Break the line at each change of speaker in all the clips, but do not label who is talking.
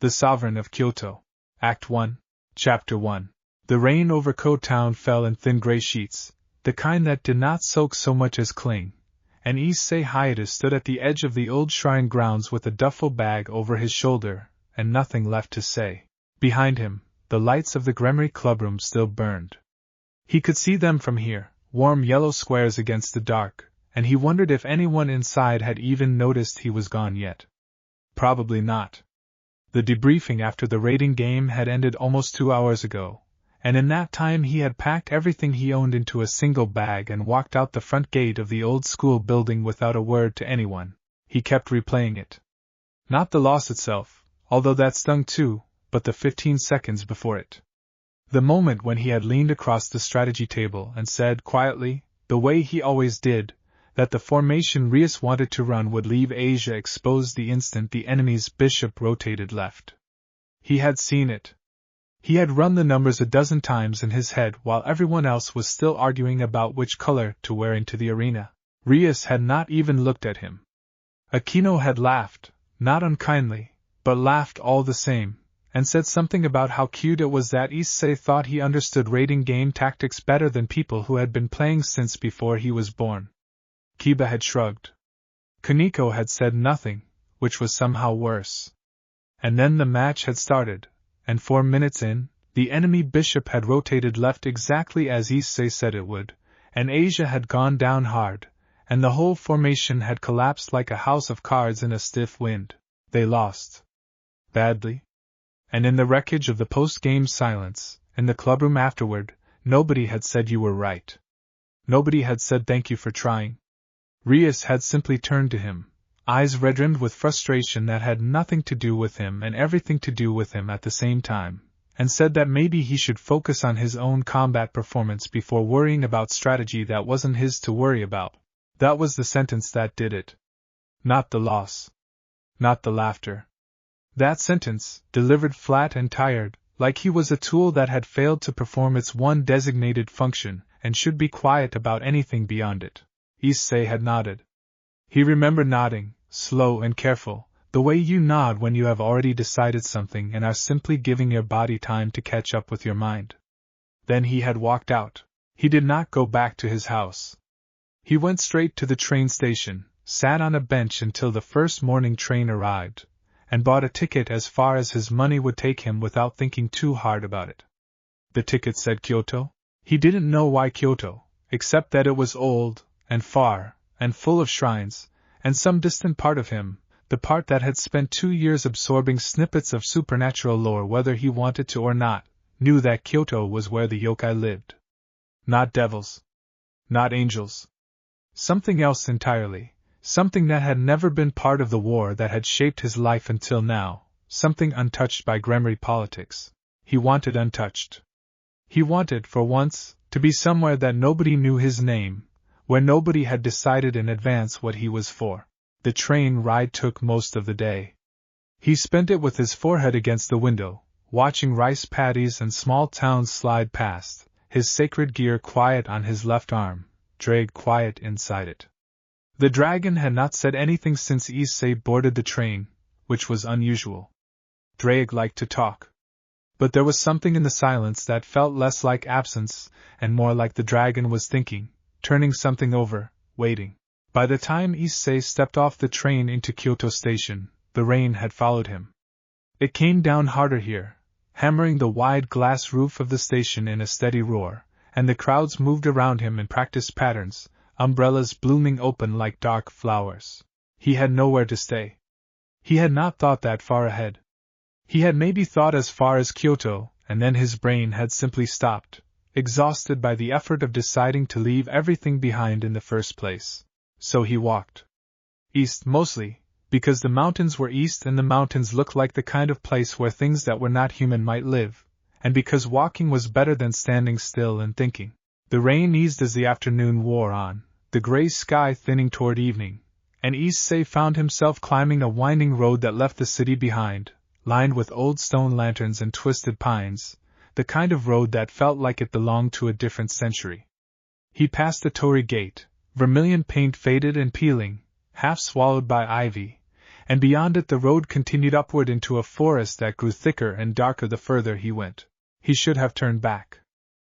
The Sovereign of Kyoto. Act 1, Chapter 1. The rain over Kuoh Town fell in thin gray sheets, the kind that did not soak so much as cling, and Issei Hyoudou stood at the edge of the old shrine grounds with a duffel bag over his shoulder, and nothing left to say. Behind him, the lights of the Gremory clubroom still burned. He could see them from here, warm yellow squares against the dark, and he wondered if anyone inside had even noticed he was gone yet. Probably not. The debriefing after the raiding game had ended almost 2 hours ago, and in that time he had packed everything he owned into a single bag and walked out the front gate of the old school building without a word to anyone. He kept replaying it. Not the loss itself, although that stung too, but the 15 seconds before it. The moment when he had leaned across the strategy table and said quietly, the way he always did, that the formation Rias wanted to run would leave Asia exposed the instant the enemy's bishop rotated left. He had seen it. He had run the numbers a dozen times in his head while everyone else was still arguing about which color to wear into the arena. Rias had not even looked at him. Aquino had laughed, not unkindly, but laughed all the same, and said something about how cute it was that Issei thought he understood raiding game tactics better than people who had been playing since before he was born. Kiba had shrugged. Kaneko had said nothing, which was somehow worse. And then the match had started, and 4 minutes in, the enemy bishop had rotated left exactly as Issei said it would, and Asia had gone down hard, and the whole formation had collapsed like a house of cards in a stiff wind. They lost. Badly. And in the wreckage of the post-game silence, in the clubroom afterward, nobody had said you were right. Nobody had said thank you for trying. Rias had simply turned to him, eyes red-rimmed with frustration that had nothing to do with him and everything to do with him at the same time, and said that maybe he should focus on his own combat performance before worrying about strategy that wasn't his to worry about. That was the sentence that did it. Not the loss. Not the laughter. That sentence, delivered flat and tired, like he was a tool that had failed to perform its one designated function and should be quiet about anything beyond it. Issei had nodded. He remembered nodding, slow and careful, the way you nod when you have already decided something and are simply giving your body time to catch up with your mind. Then he had walked out. He did not go back to his house. He went straight to the train station, sat on a bench until the first morning train arrived, and bought a ticket as far as his money would take him without thinking too hard about it. The ticket said Kyoto. He didn't know why Kyoto, except that it was old, and far, and full of shrines, and some distant part of him, the part that had spent 2 years absorbing snippets of supernatural lore whether he wanted to or not, knew that Kyoto was where the yokai lived. Not devils. Not angels. Something else entirely, something that had never been part of the war that had shaped his life until now, something untouched by Gremory politics. He wanted untouched. He wanted, for once, to be somewhere that nobody knew his name, where nobody had decided in advance what he was for. The train ride took most of the day. He spent it with his forehead against the window, watching rice paddies and small towns slide past, his sacred gear quiet on his left arm, Drake quiet inside it. The dragon had not said anything since Issei boarded the train, which was unusual. Drake liked to talk. But there was something in the silence that felt less like absence, and more like the dragon was thinking, turning something over, waiting. By the time Issei stepped off the train into Kyoto Station, the rain had followed him. It came down harder here, hammering the wide glass roof of the station in a steady roar, and the crowds moved around him in practiced patterns, umbrellas blooming open like dark flowers. He had nowhere to stay. He had not thought that far ahead. He had maybe thought as far as Kyoto, and then his brain had simply stopped, exhausted by the effort of deciding to leave everything behind in the first place. So he walked. East mostly, because the mountains were east and the mountains looked like the kind of place where things that were not human might live, and because walking was better than standing still and thinking. The rain eased as the afternoon wore on, the gray sky thinning toward evening, and Issei found himself climbing a winding road that left the city behind, lined with old stone lanterns and twisted pines, the kind of road that felt like it belonged to a different century. He passed the torii gate, vermilion paint faded and peeling, half swallowed by ivy, and beyond it the road continued upward into a forest that grew thicker and darker the further he went. He should have turned back.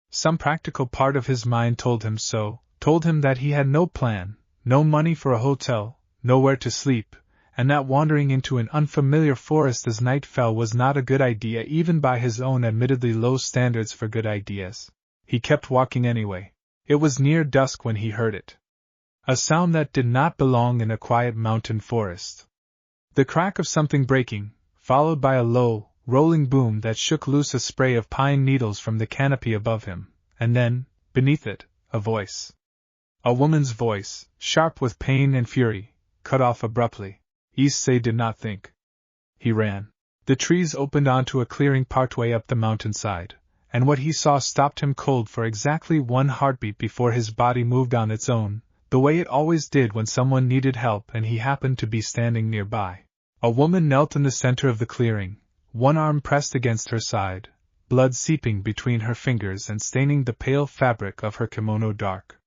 Some practical part of his mind told him so, told him that he had no plan, no money for a hotel, nowhere to sleep, and that wandering into an unfamiliar forest as night fell was not a good idea even by his own admittedly low standards for good ideas. He kept walking anyway. It was near dusk when he heard it. A sound that did not belong in a quiet mountain forest. The crack of something breaking, followed by a low, rolling boom that shook loose a spray of pine needles from the canopy above him, and then, beneath it, a voice. A woman's voice, sharp with pain and fury, cut off abruptly. Issei did not think. He ran. The trees opened onto a clearing partway up the mountainside, and what he saw stopped him cold for exactly one heartbeat before his body moved on its own, the way it always did when someone needed help and he happened to be standing nearby. A woman knelt in the center of the clearing, one arm pressed against her side, blood seeping between her fingers and staining the pale fabric of her kimono dark.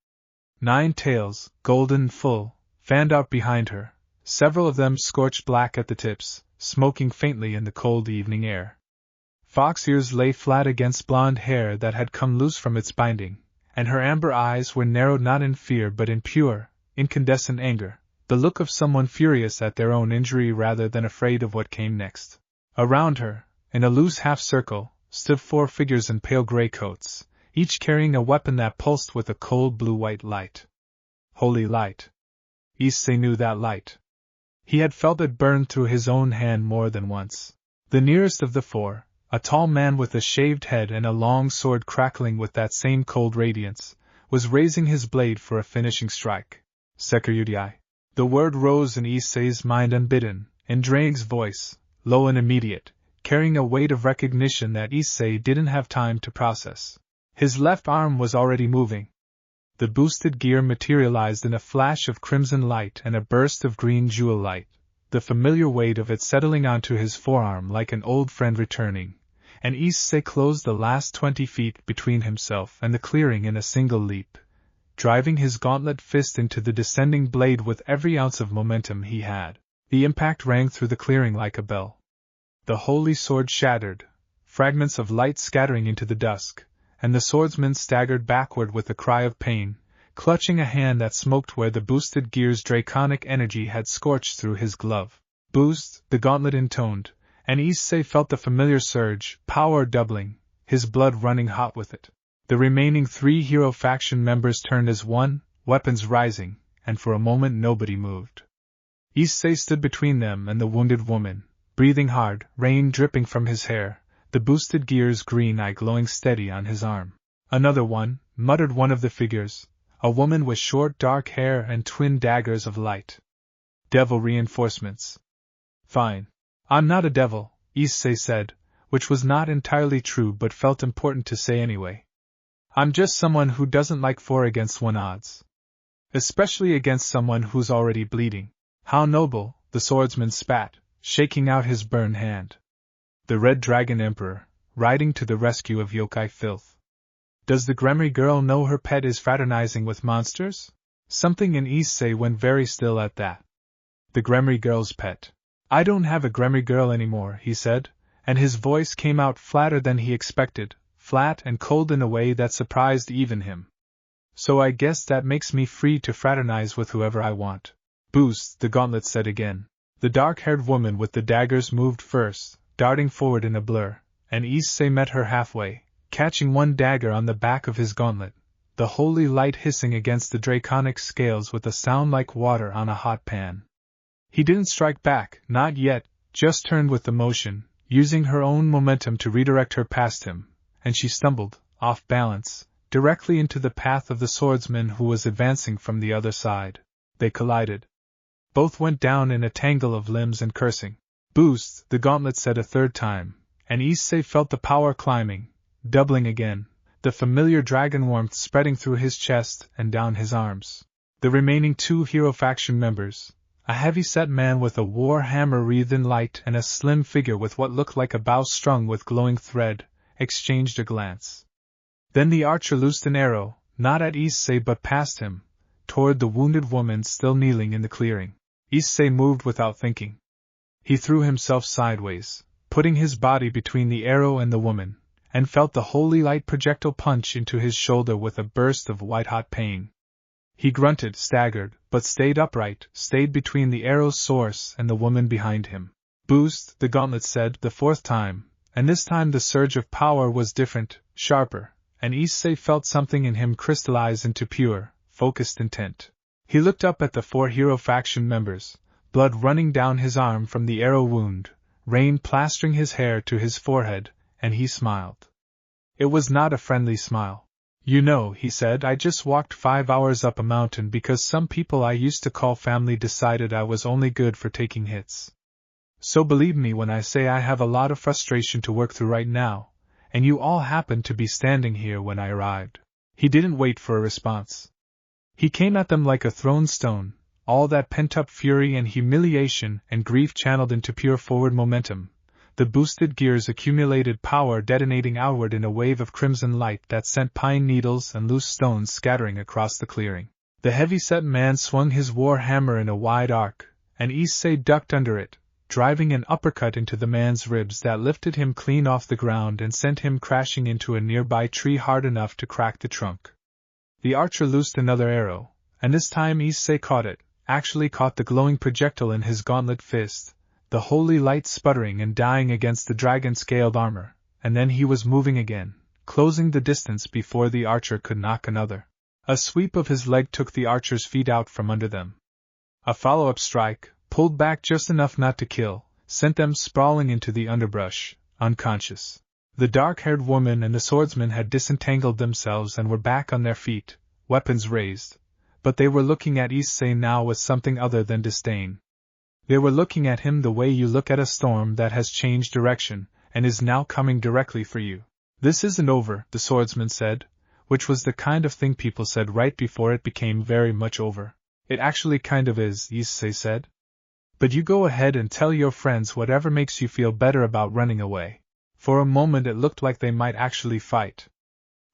9 tails, golden and full, fanned out behind her, several of them scorched black at the tips, smoking faintly in the cold evening air. Fox ears lay flat against blonde hair that had come loose from its binding, and her amber eyes were narrowed not in fear but in pure, incandescent anger, the look of someone furious at their own injury rather than afraid of what came next. Around her, in a loose half-circle, stood 4 figures in pale gray coats, each carrying a weapon that pulsed with a cold blue-white light. Holy light. Issei knew that light. He had felt it burn through his own hand more than once. The nearest of the 4, a tall man with a shaved head and a long sword crackling with that same cold radiance, was raising his blade for a finishing strike. Sekyudai. The word rose in Issei's mind unbidden, in Drake's voice, low and immediate, carrying a weight of recognition that Issei didn't have time to process. His left arm was already moving. The boosted gear materialized in a flash of crimson light and a burst of green jewel light, the familiar weight of it settling onto his forearm like an old friend returning, and Issei closed the last 20 feet between himself and the clearing in a single leap, driving his gauntlet fist into the descending blade with every ounce of momentum he had. The impact rang through the clearing like a bell. The holy sword shattered, fragments of light scattering into the dusk, and the swordsman staggered backward with a cry of pain, clutching a hand that smoked where the boosted gear's draconic energy had scorched through his glove. Boost, the gauntlet intoned, and Issei felt the familiar surge, power doubling, his blood running hot with it. The remaining 3 hero faction members turned as one, weapons rising, and for a moment nobody moved. Issei stood between them and the wounded woman, breathing hard, rain dripping from his hair, the boosted gear's green eye glowing steady on his arm. Another one, muttered one of the figures, a woman with short dark hair and twin daggers of light. Devil reinforcements. Fine. I'm not a devil, Issei said, which was not entirely true but felt important to say anyway. I'm just someone who doesn't like 4 against 1 odds. Especially against someone who's already bleeding. How noble, the swordsman spat, shaking out his burned hand. The Red Dragon Emperor, riding to the rescue of yokai filth. Does the Gremory girl know her pet is fraternizing with monsters? Something in Issei went very still at that. The Gremory girl's pet. I don't have a Gremory girl anymore, he said, and his voice came out flatter than he expected, flat and cold in a way that surprised even him. So I guess that makes me free to fraternize with whoever I want. Boost, the gauntlet said again. The dark-haired woman with the daggers moved first, darting forward in a blur, and Issei met her halfway, catching one dagger on the back of his gauntlet, the holy light hissing against the draconic scales with a sound like water on a hot pan. He didn't strike back, not yet, just turned with the motion, using her own momentum to redirect her past him, and she stumbled, off balance, directly into the path of the swordsman who was advancing from the other side. They collided. Both went down in a tangle of limbs and cursing. Boost, the gauntlet said a third time, and Issei felt the power climbing, doubling again, the familiar dragon warmth spreading through his chest and down his arms. The remaining 2 hero faction members, a heavy-set man with a war hammer wreathed in light and a slim figure with what looked like a bow strung with glowing thread, exchanged a glance. Then the archer loosed an arrow, not at Issei but past him, toward the wounded woman still kneeling in the clearing. Issei moved without thinking. He threw himself sideways, putting his body between the arrow and the woman, and felt the holy light projectile punch into his shoulder with a burst of white-hot pain. He grunted, staggered, but stayed upright, stayed between the arrow's source and the woman behind him. Boost, the gauntlet said the fourth time, and this time the surge of power was different, sharper, and Issei felt something in him crystallize into pure, focused intent. He looked up at the 4 hero faction members, blood running down his arm from the arrow wound, rain plastering his hair to his forehead, and he smiled. It was not a friendly smile. You know, he said, I just walked 5 hours up a mountain because some people I used to call family decided I was only good for taking hits. So believe me when I say I have a lot of frustration to work through right now, and you all happened to be standing here when I arrived. He didn't wait for a response. He came at them like a thrown stone, all that pent-up fury and humiliation and grief channeled into pure forward momentum, the boosted gears accumulated power detonating outward in a wave of crimson light that sent pine needles and loose stones scattering across the clearing. The heavy-set man swung his war hammer in a wide arc, and Issei ducked under it, driving an uppercut into the man's ribs that lifted him clean off the ground and sent him crashing into a nearby tree hard enough to crack the trunk. The archer loosed another arrow, and this time Issei caught it, actually caught the glowing projectile in his gauntlet fist, the holy light sputtering and dying against the dragon-scaled armor, and then he was moving again, closing the distance before the archer could knock another. A sweep of his leg took the archer's feet out from under them. A follow-up strike, pulled back just enough not to kill, sent them sprawling into the underbrush, unconscious. The dark-haired woman and the swordsman had disentangled themselves and were back on their feet, weapons raised, but they were looking at Issei now with something other than disdain. They were looking at him the way you look at a storm that has changed direction, and is now coming directly for you. This isn't over, the swordsman said, which was the kind of thing people said right before it became very much over. It actually kind of is, Issei said. But you go ahead and tell your friends whatever makes you feel better about running away. For a moment it looked like they might actually fight.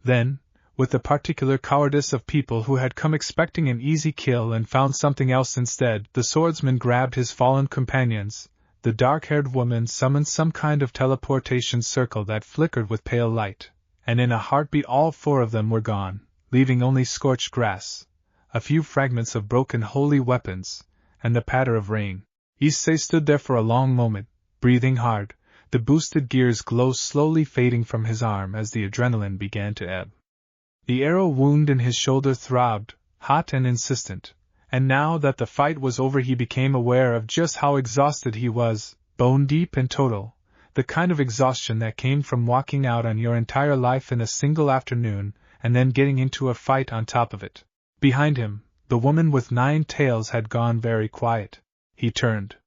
Then, with the particular cowardice of people who had come expecting an easy kill and found something else instead, the swordsman grabbed his fallen companions. The dark-haired woman summoned some kind of teleportation circle that flickered with pale light, and in a heartbeat all 4 of them were gone, leaving only scorched grass, a few fragments of broken holy weapons, and the patter of rain. Issei stood there for a long moment, breathing hard, the boosted gears glow slowly fading from his arm as the adrenaline began to ebb. The arrow wound in his shoulder throbbed, hot and insistent, and now that the fight was over he became aware of just how exhausted he was, bone-deep and total, the kind of exhaustion that came from walking out on your entire life in a single afternoon and then getting into a fight on top of it. Behind him, the woman with 9 tails had gone very quiet. He turned.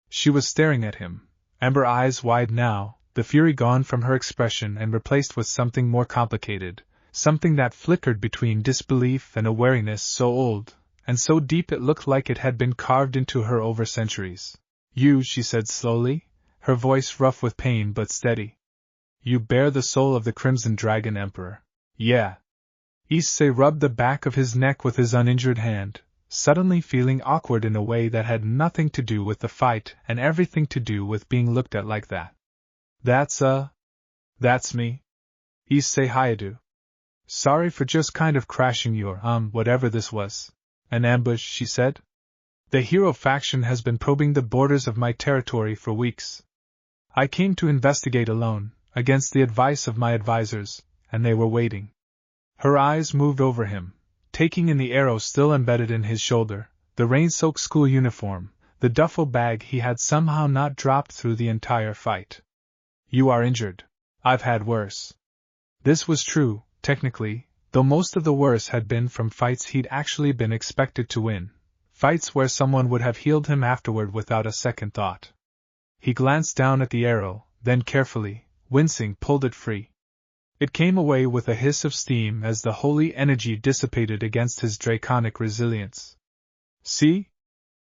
She was staring at him, amber eyes wide now, the fury gone from her expression and replaced with something more complicated, something that flickered between disbelief and a wariness so old, and so deep it looked like it had been carved into her over centuries. You, she said slowly, her voice rough with pain but steady. You bear the soul of the Crimson Dragon Emperor. Yeah. Issei rubbed the back of his neck with his uninjured hand, suddenly feeling awkward in a way that had nothing to do with the fight and everything to do with being looked at like that. That's me. Issei Hyoudou. Sorry for just kind of crashing your, whatever this was. An ambush, she said. The hero faction has been probing the borders of my territory for weeks. I came to investigate alone, against the advice of my advisors, and they were waiting. Her eyes moved over him, taking in the arrow still embedded in his shoulder, the rain-soaked school uniform, the duffel bag he had somehow not dropped through the entire fight. You are injured. I've had worse. This was true, technically, though most of the worse had been from fights he'd actually been expected to win, fights where someone would have healed him afterward without a second thought. He glanced down at the arrow, then carefully, wincing, pulled it free. It came away with a hiss of steam as the holy energy dissipated against his draconic resilience. See?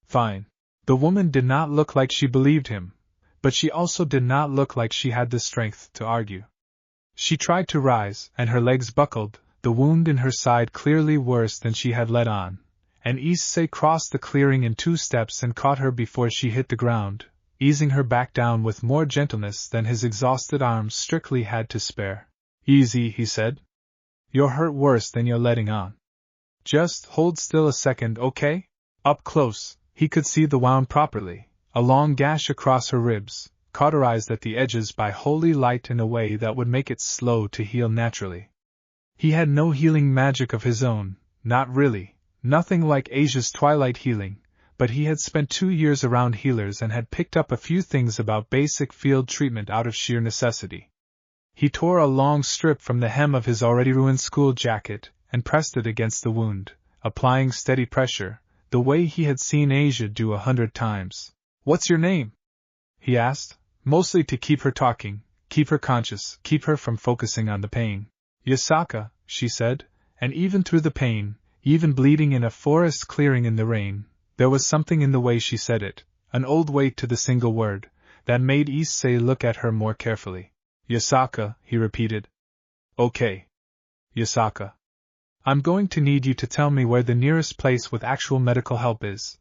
Fine. The woman did not look like she believed him, but she also did not look like she had the strength to argue. She tried to rise, and her legs buckled, the wound in her side clearly worse than she had let on, and Issei crossed the clearing in 2 steps and caught her before she hit the ground, easing her back down with more gentleness than his exhausted arms strictly had to spare. "Easy," he said. "You're hurt worse than you're letting on. Just hold still a second, okay?" Up close, he could see the wound properly, a long gash across her ribs, cauterized at the edges by holy light in a way that would make it slow to heal naturally. He had no healing magic of his own, not really, nothing like Asia's twilight healing, but he had spent 2 years around healers and had picked up a few things about basic field treatment out of sheer necessity. He tore a long strip from the hem of his already ruined school jacket and pressed it against the wound, applying steady pressure, the way he had seen Asia do 100 times. "What's your name?" he asked, mostly to keep her talking, keep her conscious, keep her from focusing on the pain. "Yasaka," she said, and even through the pain, even bleeding in a forest clearing in the rain, there was something in the way she said it, an old weight to the single word, that made Issei look at her more carefully. "Yasaka," he repeated. "Okay. Yasaka. I'm going to need you to tell me where the nearest place with actual medical help is,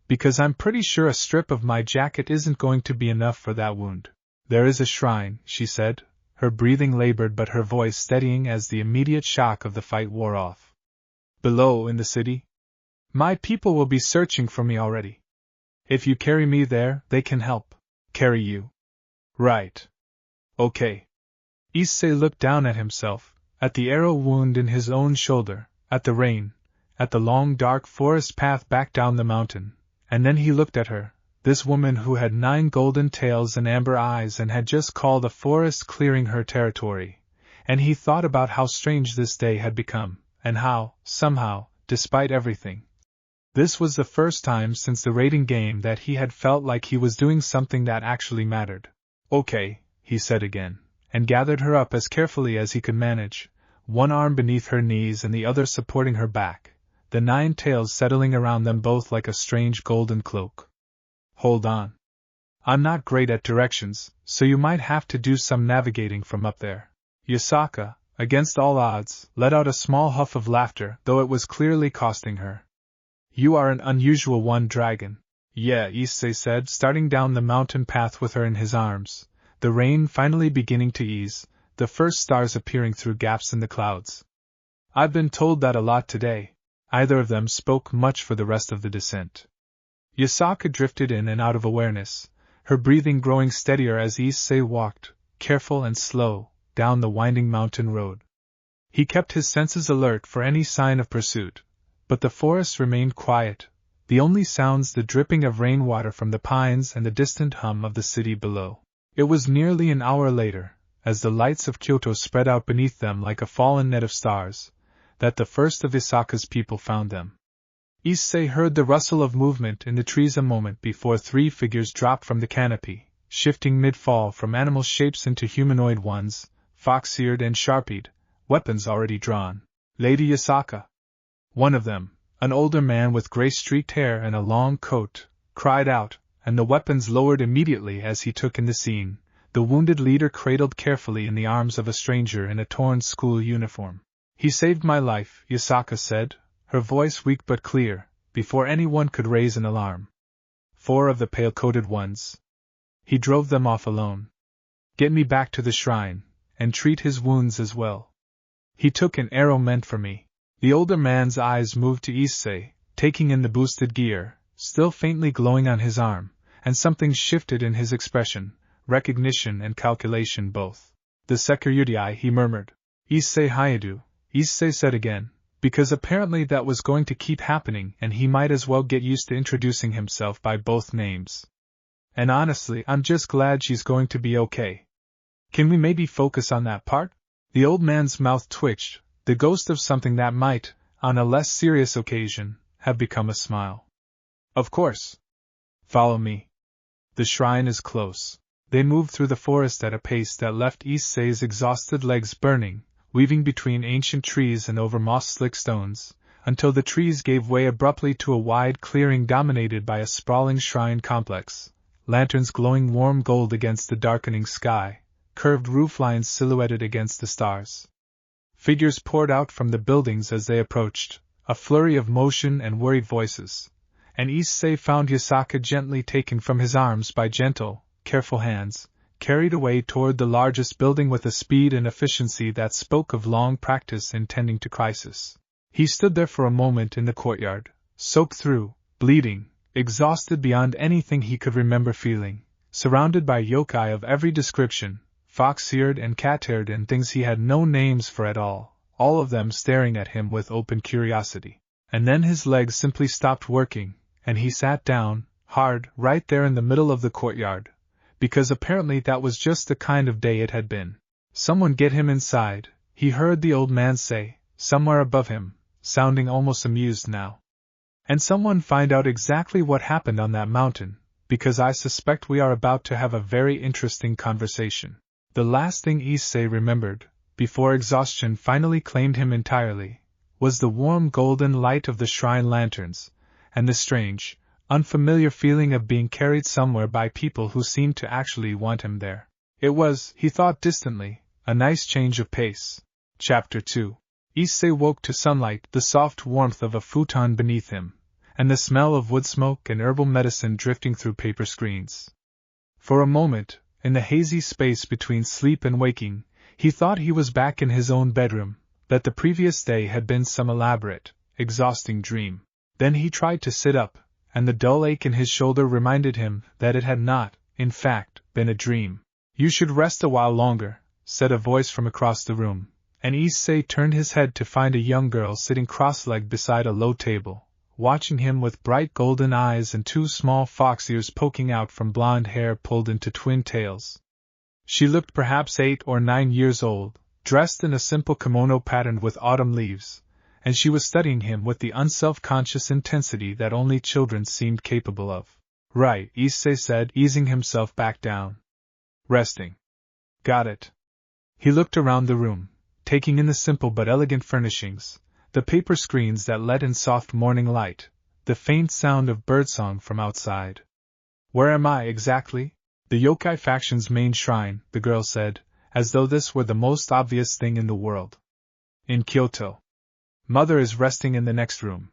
because I'm pretty sure a strip of my jacket isn't going to be enough for that wound." "There is a shrine," she said, her breathing labored but her voice steadying as the immediate shock of the fight wore off. "Below in the city? My people will be searching for me already. If you carry me there, they can help." "Carry you?" "Right. Okay." Issei looked down at himself, at the arrow wound in his own shoulder, at the rain, at the long dark forest path back down the mountain, and then he looked at her, this woman who had 9 golden tails and amber eyes and had just called a forest clearing her territory, and he thought about how strange this day had become, and how, somehow, despite everything, this was the first time since the raiding game that he had felt like he was doing something that actually mattered. "Okay," he said again, and gathered her up as carefully as he could manage, one arm beneath her knees and the other supporting her back, the 9 tails settling around them both like a strange golden cloak. "Hold on. I'm not great at directions, so you might have to do some navigating from up there." Yasaka, against all odds, let out a small huff of laughter, though it was clearly costing her. "You are an unusual one, dragon." "Yeah," Issei said, starting down the mountain path with her in his arms, the rain finally beginning to ease, the first stars appearing through gaps in the clouds. "I've been told that a lot today." Either of them spoke much for the rest of the descent. Yasaka drifted in and out of awareness, her breathing growing steadier as Issei walked, careful and slow, down the winding mountain road. He kept his senses alert for any sign of pursuit, but the forest remained quiet, the only sounds the dripping of rainwater from the pines and the distant hum of the city below. It was nearly an hour later, as the lights of Kyoto spread out beneath them like a fallen net of stars, that the first of Isaka's people found them. Issei heard the rustle of movement in the trees a moment before 3 figures dropped from the canopy, shifting mid-fall from animal shapes into humanoid ones, fox-eared and sharp-eyed, weapons already drawn. "Lady Yasaka." One of them, an older man with gray-streaked hair and a long coat, cried out, and the weapons lowered immediately as he took in the scene, the wounded leader cradled carefully in the arms of a stranger in a torn school uniform. "He saved my life," Yasaka said, her voice weak but clear, before anyone could raise an alarm. 4 of the pale-coated ones. He drove them off alone. "Get me back to the shrine, and treat his wounds as well. He took an arrow meant for me." The older man's eyes moved to Issei, taking in the boosted gear, still faintly glowing on his arm, and something shifted in his expression, recognition and calculation both. "The Sekyurudai," he murmured. "Issei Hyoudou," Issei said again, because apparently that was going to keep happening and he might as well get used to introducing himself by both names. "And honestly, I'm just glad she's going to be okay. Can we maybe focus on that part?" The old man's mouth twitched, the ghost of something that might, on a less serious occasion, have become a smile. "Of course. Follow me. The shrine is close." They moved through the forest at a pace that left Issei's exhausted legs burning, weaving between ancient trees and over moss-slick stones, until the trees gave way abruptly to a wide clearing dominated by a sprawling shrine complex, lanterns glowing warm gold against the darkening sky, curved rooflines silhouetted against the stars. Figures poured out from the buildings as they approached, a flurry of motion and worried voices, and Issei found Yasaka gently taken from his arms by gentle, careful hands, carried away toward the largest building with a speed and efficiency that spoke of long practice in tending to crisis. He stood there for a moment in the courtyard, soaked through, bleeding, exhausted beyond anything he could remember feeling, surrounded by yokai of every description, fox-eared and cat-haired and things he had no names for at all of them staring at him with open curiosity. And then his legs simply stopped working, and he sat down, hard, right there in the middle of the courtyard, because apparently that was just the kind of day it had been. "Someone get him inside," he heard the old man say, somewhere above him, sounding almost amused now. "And someone find out exactly what happened on that mountain, because I suspect we are about to have a very interesting conversation." The last thing Issei remembered, before exhaustion finally claimed him entirely, was the warm golden light of the shrine lanterns, and the strange, unfamiliar feeling of being carried somewhere by people who seemed to actually want him there. It was, he thought distantly, a nice change of pace. Chapter 2. Issei woke to sunlight, the soft warmth of a futon beneath him, and the smell of wood smoke and herbal medicine drifting through paper screens. For a moment, in the hazy space between sleep and waking, he thought he was back in his own bedroom, that the previous day had been some elaborate, exhausting dream. Then he tried to sit up, and the dull ache in his shoulder reminded him that it had not, in fact, been a dream. "You should rest a while longer," said a voice from across the room, and Issei turned his head to find a young girl sitting cross-legged beside a low table, watching him with bright golden eyes and two small fox ears poking out from blonde hair pulled into twin tails. She looked perhaps 8 or 9 years old, dressed in a simple kimono patterned with autumn leaves, and she was studying him with the unself-conscious intensity that only children seemed capable of. "Right," Issei said, easing himself back down. "Resting. Got it." He looked around the room, taking in the simple but elegant furnishings, the paper screens that let in soft morning light, the faint sound of birdsong from outside. "Where am I exactly?" "The yokai faction's main shrine," the girl said, as though this were the most obvious thing in the world. "In Kyoto. Mother is resting in the next room.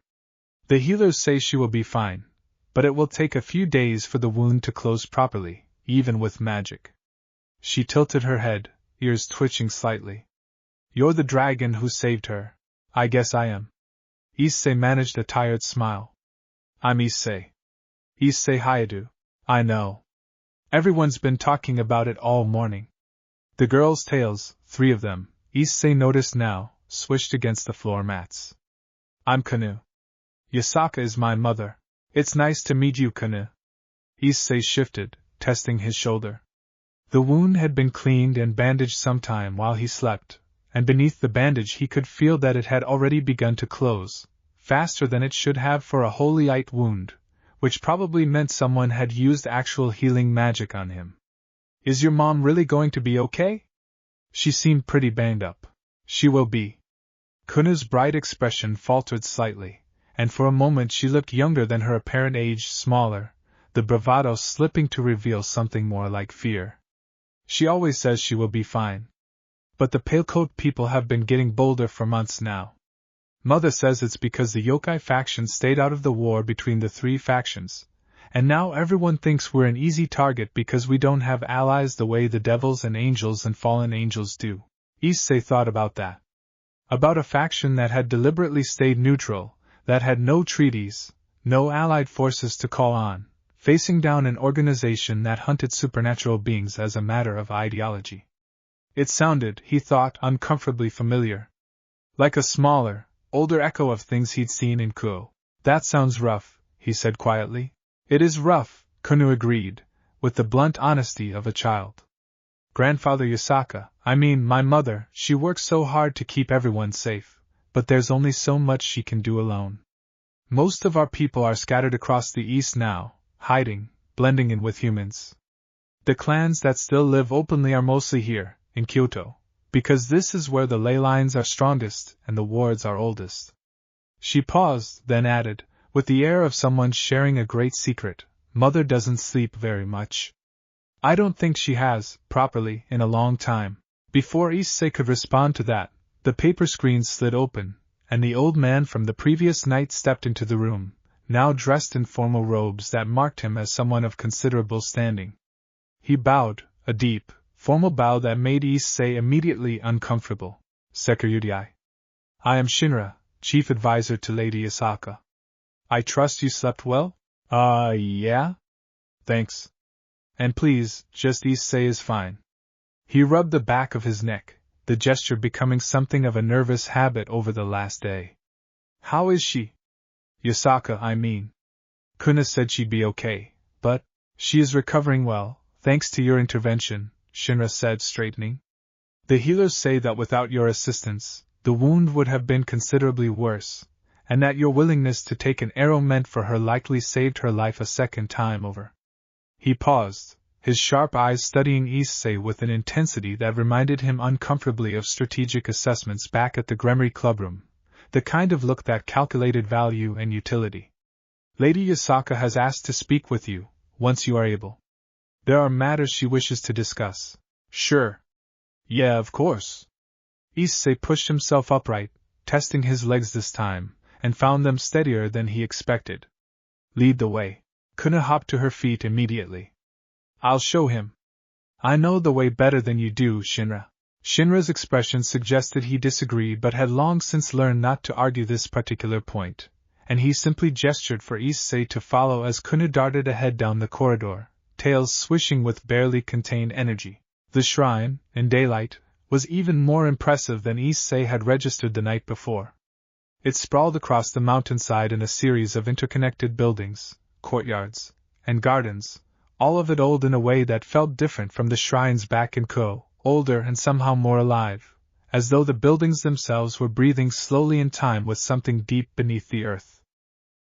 The healers say she will be fine, but it will take a few days for the wound to close properly, even with magic." She tilted her head, ears twitching slightly. "You're the dragon who saved her." "I guess I am." Issei managed a tired smile. "I'm Issei. Issei Hyoudou." "I know. Everyone's been talking about it all morning." The girls' tails, 3 of them, Issei noticed now, swished against the floor mats. "I'm Kuoh. Yasaka is my mother." "It's nice to meet you, Kuoh." Issei shifted, testing his shoulder. The wound had been cleaned and bandaged some time while he slept, and beneath the bandage he could feel that it had already begun to close, faster than it should have for a holy-ite wound, which probably meant someone had used actual healing magic on him. "Is your mom really going to be okay?" "She seemed pretty banged up." "She will be." Kuno's bright expression faltered slightly, and for a moment she looked younger than her apparent age, smaller, the bravado slipping to reveal something more like fear. "She always says she will be fine. But the palecoat people have been getting bolder for months now. Mother says it's because the yokai faction stayed out of the war between the 3 factions, and now everyone thinks we're an easy target because we don't have allies the way the devils and angels and fallen angels do." Issei thought about that. About a faction that had deliberately stayed neutral, that had no treaties, no allied forces to call on, facing down an organization that hunted supernatural beings as a matter of ideology. It sounded, he thought, uncomfortably familiar. Like a smaller, older echo of things he'd seen in Kuoh. "That sounds rough," he said quietly. "It is rough," Kuoh agreed, with the blunt honesty of a child. "Grandfather Yasaka, I mean my mother, she works so hard to keep everyone safe, but there's only so much she can do alone. Most of our people are scattered across the east now, hiding, blending in with humans. The clans that still live openly are mostly here, in Kyoto, because this is where the leylines are strongest and the wards are oldest." She paused, then added, with the air of someone sharing a great secret, "Mother doesn't sleep very much. I don't think she has, properly, in a long time." Before Issei could respond to that, the paper screen slid open, and the old man from the previous night stepped into the room, now dressed in formal robes that marked him as someone of considerable standing. He bowed, a deep, formal bow that made Issei immediately uncomfortable. Security. I am Shinra, chief advisor to Lady Yasaka. I trust you slept well? Yeah? Thanks. And please, just Issei is fine. He rubbed the back of his neck, the gesture becoming something of a nervous habit over the last day. How is she? Yasaka, I mean. Kuoh said she'd be okay, but she is recovering well, thanks to your intervention, Shinra said, straightening. The healers say that without your assistance, the wound would have been considerably worse, and that your willingness to take an arrow meant for her likely saved her life a second time over. He paused, his sharp eyes studying Issei with an intensity that reminded him uncomfortably of strategic assessments back at the Gremory clubroom, the kind of look that calculated value and utility. Lady Yasaka has asked to speak with you, once you are able. There are matters she wishes to discuss. Sure. Yeah, of course. Issei pushed himself upright, testing his legs this time, and found them steadier than he expected. Lead the way. Kuoh hopped to her feet immediately. I'll show him. I know the way better than you do, Shinra. Shinra's expression suggested he disagreed but had long since learned not to argue this particular point, and he simply gestured for Issei to follow as Kuoh darted ahead down the corridor, tails swishing with barely contained energy. The shrine, in daylight, was even more impressive than Issei had registered the night before. It sprawled across the mountainside in a series of interconnected buildings, courtyards, and gardens, all of it old in a way that felt different from the shrines back in Kuoh, older and somehow more alive, as though the buildings themselves were breathing slowly in time with something deep beneath the earth.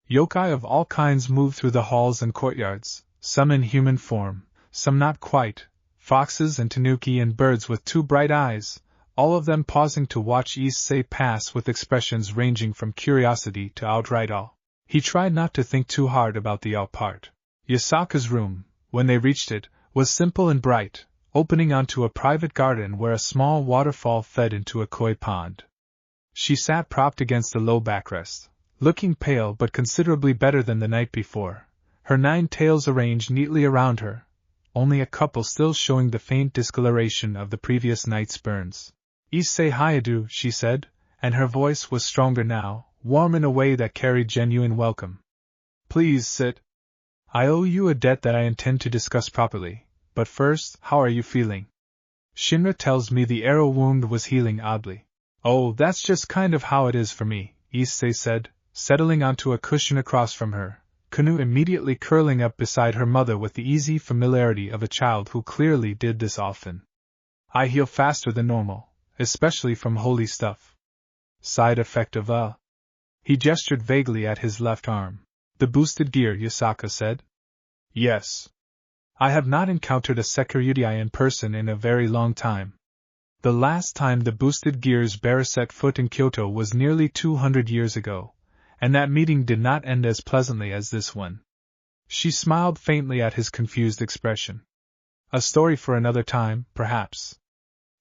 Yokai of all kinds moved through the halls and courtyards, some in human form, some not quite, foxes and tanuki and birds with two bright eyes, all of them pausing to watch Issei pass with expressions ranging from curiosity to outright awe. He tried not to think too hard about the awe part. Yasaka's room, when they reached it, was simple and bright, opening onto a private garden where a small waterfall fed into a koi pond. She sat propped against a low backrest, looking pale but considerably better than the night before, her 9 tails arranged neatly around her, only a couple still showing the faint discoloration of the previous night's burns. Issei Hyoudou, she said, and her voice was stronger now, warm in a way that carried genuine welcome. Please sit. I owe you a debt that I intend to discuss properly, but first, how are you feeling? Shinra tells me the arrow wound was healing oddly. Oh, that's just kind of how it is for me, Issei said, settling onto a cushion across from her, Kuoh immediately curling up beside her mother with the easy familiarity of a child who clearly did this often. I heal faster than normal, especially from holy stuff. Side effect of He gestured vaguely at his left arm. The boosted gear, Yasaka said. Yes. I have not encountered a security in person in a very long time. The last time the boosted gears bare set foot in Kyoto was nearly 200 years ago, and that meeting did not end as pleasantly as this one. She smiled faintly at his confused expression. A story for another time, perhaps.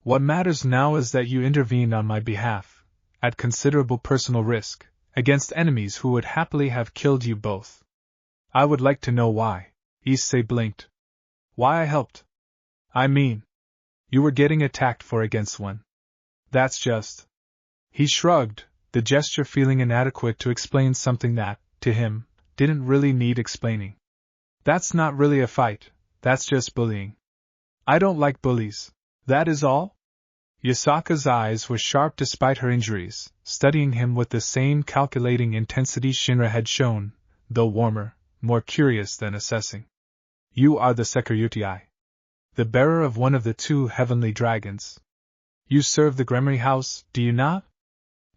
What matters now is that you intervened on my behalf, at considerable personal risk, against enemies who would happily have killed you both. I would like to know why. Issei blinked. Why I helped? I mean, you were getting attacked for against one. That's just. He shrugged, the gesture feeling inadequate to explain something that, to him, didn't really need explaining. That's not really a fight, that's just bullying. I don't like bullies. That is all? Yasaka's eyes were sharp despite her injuries, studying him with the same calculating intensity Shinra had shown, though warmer, more curious than assessing. You are the security, the bearer of one of the 2 heavenly dragons. You serve the Gremory house, do you not?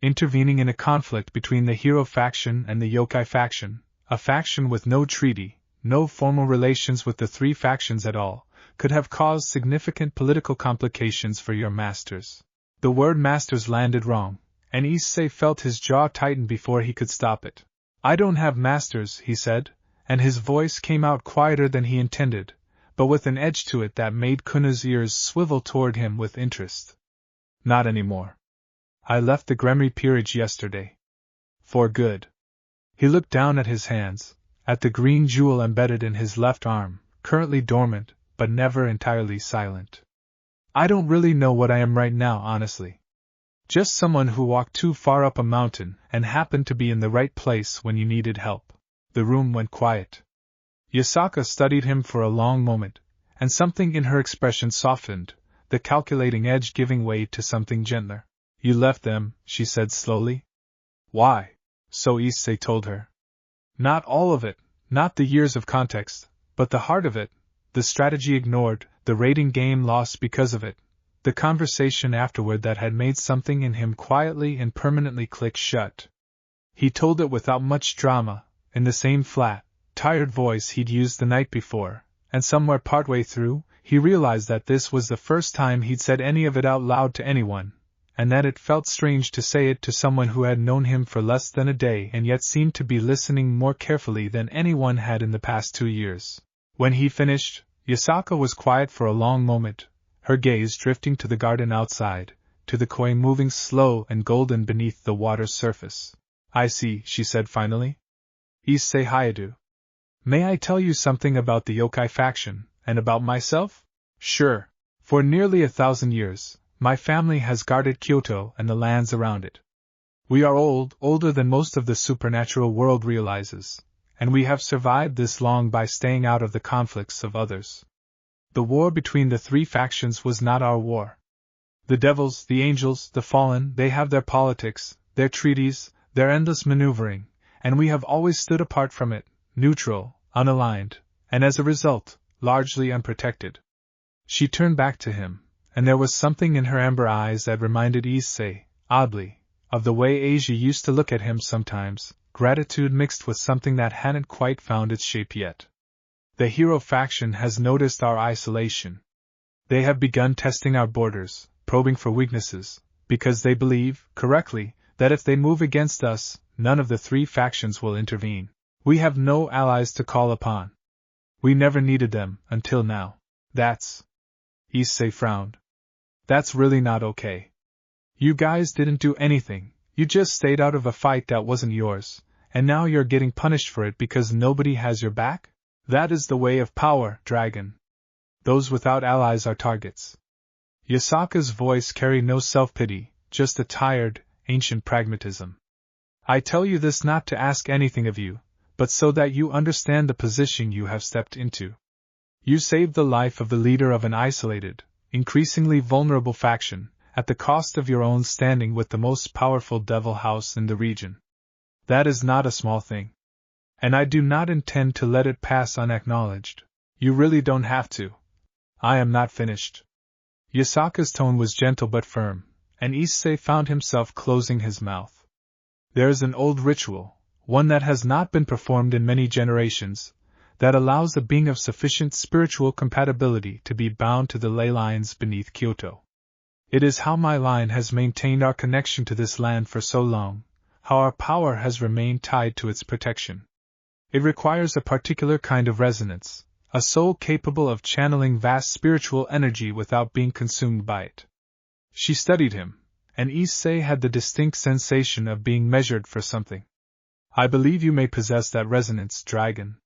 Intervening in a conflict between the hero faction and the Yokai faction, a faction with no treaty, no formal relations with the 3 factions at all, could have caused significant political complications for your masters. The word masters landed wrong, and Issei felt his jaw tighten before he could stop it. I don't have masters, he said, and his voice came out quieter than he intended, but with an edge to it that made Kuno's ears swivel toward him with interest. Not anymore. I left the Gremory Peerage yesterday. For good. He looked down at his hands, at the green jewel embedded in his left arm, currently dormant, but never entirely silent. I don't really know what I am right now, honestly. Just someone who walked too far up a mountain and happened to be in the right place when you needed help. The room went quiet. Yasaka studied him for a long moment, and something in her expression softened, the calculating edge giving way to something gentler. You left them, she said slowly. Why? So Issei told her. Not all of it, not the years of context, but the heart of it, the strategy ignored, the rating game lost because of it, the conversation afterward that had made something in him quietly and permanently click shut. He told it without much drama, in the same flat, tired voice he'd used the night before, and somewhere partway through, he realized that this was the first time he'd said any of it out loud to anyone, and that it felt strange to say it to someone who had known him for less than a day and yet seemed to be listening more carefully than anyone had in the past 2 years. When he finished, Yasaka was quiet for a long moment, her gaze drifting to the garden outside, to the koi moving slow and golden beneath the water's surface. I see, she said finally. Issei Hyoudou. May I tell you something about the Yokai faction, and about myself? Sure. For nearly 1,000 years, my family has guarded Kyoto and the lands around it. We are older than most of the supernatural world realizes, and we have survived this long by staying out of the conflicts of others. The war between the 3 factions was not our war. The devils, the angels, the fallen, they have their politics, their treaties, their endless maneuvering, and we have always stood apart from it, neutral, unaligned, and as a result, largely unprotected. She turned back to him, and there was something in her amber eyes that reminded Issei, oddly, of the way Asia used to look at him sometimes, gratitude mixed with something that hadn't quite found its shape yet. The hero faction has noticed our isolation. They have begun testing our borders, probing for weaknesses, because they believe, correctly, that if they move against us, none of the 3 factions will intervene. We have no allies to call upon. We never needed them, until now. Issei frowned. That's really not okay. You guys didn't do anything, you just stayed out of a fight that wasn't yours, and now you're getting punished for it because nobody has your back? That is the way of power, dragon. Those without allies are targets. Yasaka's voice carried no self-pity, just a tired, ancient pragmatism. I tell you this not to ask anything of you, but so that you understand the position you have stepped into. You saved the life of the leader of an isolated, increasingly vulnerable faction, at the cost of your own standing with the most powerful devil house in the region. That is not a small thing. And I do not intend to let it pass unacknowledged. You really don't have to. I am not finished. Yasaka's tone was gentle but firm, and Issei found himself closing his mouth. There is an old ritual, one that has not been performed in many generations, that allows a being of sufficient spiritual compatibility to be bound to the leylines beneath Kyoto. It is how my line has maintained our connection to this land for so long, how our power has remained tied to its protection. It requires a particular kind of resonance, a soul capable of channeling vast spiritual energy without being consumed by it. She studied him, and Issei had the distinct sensation of being measured for something. I believe you may possess that resonance, dragon.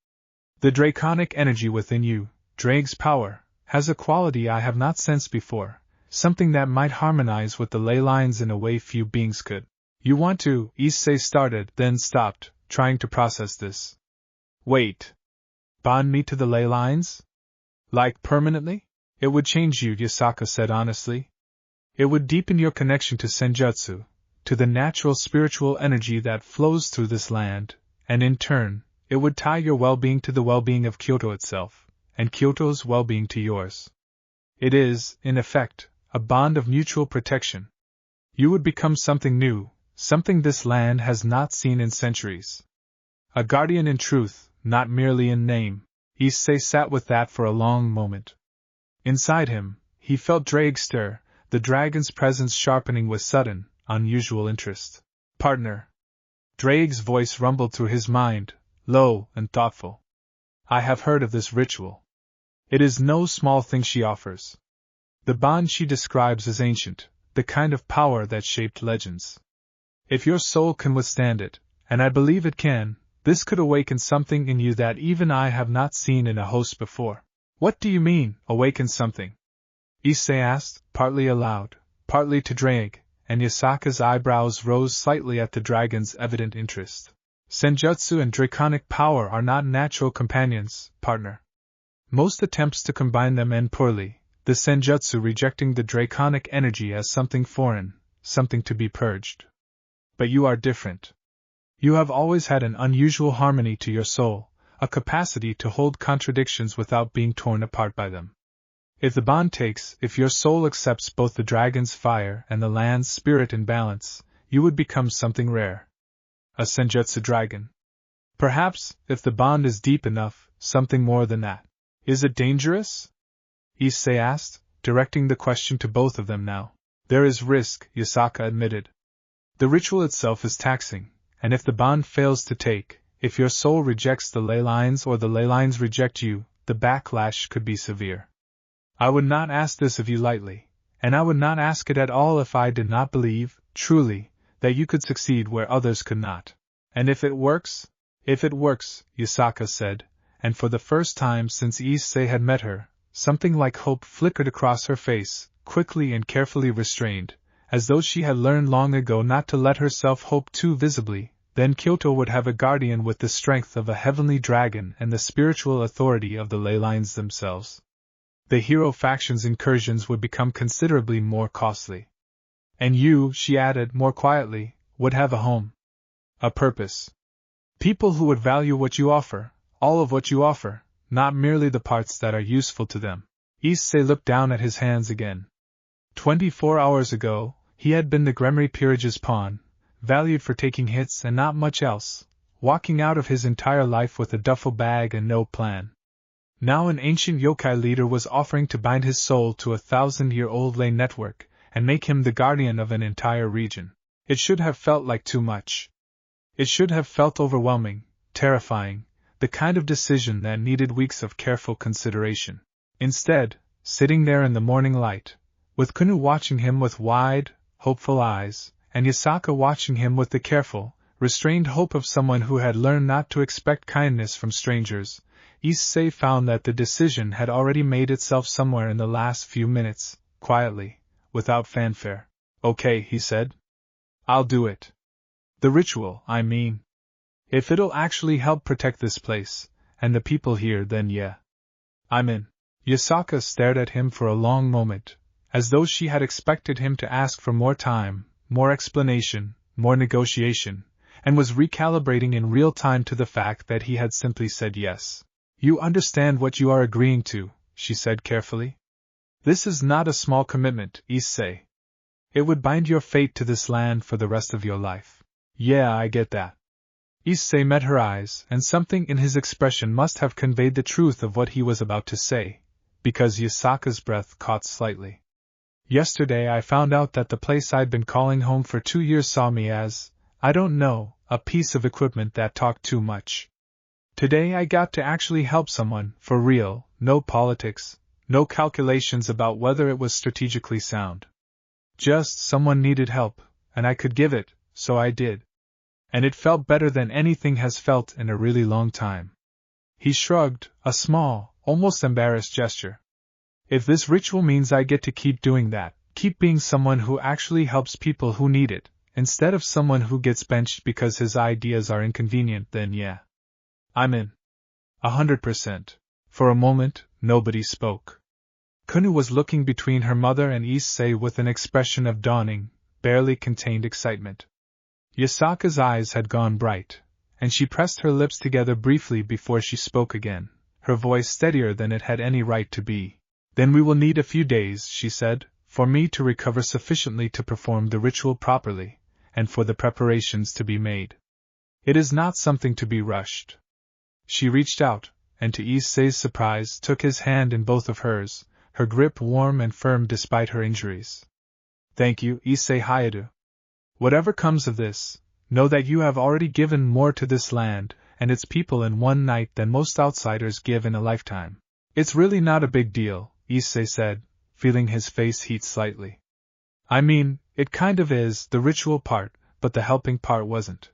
The draconic energy within you, Drake's power, has a quality I have not sensed before, something that might harmonize with the ley lines in a way few beings could. You want to, Issei started, then stopped, trying to process this. Wait. Bond me to the ley lines? Like permanently? It would change you, Yasaka said honestly. It would deepen your connection to Senjutsu, to the natural spiritual energy that flows through this land, and in turn, it would tie your well-being to the well-being of Kyoto itself, and Kyoto's well-being to yours. It is, in effect, a bond of mutual protection. You would become something new, something this land has not seen in centuries. A guardian in truth, not merely in name. Issei sat with that for a long moment. Inside him, he felt Drake stir, the dragon's presence sharpening with sudden, unusual interest. Partner. Drake's voice rumbled through his mind, low and thoughtful. I have heard of this ritual. It is no small thing she offers. The bond she describes is ancient, the kind of power that shaped legends. If your soul can withstand it, And I believe it can. This could awaken something in you that even I have not seen in a host before. What do you mean, awaken something? Issei asked, partly aloud, partly to Drake, and Yasaka's eyebrows rose slightly at the dragon's evident interest. Senjutsu and draconic power are not natural companions, partner. Most attempts to combine them end poorly, the Senjutsu rejecting the draconic energy as something foreign, something to be purged. But you are different. You have always had an unusual harmony to your soul, a capacity to hold contradictions without being torn apart by them. If the bond takes, if your soul accepts both the dragon's fire and the land's spirit in balance, you would become something rare. A Senjutsu dragon. Perhaps, if the bond is deep enough, something more than that. Is it dangerous? Issei asked, directing the question to both of them now. There is risk, Yasaka admitted. The ritual itself is taxing, and if the bond fails to take, if your soul rejects the leylines or the leylines reject you, the backlash could be severe. I would not ask this of you lightly, and I would not ask it at all if I did not believe, truly, that you could succeed where others could not. And if it works? If it works, Yasaka said, and for the first time since Issei had met her, something like hope flickered across her face, quickly and carefully restrained, as though she had learned long ago not to let herself hope too visibly. Then Kyoto would have a guardian with the strength of a heavenly dragon and the spiritual authority of the leylines themselves. The hero faction's incursions would become considerably more costly. And you, she added more quietly, would have a home. A purpose. People who would value what you offer, all of what you offer, not merely the parts that are useful to them. Issei looked down at his hands again. 24 hours ago, he had been the Gremory Peerage's pawn, valued for taking hits and not much else, walking out of his entire life with a duffel bag and no plan. Now an ancient yokai leader was offering to bind his soul to a 1,000-year-old ley network, and make him the guardian of an entire region. It should have felt like too much. It should have felt overwhelming, terrifying, the kind of decision that needed weeks of careful consideration. Instead, sitting there in the morning light, with Kuoh watching him with wide, hopeful eyes, and Yasaka watching him with the careful, restrained hope of someone who had learned not to expect kindness from strangers, Issei found that the decision had already made itself somewhere in the last few minutes, quietly, without fanfare. Okay, he said. I'll do it. The ritual, I mean. If it'll actually help protect this place, and the people here, then yeah. I'm in. Yasaka stared at him for a long moment, as though she had expected him to ask for more time, more explanation, more negotiation, and was recalibrating in real time to the fact that he had simply said yes. You understand what you are agreeing to, she said carefully. This is not a small commitment, Issei. It would bind your fate to this land for the rest of your life. Yeah, I get that. Issei met her eyes, and something in his expression must have conveyed the truth of what he was about to say, because Yasaka's breath caught slightly. Yesterday I found out that the place I'd been calling home for 2 years saw me as, I don't know, a piece of equipment that talked too much. Today I got to actually help someone, for real, no politics, no calculations about whether it was strategically sound. Just someone needed help, and I could give it, so I did. And it felt better than anything has felt in a really long time. He shrugged, a small, almost embarrassed gesture. If this ritual means I get to keep doing that, keep being someone who actually helps people who need it, instead of someone who gets benched because his ideas are inconvenient, then yeah. I'm in. 100%. For a moment, nobody spoke. Kuoh was looking between her mother and Issei with an expression of dawning, barely contained excitement. Yasaka's eyes had gone bright, and she pressed her lips together briefly before she spoke again, her voice steadier than it had any right to be. Then we will need a few days, she said, for me to recover sufficiently to perform the ritual properly, and for the preparations to be made. It is not something to be rushed. She reached out, and to Issei's surprise took his hand in both of hers, her grip warm and firm despite her injuries. Thank you, Issei Hyoudou. Whatever comes of this, know that you have already given more to this land and its people in one night than most outsiders give in a lifetime. It's really not a big deal, Issei said, feeling his face heat slightly. I mean, it kind of is, the ritual part, but the helping part wasn't.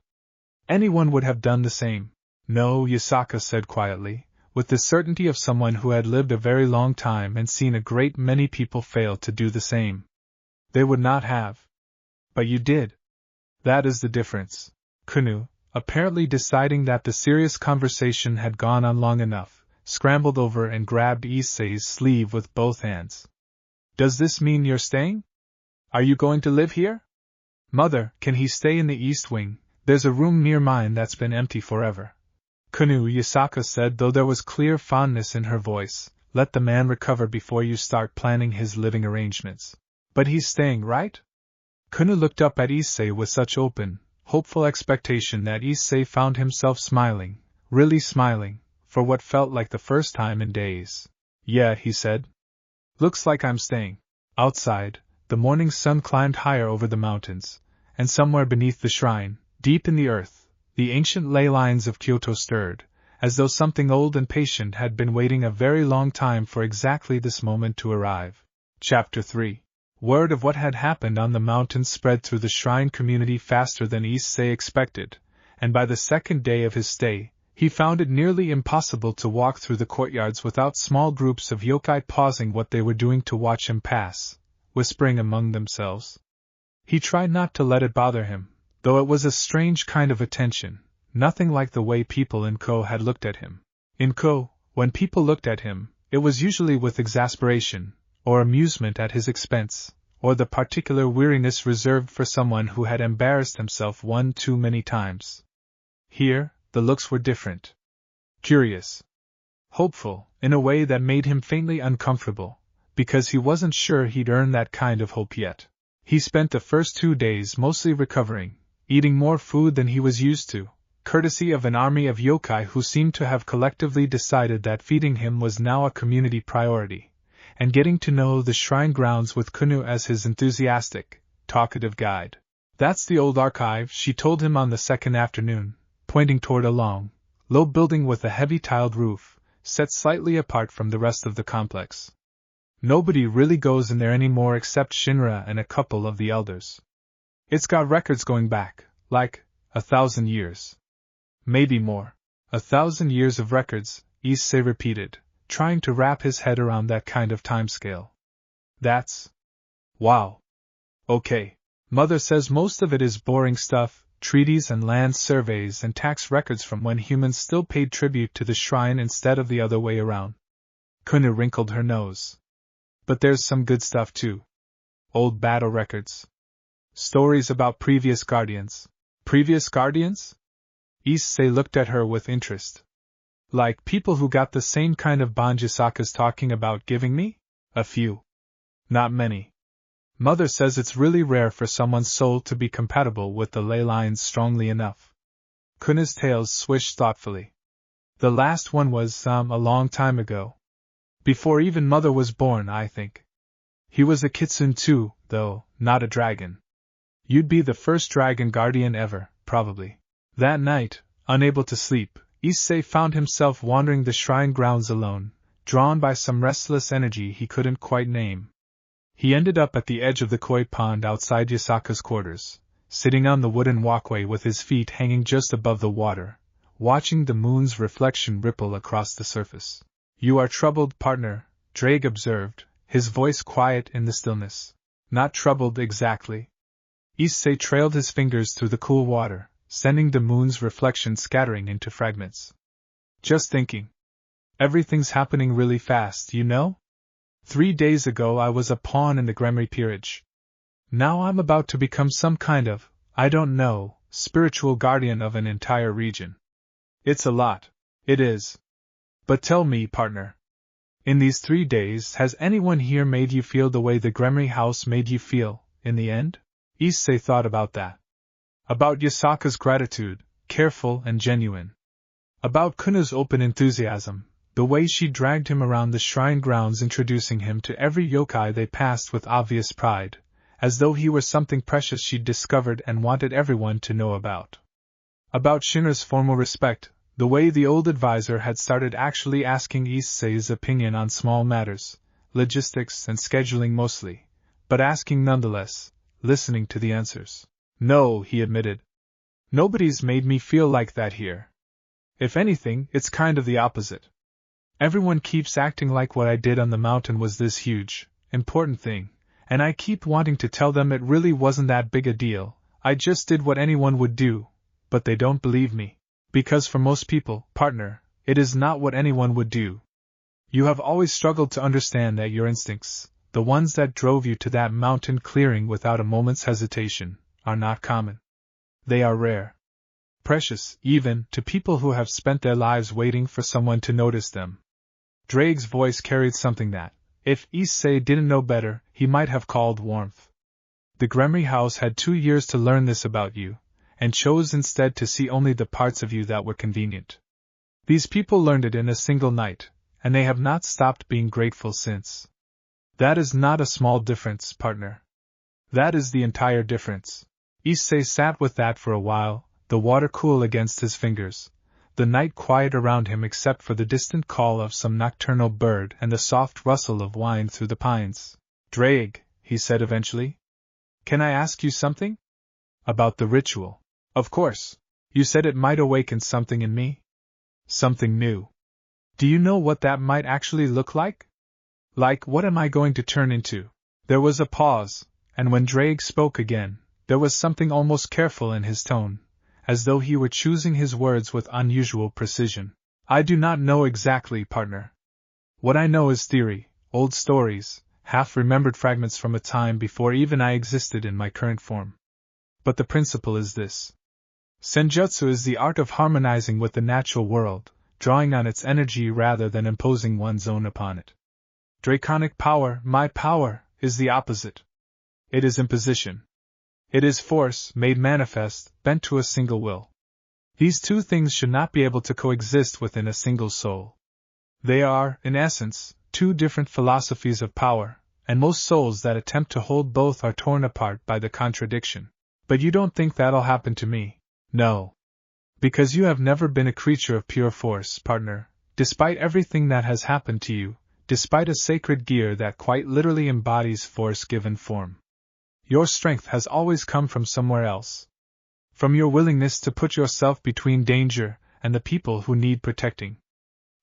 Anyone would have done the same. No, Yasaka said quietly, with the certainty of someone who had lived a very long time and seen a great many people fail to do the same. They would not have. But you did. That is the difference. Kuoh, apparently deciding that the serious conversation had gone on long enough, scrambled over and grabbed Issei's sleeve with both hands. Does this mean you're staying? Are you going to live here? Mother, can he stay in the East Wing? There's a room near mine that's been empty forever. Kuoh, Yasaka said, though there was clear fondness in her voice. Let the man recover before you start planning his living arrangements. But he's staying, right? Kuoh looked up at Issei with such open, hopeful expectation that Issei found himself smiling, really smiling, for what felt like the first time in days. Yeah, he said. Looks like I'm staying. Outside, the morning sun climbed higher over the mountains, and somewhere beneath the shrine, deep in the earth, the ancient leylines of Kyoto stirred, as though something old and patient had been waiting a very long time for exactly this moment to arrive. Chapter 3. Word of what had happened on the mountain spread through the shrine community faster than Issei expected, and by the second day of his stay, he found it nearly impossible to walk through the courtyards without small groups of yokai pausing what they were doing to watch him pass, whispering among themselves. He tried not to let it bother him, though it was a strange kind of attention, nothing like the way people in Kuoh had looked at him. In Kuoh, when people looked at him, it was usually with exasperation, or amusement at his expense, or the particular weariness reserved for someone who had embarrassed himself one too many times. Here, the looks were different. Curious. Hopeful, in a way that made him faintly uncomfortable, because he wasn't sure he'd earned that kind of hope yet. He spent the first 2 days mostly recovering, eating more food than he was used to, courtesy of an army of yokai who seemed to have collectively decided that feeding him was now a community priority, and getting to know the shrine grounds with Kuoh as his enthusiastic, talkative guide. That's the old archive, she told him on the second afternoon, pointing toward a long, low building with a heavy tiled roof, set slightly apart from the rest of the complex. Nobody really goes in there anymore except Shinra and a couple of the elders. It's got records going back, like, 1,000 years. Maybe more. 1,000 years of records, Issei repeated, trying to wrap his head around that kind of timescale. That's... wow. Okay. Mother says most of it is boring stuff, treaties and land surveys and tax records from when humans still paid tribute to the shrine instead of the other way around. Kuoh wrinkled her nose. But there's some good stuff too. Old battle records. Stories about previous guardians. Previous guardians? Issei looked at her with interest. Like people who got the same kind of bond Yasaka's talking about giving me? A few. Not many. Mother says it's really rare for someone's soul to be compatible with the ley lines strongly enough. Kuoh's tails swished thoughtfully. The last one was, a long time ago. Before even Mother was born, I think. He was a kitsune too, though, not a dragon. You'd be the first dragon guardian ever, probably. That night, unable to sleep, Issei found himself wandering the shrine grounds alone, drawn by some restless energy he couldn't quite name. He ended up at the edge of the koi pond outside Yasaka's quarters, sitting on the wooden walkway with his feet hanging just above the water, watching the moon's reflection ripple across the surface. You are troubled, partner, Drake observed, his voice quiet in the stillness. Not troubled exactly. Issei trailed his fingers through the cool water, sending the moon's reflection scattering into fragments. Just thinking. Everything's happening really fast, you know? 3 days ago I was a pawn in the Gremory Peerage. Now I'm about to become some kind of, I don't know, spiritual guardian of an entire region. It's a lot. It is. But tell me, partner. In these 3 days, has anyone here made you feel the way the Gremory house made you feel, in the end? Issei thought about that. About Yasaka's gratitude, careful and genuine. About Kuoh's open enthusiasm, the way she dragged him around the shrine grounds introducing him to every yokai they passed with obvious pride, as though he were something precious she'd discovered and wanted everyone to know about. About Shinra's formal respect, the way the old advisor had started actually asking Issei's opinion on small matters, logistics and scheduling mostly, but asking nonetheless, listening to the answers. No, he admitted. Nobody's made me feel like that here. If anything, it's kind of the opposite. Everyone keeps acting like what I did on the mountain was this huge, important thing, and I keep wanting to tell them it really wasn't that big a deal. I just did what anyone would do, but they don't believe me. Because for most people, partner, it is not what anyone would do. You have always struggled to understand that your instincts, the ones that drove you to that mountain clearing without a moment's hesitation, are not common. They are rare. Precious, even, to people who have spent their lives waiting for someone to notice them. Drake's voice carried something that, if Issei didn't know better, he might have called warmth. The Gremory house had 2 years to learn this about you, and chose instead to see only the parts of you that were convenient. These people learned it in a single night, and they have not stopped being grateful since. That is not a small difference, partner. That is the entire difference. Issei sat with that for a while, the water cool against his fingers, the night quiet around him except for the distant call of some nocturnal bird and the soft rustle of wine through the pines. Drake, he said eventually. Can I ask you something? About the ritual. Of course. You said it might awaken something in me? Something new. Do you know what that might actually look like? Like, what am I going to turn into? There was a pause, and when Drake spoke again, there was something almost careful in his tone, as though he were choosing his words with unusual precision. I do not know exactly, partner. What I know is theory, old stories, half-remembered fragments from a time before even I existed in my current form. But the principle is this. Senjutsu is the art of harmonizing with the natural world, drawing on its energy rather than imposing one's own upon it. Draconic power, my power, is the opposite. It is imposition. It is force, made manifest, bent to a single will. These two things should not be able to coexist within a single soul. They are, in essence, two different philosophies of power, and most souls that attempt to hold both are torn apart by the contradiction. But you don't think that'll happen to me? No. Because you have never been a creature of pure force, partner, despite everything that has happened to you, despite a sacred gear that quite literally embodies force given form. Your strength has always come from somewhere else. From your willingness to put yourself between danger and the people who need protecting.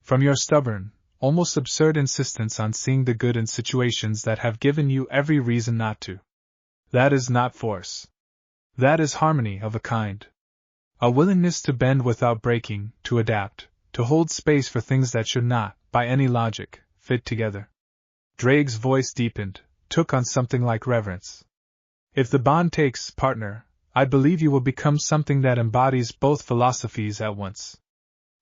From your stubborn, almost absurd insistence on seeing the good in situations that have given you every reason not to. That is not force. That is harmony of a kind. A willingness to bend without breaking, to adapt, to hold space for things that should not, by any logic, fit together. Drake's voice deepened, took on something like reverence. If the bond takes, partner, I believe you will become something that embodies both philosophies at once.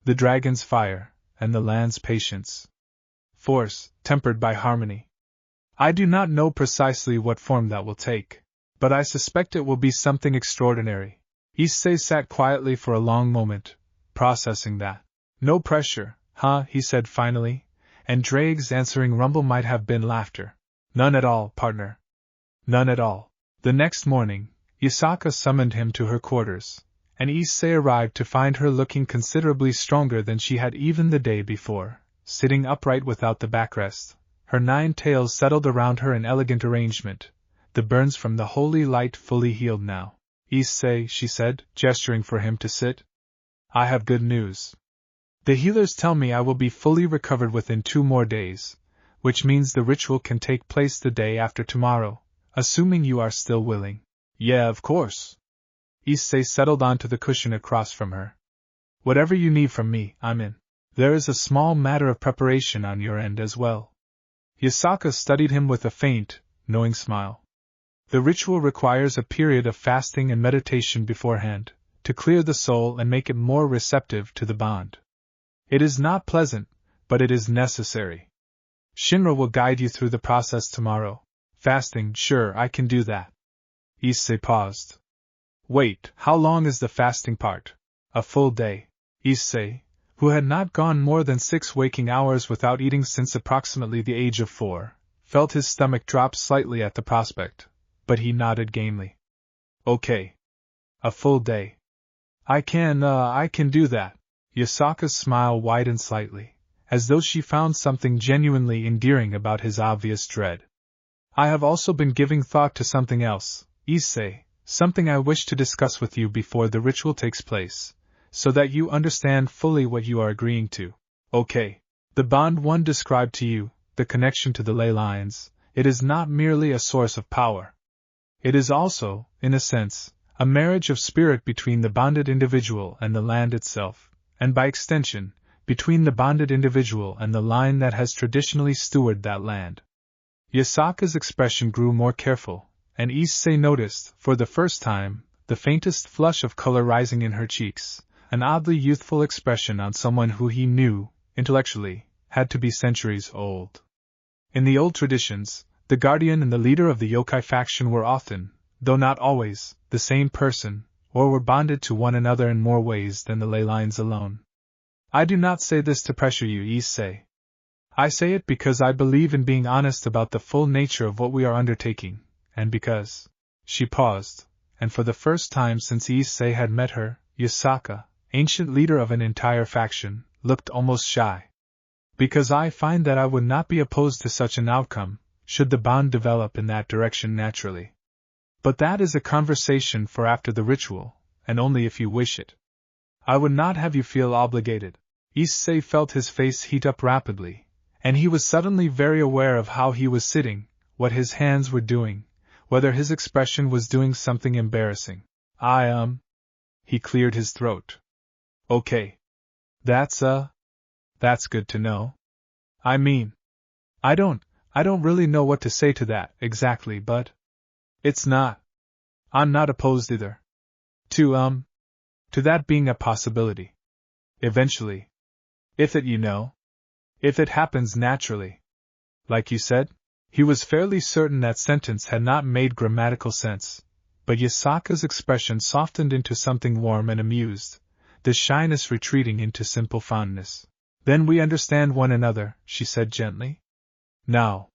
The dragon's fire, and the land's patience. Force, tempered by harmony. I do not know precisely what form that will take, but I suspect it will be something extraordinary. Issei sat quietly for a long moment, processing that. No pressure, huh? He said finally, and Drake's answering rumble might have been laughter. None at all, partner. None at all. The next morning, Yasaka summoned him to her quarters, and Issei arrived to find her looking considerably stronger than she had even the day before, sitting upright without the backrest, her 9 tails settled around her in elegant arrangement, the burns from the holy light fully healed now. Issei, she said, gesturing for him to sit. I have good news. The healers tell me I will be fully recovered within 2 more days, which means the ritual can take place the day after tomorrow, assuming you are still willing. Yeah, of course. Issei settled onto the cushion across from her. Whatever you need from me, I'm in. There is a small matter of preparation on your end as well. Yasaka studied him with a faint, knowing smile. The ritual requires a period of fasting and meditation beforehand, to clear the soul and make it more receptive to the bond. It is not pleasant, but it is necessary. Shinra will guide you through the process tomorrow. Fasting, sure, I can do that. Issei paused. Wait, how long is the fasting part? A full day. Issei, who had not gone more than 6 waking hours without eating since approximately the age of 4, felt his stomach drop slightly at the prospect, but he nodded gamely. Okay. A full day. I can do that. Yasaka's smile widened slightly, as though she found something genuinely endearing about his obvious dread. I have also been giving thought to something else, Issei, something I wish to discuss with you before the ritual takes place, so that you understand fully what you are agreeing to. Okay. The bond one described to you, the connection to the leylines, it is not merely a source of power. It is also, in a sense, a marriage of spirit between the bonded individual and the land itself, and by extension, between the bonded individual and the line that has traditionally stewarded that land. Yasaka's expression grew more careful, and Issei noticed, for the first time, the faintest flush of color rising in her cheeks, an oddly youthful expression on someone who he knew, intellectually, had to be centuries old. In the old traditions, the guardian and the leader of the yokai faction were often, though not always, the same person, or were bonded to one another in more ways than the leylines alone. I do not say this to pressure you, Issei. I say it because I believe in being honest about the full nature of what we are undertaking, and because... She paused, and for the first time since Issei had met her, Yasaka, ancient leader of an entire faction, looked almost shy. Because I find that I would not be opposed to such an outcome, should the bond develop in that direction naturally. But that is a conversation for after the ritual, and only if you wish it. I would not have you feel obligated. Issei felt his face heat up rapidly, and he was suddenly very aware of how he was sitting, what his hands were doing, whether his expression was doing something embarrassing. He cleared his throat. Okay. That's good to know. I mean, I don't really know what to say to that, exactly, but... I'm not opposed either. To that being a possibility. Eventually. If it happens naturally. Like you said? He was fairly certain that sentence had not made grammatical sense, but Yasaka's expression softened into something warm and amused, the shyness retreating into simple fondness. Then we understand one another, she said gently. Now,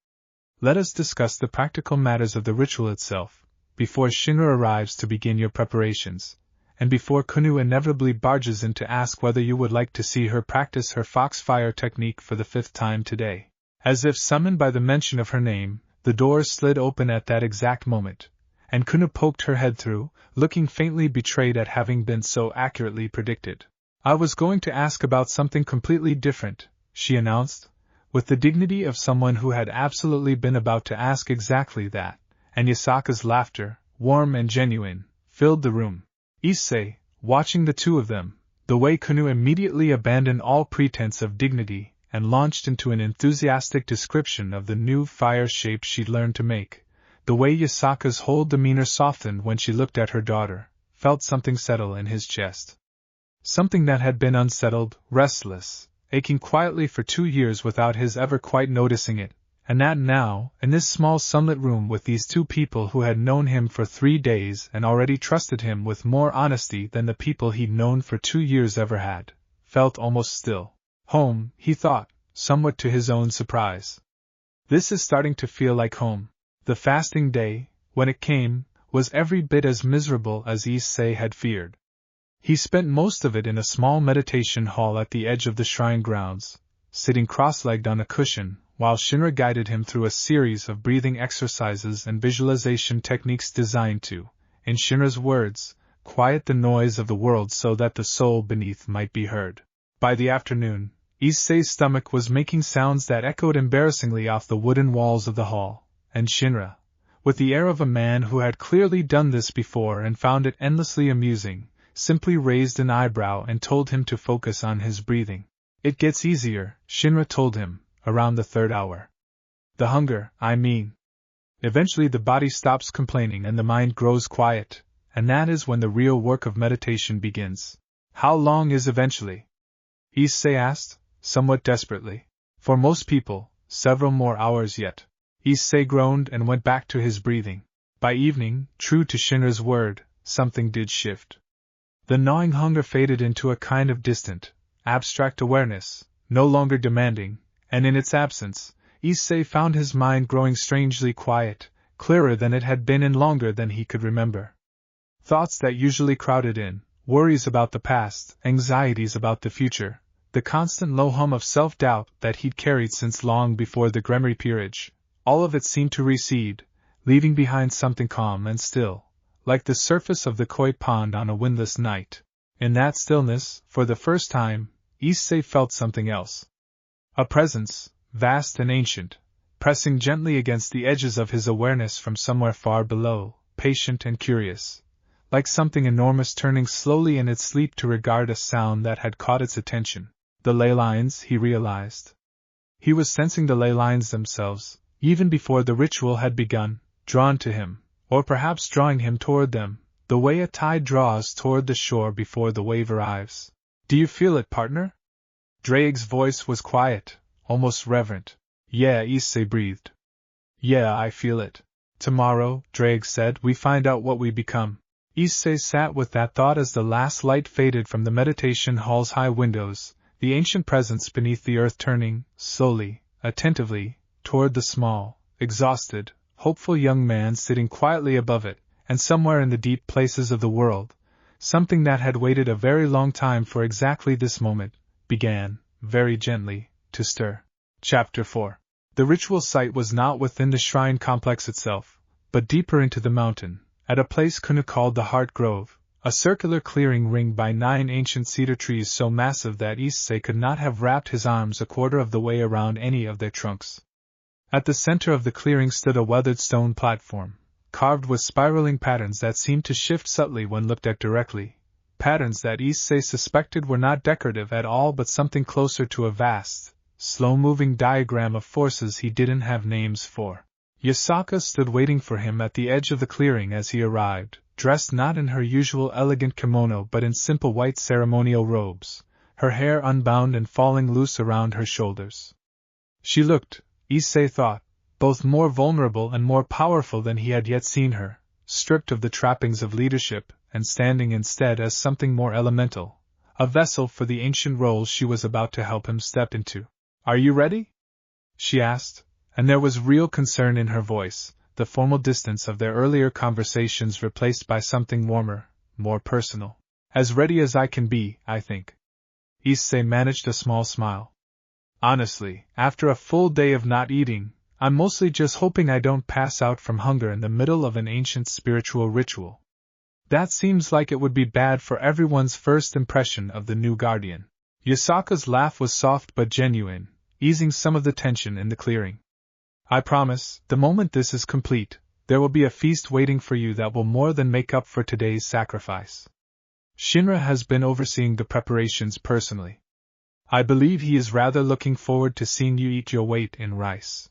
let us discuss the practical matters of the ritual itself, before Shinra arrives to begin your preparations, and before Kuoh inevitably barges in to ask whether you would like to see her practice her foxfire technique for the 5th time today. As if summoned by the mention of her name, the doors slid open at that exact moment, and Kuoh poked her head through, looking faintly betrayed at having been so accurately predicted. I was going to ask about something completely different, she announced, with the dignity of someone who had absolutely been about to ask exactly that, and Yasaka's laughter, warm and genuine, filled the room. Issei, watching the two of them, the way Kuoh immediately abandoned all pretense of dignity, and launched into an enthusiastic description of the new fire shape she'd learned to make, the way Yasaka's whole demeanor softened when she looked at her daughter, felt something settle in his chest. Something that had been unsettled, restless, aching quietly for 2 years without his ever quite noticing it, and that now, in this small sunlit room with these two people who had known him for 3 days and already trusted him with more honesty than the people he'd known for 2 years ever had, felt almost still. Home, he thought, somewhat to his own surprise. This is starting to feel like home. The fasting day, when it came, was every bit as miserable as Issei had feared. He spent most of it in a small meditation hall at the edge of the shrine grounds, sitting cross-legged on a cushion, while Shinra guided him through a series of breathing exercises and visualization techniques designed to, in Shinra's words, quiet the noise of the world so that the soul beneath might be heard. By the afternoon, Issei's stomach was making sounds that echoed embarrassingly off the wooden walls of the hall, and Shinra, with the air of a man who had clearly done this before and found it endlessly amusing, simply raised an eyebrow and told him to focus on his breathing. It gets easier, Shinra told him, around the 3rd hour. The hunger, I mean. Eventually the body stops complaining and the mind grows quiet, and that is when the real work of meditation begins. How long is eventually? Issei asked, somewhat desperately. For most people, several more hours yet. Issei groaned and went back to his breathing. By evening, true to Shinra's word, something did shift. The gnawing hunger faded into a kind of distant, abstract awareness, no longer demanding, and in its absence, Issei found his mind growing strangely quiet, clearer than it had been in longer than he could remember. Thoughts that usually crowded in, worries about the past, anxieties about the future, the constant low hum of self-doubt that he'd carried since long before the Gremory Peerage, all of it seemed to recede, leaving behind something calm and still, like the surface of the koi pond on a windless night. In that stillness, for the first time, Issei felt something else. A presence, vast and ancient, pressing gently against the edges of his awareness from somewhere far below, patient and curious, like something enormous turning slowly in its sleep to regard a sound that had caught its attention. The leylines, he realized. He was sensing the leylines themselves, even before the ritual had begun, drawn to him, or perhaps drawing him toward them, the way a tide draws toward the shore before the wave arrives. Do you feel it, partner? Drake's voice was quiet, almost reverent. Yeah, Issei breathed. Yeah, I feel it. Tomorrow, Drake said, we find out what we become. Issei sat with that thought as the last light faded from the meditation hall's high windows, the ancient presence beneath the earth turning, slowly, attentively, toward the small, exhausted, hopeful young man sitting quietly above it, and somewhere in the deep places of the world, something that had waited a very long time for exactly this moment, began, very gently, to stir. Chapter 4. The ritual site was not within the shrine complex itself, but deeper into the mountain, at a place Kuoh called the Heart Grove, a circular clearing ringed by 9 ancient cedar trees so massive that Issei could not have wrapped his arms a quarter of the way around any of their trunks. At the center of the clearing stood a weathered stone platform, carved with spiraling patterns that seemed to shift subtly when looked at directly, patterns that Issei suspected were not decorative at all but something closer to a vast, slow-moving diagram of forces he didn't have names for. Yasaka stood waiting for him at the edge of the clearing as he arrived, dressed not in her usual elegant kimono but in simple white ceremonial robes, her hair unbound and falling loose around her shoulders. She looked, Issei thought, both more vulnerable and more powerful than he had yet seen her, stripped of the trappings of leadership, and standing instead as something more elemental, a vessel for the ancient role she was about to help him step into. Are you ready? She asked, and there was real concern in her voice, the formal distance of their earlier conversations replaced by something warmer, more personal. As ready as I can be, I think. Issei managed a small smile. Honestly, after a full day of not eating, I'm mostly just hoping I don't pass out from hunger in the middle of an ancient spiritual ritual. That seems like it would be bad for everyone's first impression of the new guardian. Yasaka's laugh was soft but genuine, easing some of the tension in the clearing. I promise, the moment this is complete, there will be a feast waiting for you that will more than make up for today's sacrifice. Shinra has been overseeing the preparations personally. I believe he is rather looking forward to seeing you eat your weight in rice.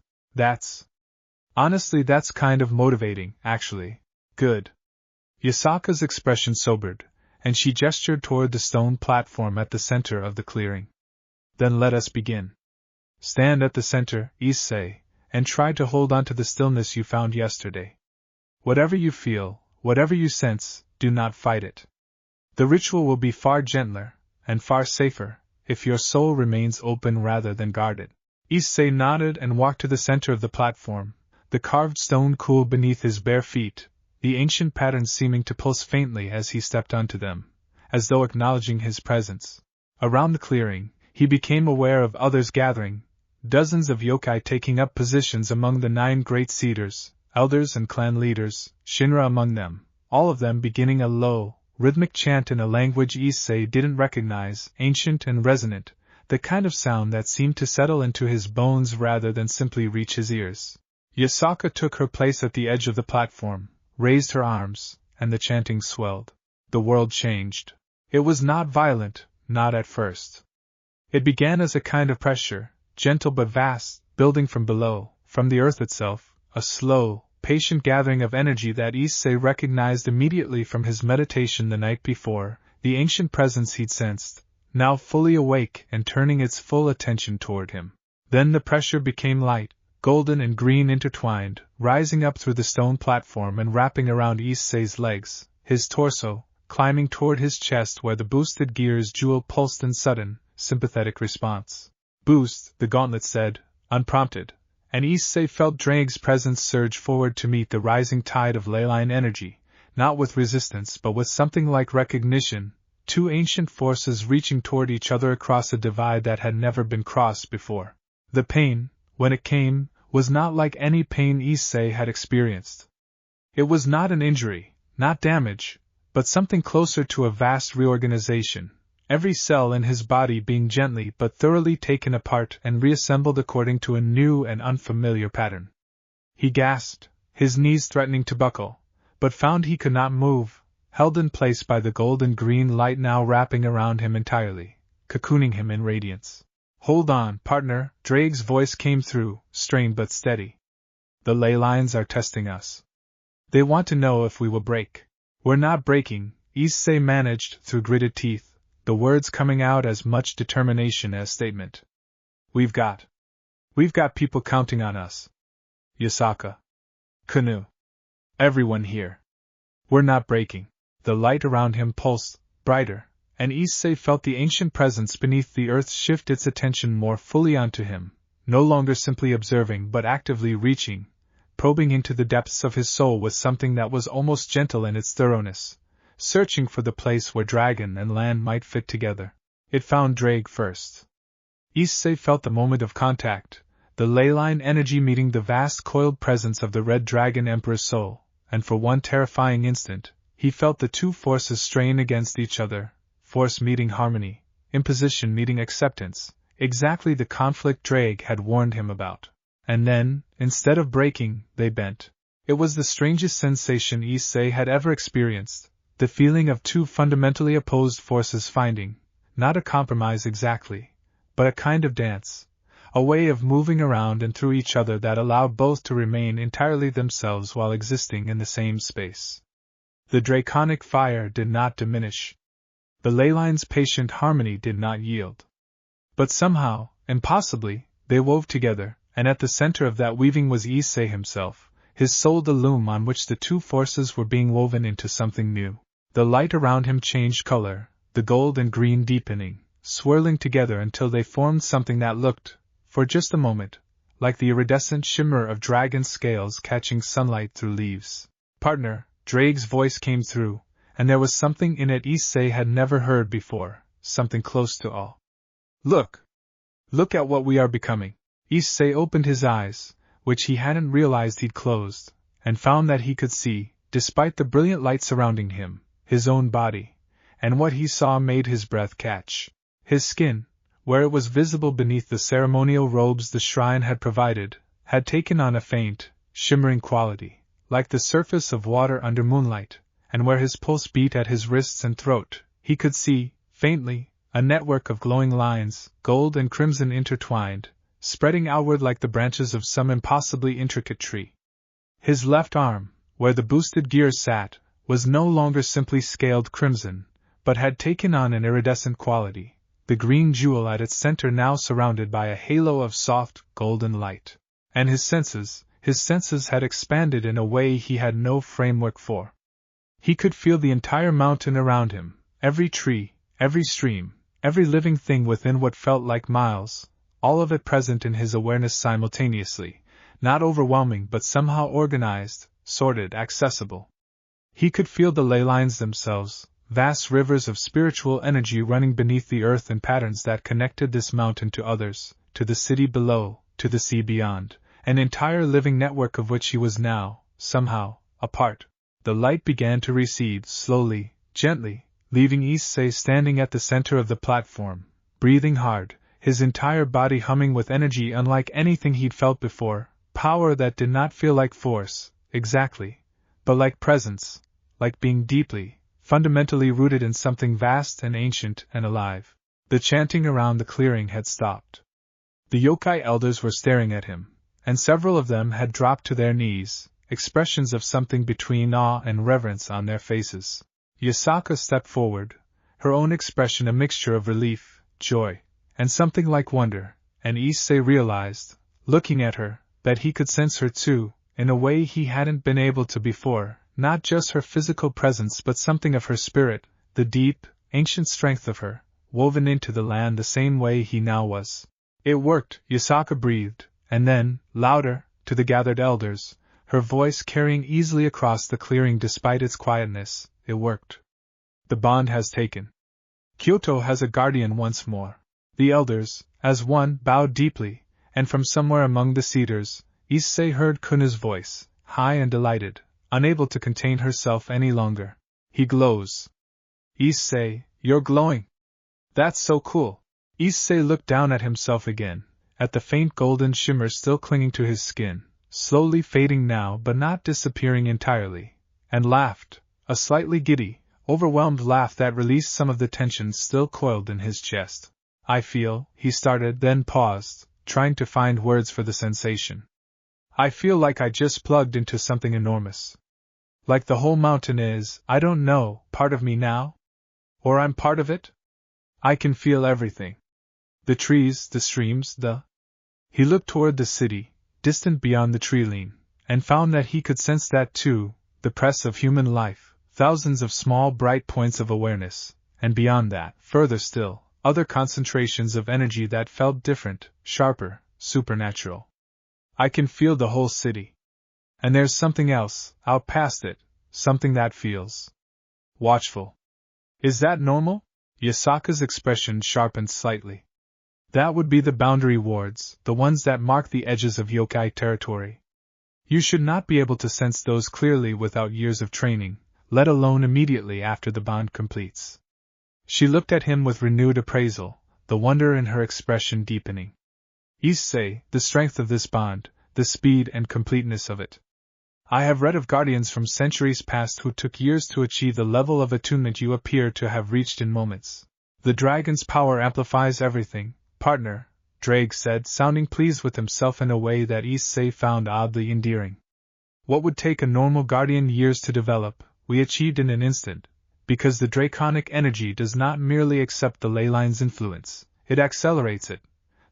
Honestly, that's kind of motivating, actually. Good. Yasaka's expression sobered, and she gestured toward the stone platform at the center of the clearing. Then let us begin. Stand at the center, Issei, and try to hold on to the stillness you found yesterday. Whatever you feel, whatever you sense, do not fight it. The ritual will be far gentler, and far safer, if your soul remains open rather than guarded. Issei nodded and walked to the center of the platform, the carved stone cool beneath his bare feet, the ancient patterns seeming to pulse faintly as he stepped onto them, as though acknowledging his presence. Around the clearing, he became aware of others gathering, dozens of yokai taking up positions among the 9 great cedars, elders and clan leaders, Shinra among them, all of them beginning a low, rhythmic chant in a language Issei didn't recognize, ancient and resonant, the kind of sound that seemed to settle into his bones rather than simply reach his ears. Yasaka took her place at the edge of the platform, raised her arms, and the chanting swelled. The world changed. It was not violent, not at first. It began as a kind of pressure, gentle but vast, building from below, from the earth itself, a slow, patient gathering of energy that Issei recognized immediately from his meditation the night before, the ancient presence he'd sensed, now fully awake and turning its full attention toward him. Then the pressure became light, golden and green intertwined, rising up through the stone platform and wrapping around Issei's legs, his torso, climbing toward his chest where the boosted gears jewel pulsed in sudden, sympathetic response. Boost, the gauntlet said, unprompted, and Issei felt Drake's presence surge forward to meet the rising tide of leyline energy, not with resistance but with something like recognition, 2 ancient forces reaching toward each other across a divide that had never been crossed before. The pain, when it came, was not like any pain Issei had experienced. It was not an injury, not damage, but something closer to a vast reorganization, every cell in his body being gently but thoroughly taken apart and reassembled according to a new and unfamiliar pattern. He gasped, his knees threatening to buckle, but found he could not move, held in place by the golden green light now wrapping around him entirely, cocooning him in radiance. "Hold on, partner," Drake's voice came through, strained but steady. "The leylines are testing us. They want to know if we will break." "We're not breaking," Issei managed through gritted teeth, the words coming out as much determination as statement. We've got people counting on us. Yasaka. Kanu. Everyone here. We're not breaking." The light around him pulsed, brighter, and Issei felt the ancient presence beneath the earth shift its attention more fully onto him, no longer simply observing but actively reaching, probing into the depths of his soul with something that was almost gentle in its thoroughness, searching for the place where dragon and land might fit together. It found Drake first. Issei felt the moment of contact, the leyline energy meeting the vast coiled presence of the Red Dragon Emperor's soul, and for one terrifying instant, he felt the two forces strain against each other, force meeting harmony, imposition meeting acceptance, exactly the conflict Drake had warned him about. And then, instead of breaking, they bent. It was the strangest sensation Issei had ever experienced, the feeling of two fundamentally opposed forces finding, not a compromise exactly, but a kind of dance, a way of moving around and through each other that allowed both to remain entirely themselves while existing in the same space. The draconic fire did not diminish. The leyline's patient harmony did not yield. But somehow, impossibly, they wove together, and at the center of that weaving was Issei himself, his soul the loom on which the two forces were being woven into something new. The light around him changed color, the gold and green deepening, swirling together until they formed something that looked, for just a moment, like the iridescent shimmer of dragon scales catching sunlight through leaves. "Partner," Drake's voice came through, and there was something in it Issei had never heard before, something close to awe. Look! Look at what we are becoming." Issei opened his eyes, which he hadn't realized he'd closed, and found that he could see, despite the brilliant light surrounding him, his own body, and what he saw made his breath catch. His skin, where it was visible beneath the ceremonial robes the shrine had provided, had taken on a faint, shimmering quality, like the surface of water under moonlight, and where his pulse beat at his wrists and throat, he could see, faintly, a network of glowing lines, gold and crimson intertwined, spreading outward like the branches of some impossibly intricate tree. His left arm, where the boosted gears sat, was no longer simply scaled crimson, but had taken on an iridescent quality, the green jewel at its center now surrounded by a halo of soft, golden light. And his senses had expanded in a way he had no framework for. He could feel the entire mountain around him, every tree, every stream, every living thing within what felt like miles, all of it present in his awareness simultaneously, not overwhelming but somehow organized, sorted, accessible. He could feel the leylines themselves, vast rivers of spiritual energy running beneath the earth in patterns that connected this mountain to others, to the city below, to the sea beyond, an entire living network of which he was now, somehow, a part. The light began to recede slowly, gently, leaving Issei standing at the center of the platform, breathing hard, his entire body humming with energy unlike anything he'd felt before, power that did not feel like force, exactly, but like presence, like being deeply, fundamentally rooted in something vast and ancient and alive. The chanting around the clearing had stopped. The yokai elders were staring at him, and several of them had dropped to their knees, expressions of something between awe and reverence on their faces. Yasaka stepped forward, her own expression a mixture of relief, joy, and something like wonder, and Issei realized, looking at her, that he could sense her too, in a way he hadn't been able to before, not just her physical presence but something of her spirit, the deep, ancient strength of her, woven into the land the same way he now was. It worked, Yasaka breathed, and then, louder, to the gathered elders, her voice carrying easily across the clearing despite its quietness, it worked. The bond has taken. Kyoto has a guardian once more. The elders, as one, bowed deeply, and from somewhere among the cedars, Issei heard Kuna's voice, high and delighted, unable to contain herself any longer. He glows. Issei, you're glowing. That's so cool. Issei looked down at himself again, at the faint golden shimmer still clinging to his skin, slowly fading now but not disappearing entirely, and laughed, a slightly giddy, overwhelmed laugh that released some of the tension still coiled in his chest. I feel, he started, then paused, trying to find words for the sensation. I feel like I just plugged into something enormous. Like the whole mountain is, I don't know, part of me now? Or I'm part of it? I can feel everything. The trees, the streams, He looked toward the city, distant beyond the tree line, and found that he could sense that too, the press of human life, thousands of small bright points of awareness, and beyond that, further still, other concentrations of energy that felt different, sharper, supernatural. I can feel the whole city. And there's something else, out past it, something that feels watchful. Is that normal? Yasaka's expression sharpened slightly. That would be the boundary wards, the ones that mark the edges of yokai territory. You should not be able to sense those clearly without years of training, let alone immediately after the bond completes. She looked at him with renewed appraisal, the wonder in her expression deepening. Issei, the strength of this bond, the speed and completeness of it. I have read of guardians from centuries past who took years to achieve the level of attunement you appear to have reached in moments. The dragon's power amplifies everything, partner, Drake said, sounding pleased with himself in a way that Issei found oddly endearing. What would take a normal guardian years to develop, we achieved in an instant, because the draconic energy does not merely accept the leylines' influence, it accelerates it,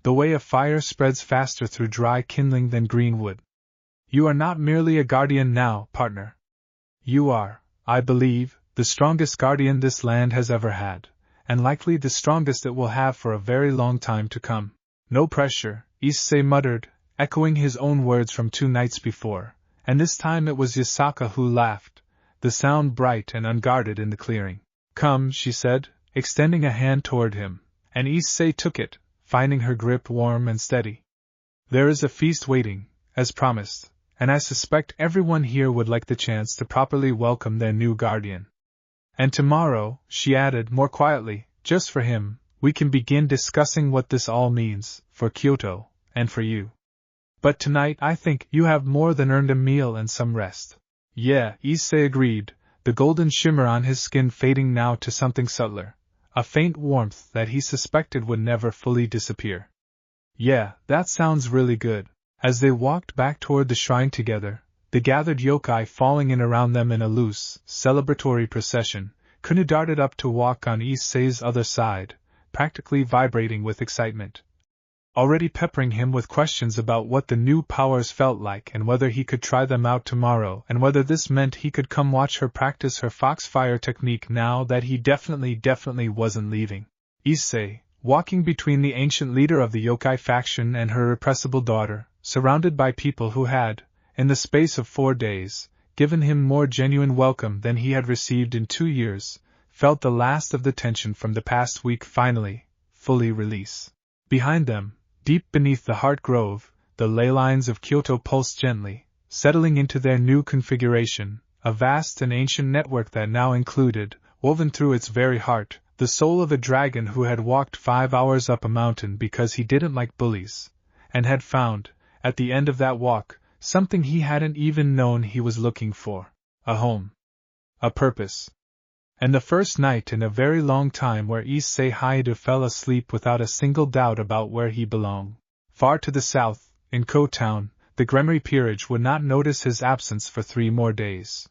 the way a fire spreads faster through dry kindling than green wood. You are not merely a guardian now, partner. You are, I believe, the strongest guardian this land has ever had, and likely the strongest it will have for a very long time to come. No pressure, Issei muttered, echoing his own words from 2 nights before, and this time it was Yasaka who laughed, the sound bright and unguarded in the clearing. Come, she said, extending a hand toward him, and Issei took it, finding her grip warm and steady. There is a feast waiting, as promised, and I suspect everyone here would like the chance to properly welcome their new guardian. And tomorrow, she added more quietly, just for him, we can begin discussing what this all means, for Kyoto, and for you. But tonight I think you have more than earned a meal and some rest. Yeah, Issei agreed, the golden shimmer on his skin fading now to something subtler, a faint warmth that he suspected would never fully disappear. Yeah, that sounds really good. As they walked back toward the shrine together, the gathered yokai falling in around them in a loose, celebratory procession, Kuoh darted up to walk on Issei's other side, practically vibrating with excitement. Already peppering him with questions about what the new powers felt like and whether he could try them out tomorrow and whether this meant he could come watch her practice her foxfire technique now that he definitely wasn't leaving. Issei, walking between the ancient leader of the yokai faction and her irrepressible daughter, surrounded by people who had, in the space of 4 days, given him more genuine welcome than he had received in 2 years, felt the last of the tension from the past week finally, fully release. Behind them, deep beneath the heart grove, the leylines of Kyoto pulsed gently, settling into their new configuration, a vast and ancient network that now included, woven through its very heart, the soul of a dragon who had walked 5 hours up a mountain because he didn't like bullies, and had found, at the end of that walk, something he hadn't even known he was looking for: a home. A purpose. And the first night in a very long time where Issei Hyoudou fell asleep without a single doubt about where he belonged. Far to the south, in Kuoh Town, the Gremory Peerage would not notice his absence for 3 more days.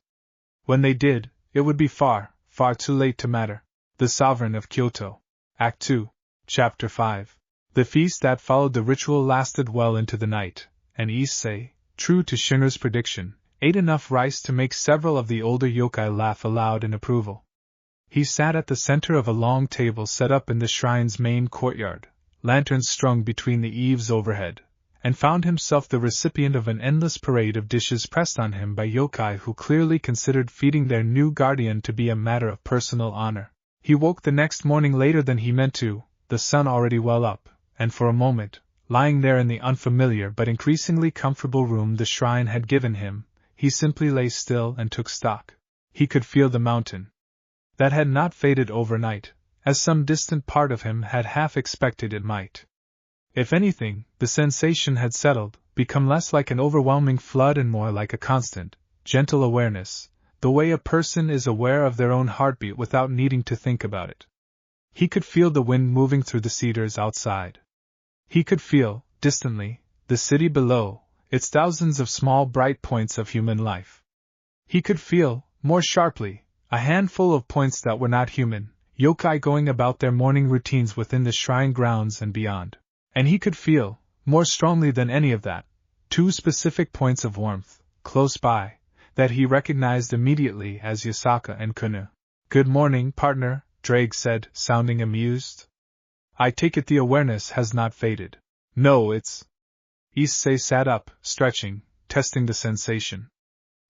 When they did, it would be far, far too late to matter. The Sovereign of Kyoto. Act 2, Chapter 5. The feast that followed the ritual lasted well into the night, and Issei, true to Shinra's prediction, ate enough rice to make several of the older yokai laugh aloud in approval. He sat at the center of a long table set up in the shrine's main courtyard, lanterns strung between the eaves overhead, and found himself the recipient of an endless parade of dishes pressed on him by yokai who clearly considered feeding their new guardian to be a matter of personal honor. He woke the next morning later than he meant to, the sun already well up, and for a moment, lying there in the unfamiliar but increasingly comfortable room the shrine had given him, he simply lay still and took stock. He could feel the mountain. That had not faded overnight, as some distant part of him had half expected it might. If anything, the sensation had settled, become less like an overwhelming flood and more like a constant, gentle awareness, the way a person is aware of their own heartbeat without needing to think about it. He could feel the wind moving through the cedars outside. He could feel, distantly, the city below, its thousands of small bright points of human life. He could feel, more sharply, a handful of points that were not human, yokai going about their morning routines within the shrine grounds and beyond. And he could feel, more strongly than any of that, two specific points of warmth, close by, that he recognized immediately as Yasaka and Kuoh. "Good morning, partner," Drake said, sounding amused. "I take it the awareness has not faded." "No, it's..." Issei sat up, stretching, testing the sensation.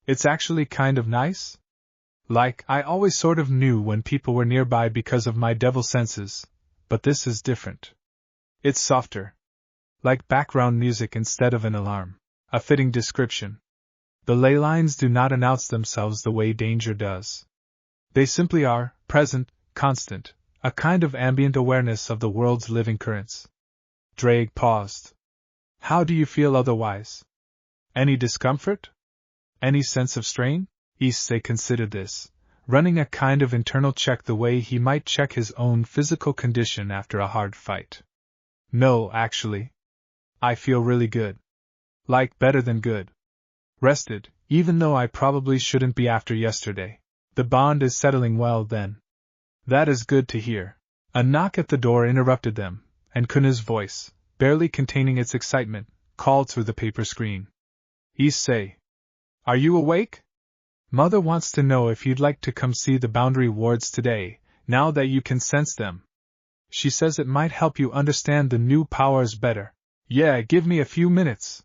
"It's actually kind of nice? Like, I always sort of knew when people were nearby because of my devil senses, but this is different. It's softer. Like background music instead of an alarm. A fitting description. The leylines do not announce themselves the way danger does. They simply are, present, constant, a kind of ambient awareness of the world's living currents." Drake paused. "How do you feel otherwise? Any discomfort? Any sense of strain?" Issei considered this, running a kind of internal check the way he might check his own physical condition after a hard fight. "No, actually. I feel really good. Like better than good. Rested, even though I probably shouldn't be after yesterday. The bond is settling well then." "That is good to hear." A knock at the door interrupted them, and Kunoh's voice, barely containing its excitement, called through the paper screen. "Issei. Are you awake? Mother wants to know if you'd like to come see the boundary wards today, now that you can sense them. She says it might help you understand the new powers better." "Yeah, give me a few minutes,"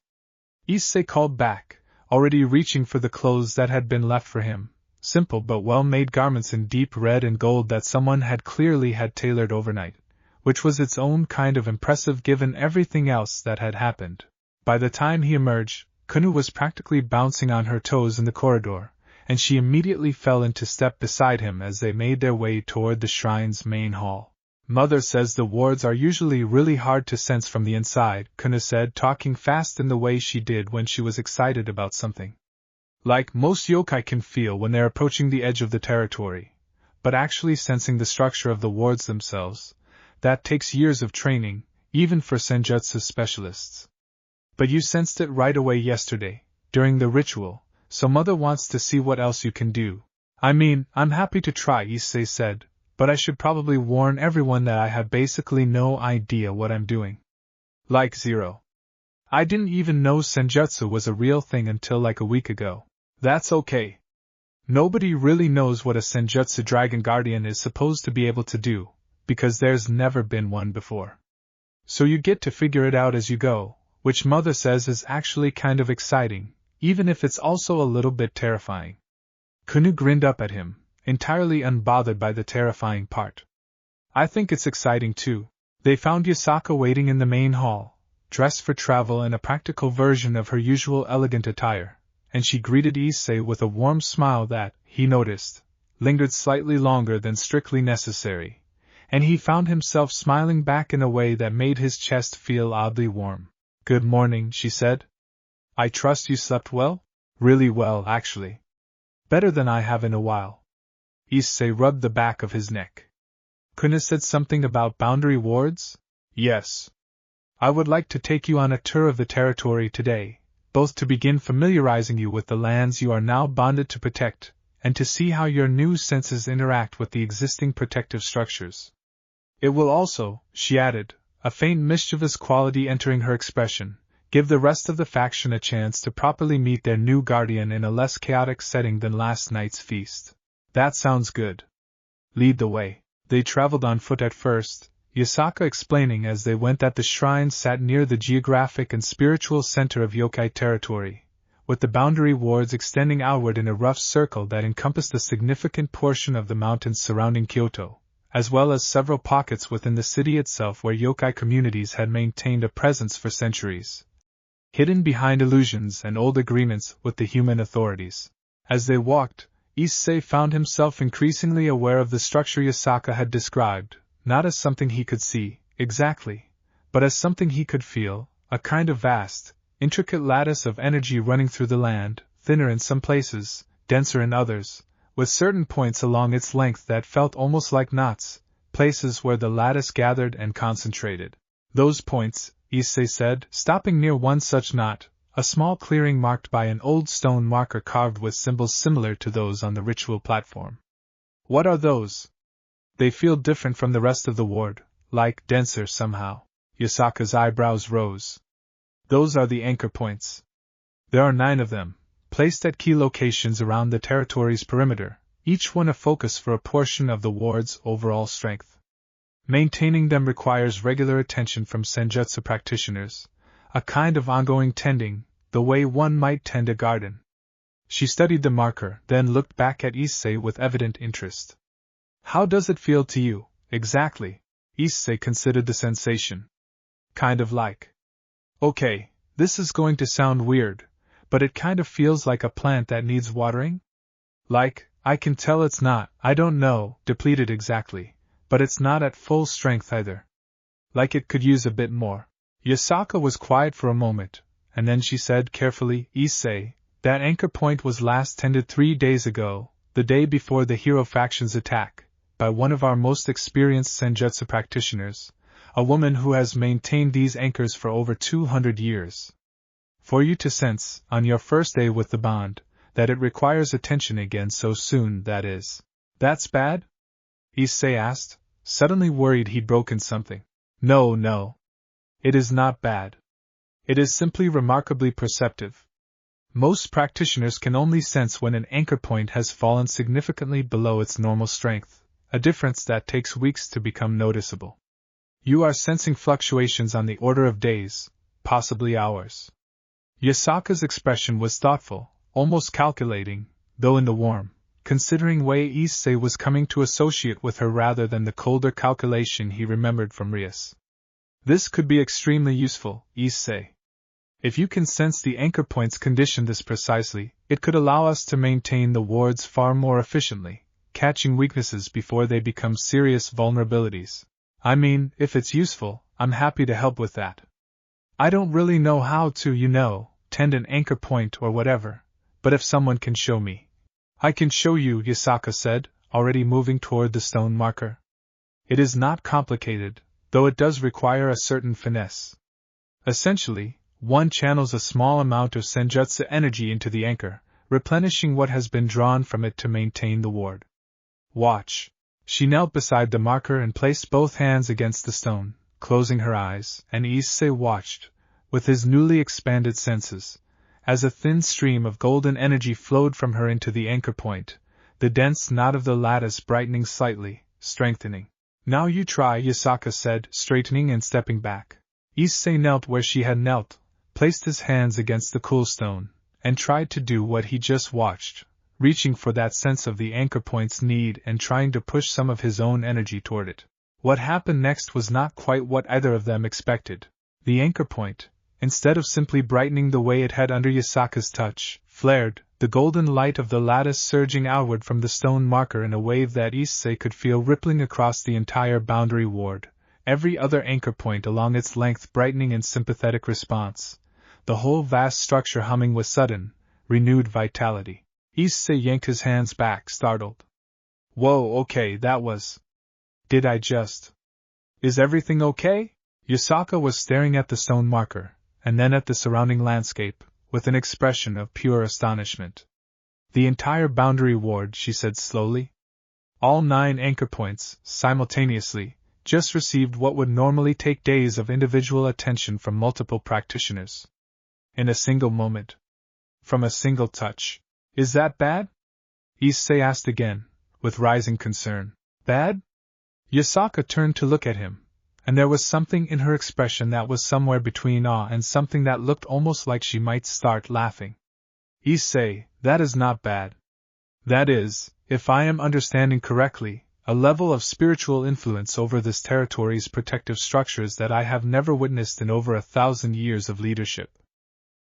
Issei called back, already reaching for the clothes that had been left for him, simple but well-made garments in deep red and gold that someone had clearly had tailored overnight, which was its own kind of impressive given everything else that had happened. By the time he emerged, Kuoh was practically bouncing on her toes in the corridor, and she immediately fell into step beside him as they made their way toward the shrine's main hall. "Mother says the wards are usually really hard to sense from the inside," Kuoh said, talking fast in the way she did when she was excited about something. "Like most yokai can feel when they're approaching the edge of the territory, but actually sensing the structure of the wards themselves, that takes years of training, even for Senjutsu specialists. But you sensed it right away yesterday, during the ritual, so Mother wants to see what else you can do." "I mean, I'm happy to try," Issei said, "but I should probably warn everyone that I have basically no idea what I'm doing. Like zero. I didn't even know Senjutsu was a real thing until like a week ago." "That's okay. Nobody really knows what a Senjutsu Dragon Guardian is supposed to be able to do, because there's never been one before. So you get to figure it out as you go, which Mother says is actually kind of exciting, even if it's also a little bit terrifying." Kuoh grinned up at him, entirely unbothered by the terrifying part. "I think it's exciting too." They found Yasaka waiting in the main hall, dressed for travel in a practical version of her usual elegant attire, and she greeted Issei with a warm smile that, he noticed, lingered slightly longer than strictly necessary, and he found himself smiling back in a way that made his chest feel oddly warm. "Good morning," she said. "I trust you slept well?" "Really well, actually. Better than I have in a while." Issei rubbed the back of his neck. "Kuoh said something about boundary wards?" "Yes. I would like to take you on a tour of the territory today, both to begin familiarizing you with the lands you are now bonded to protect, and to see how your new senses interact with the existing protective structures. It will also," she added, a faint mischievous quality entering her expression, "give the rest of the faction a chance to properly meet their new guardian in a less chaotic setting than last night's feast." "That sounds good. Lead the way." They traveled on foot at first, Yasaka explaining as they went that the shrine sat near the geographic and spiritual center of yokai territory, with the boundary wards extending outward in a rough circle that encompassed a significant portion of the mountains surrounding Kyoto, as well as several pockets within the city itself where yokai communities had maintained a presence for centuries. hidden behind illusions and old agreements with the human authorities. As they walked, Issei found himself increasingly aware of the structure Yasaka had described, not as something he could see, exactly, but as something he could feel, a kind of vast, intricate lattice of energy running through the land, thinner in some places, denser in others, with certain points along its length that felt almost like knots, places where the lattice gathered and concentrated. Those points, Issei said, stopping near one such knot, a small clearing marked by an old stone marker carved with symbols similar to those on the ritual platform. What are those? They feel different from the rest of the ward, like denser somehow. Yasaka's eyebrows rose. Those are the anchor points. There are 9 of them, placed at key locations around the territory's perimeter, each one a focus for a portion of the ward's overall strength. Maintaining them requires regular attention from Senjutsu practitioners, a kind of ongoing tending, the way one might tend a garden. She studied the marker, then looked back at Issei with evident interest. How does it feel to you, exactly? Issei considered the sensation. Kind of like. Okay, this is going to sound weird, but it kind of feels like a plant that needs watering? Like, I can tell it's not, I don't know, depleted exactly, but it's not at full strength either. Like it could use a bit more. Yasaka was quiet for a moment, and then she said carefully, Issei, that anchor point was last tended 3 days ago, the day before the hero faction's attack, by one of our most experienced Senjutsu practitioners, a woman who has maintained these anchors for over 200 years. For you to sense, on your first day with the bond, that it requires attention again so soon, that's bad? Issei asked, suddenly worried he'd broken something. No. It is not bad. It is simply remarkably perceptive. Most practitioners can only sense when an anchor point has fallen significantly below its normal strength, a difference that takes weeks to become noticeable. You are sensing fluctuations on the order of days, possibly hours. Yasaka's expression was thoughtful, almost calculating, though in the warm, considering way Issei was coming to associate with her rather than the colder calculation he remembered from Rias. This could be extremely useful, Issei. If you can sense the anchor point's condition this precisely, it could allow us to maintain the wards far more efficiently, catching weaknesses before they become serious vulnerabilities. I mean, if it's useful, I'm happy to help with that. I don't really know how to, tend an anchor point or whatever, but if someone can show me. I can show you, Yasaka said, already moving toward the stone marker. It is not complicated, though it does require a certain finesse. Essentially, one channels a small amount of Senjutsu energy into the anchor, replenishing what has been drawn from it to maintain the ward. Watch. She knelt beside the marker and placed both hands against the stone, closing her eyes, and Issei watched, with his newly expanded senses, as a thin stream of golden energy flowed from her into the anchor point, the dense knot of the lattice brightening slightly, strengthening. Now you try, Yasaka said, straightening and stepping back. Issei knelt where she had knelt, placed his hands against the cool stone, and tried to do what he just watched, reaching for that sense of the anchor point's need and trying to push some of his own energy toward it. What happened next was not quite what either of them expected. The anchor point, instead of simply brightening the way it had under Yasaka's touch, flared, the golden light of the lattice surging outward from the stone marker in a wave that Issei could feel rippling across the entire boundary ward, every other anchor point along its length brightening in sympathetic response, the whole vast structure humming with sudden, renewed vitality. Issei yanked his hands back, startled. Whoa, okay, that was... Did I just... Is everything okay? Yasaka was staring at the stone marker, and then at the surrounding landscape, with an expression of pure astonishment. The entire boundary ward, she said slowly. All 9 anchor points, simultaneously, just received what would normally take days of individual attention from multiple practitioners. In a single moment. From a single touch. Is that bad? Issei asked again, with rising concern. Bad? Yasaka turned to look at him, and there was something in her expression that was somewhere between awe and something that looked almost like she might start laughing. Issei, that is not bad. That is, if I am understanding correctly, a level of spiritual influence over this territory's protective structures that I have never witnessed in over 1,000 years of leadership.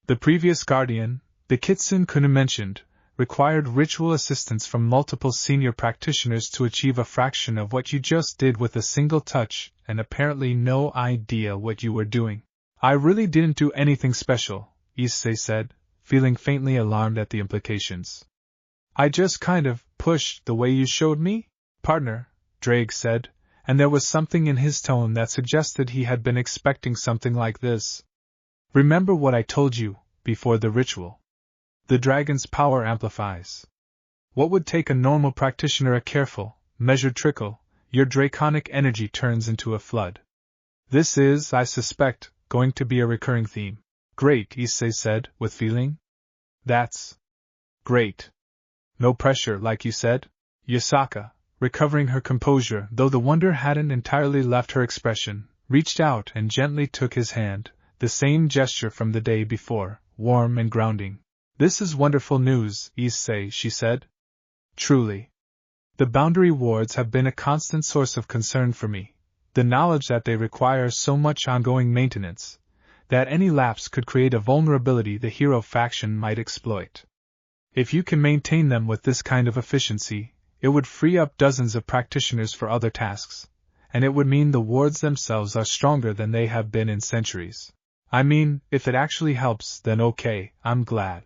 The previous guardian, the Kitsune Kuno mentioned, required ritual assistance from multiple senior practitioners to achieve a fraction of what you just did with a single touch, and apparently no idea what you were doing. I really didn't do anything special, Issei said, feeling faintly alarmed at the implications. I just kind of pushed the way you showed me, partner, Drake said, and there was something in his tone that suggested he had been expecting something like this. Remember what I told you, before the ritual. The dragon's power amplifies. What would take a normal practitioner a careful, measured trickle, your draconic energy turns into a flood. This is, I suspect, going to be a recurring theme. Great, Issei said, with feeling. That's great. No pressure, like you said? Yasaka, recovering her composure, though the wonder hadn't entirely left her expression, reached out and gently took his hand, the same gesture from the day before, warm and grounding. This is wonderful news, Issei, she said. Truly. The boundary wards have been a constant source of concern for me. The knowledge that they require so much ongoing maintenance, that any lapse could create a vulnerability the hero faction might exploit. If you can maintain them with this kind of efficiency, it would free up dozens of practitioners for other tasks, and it would mean the wards themselves are stronger than they have been in centuries. I mean, if it actually helps, then okay, I'm glad.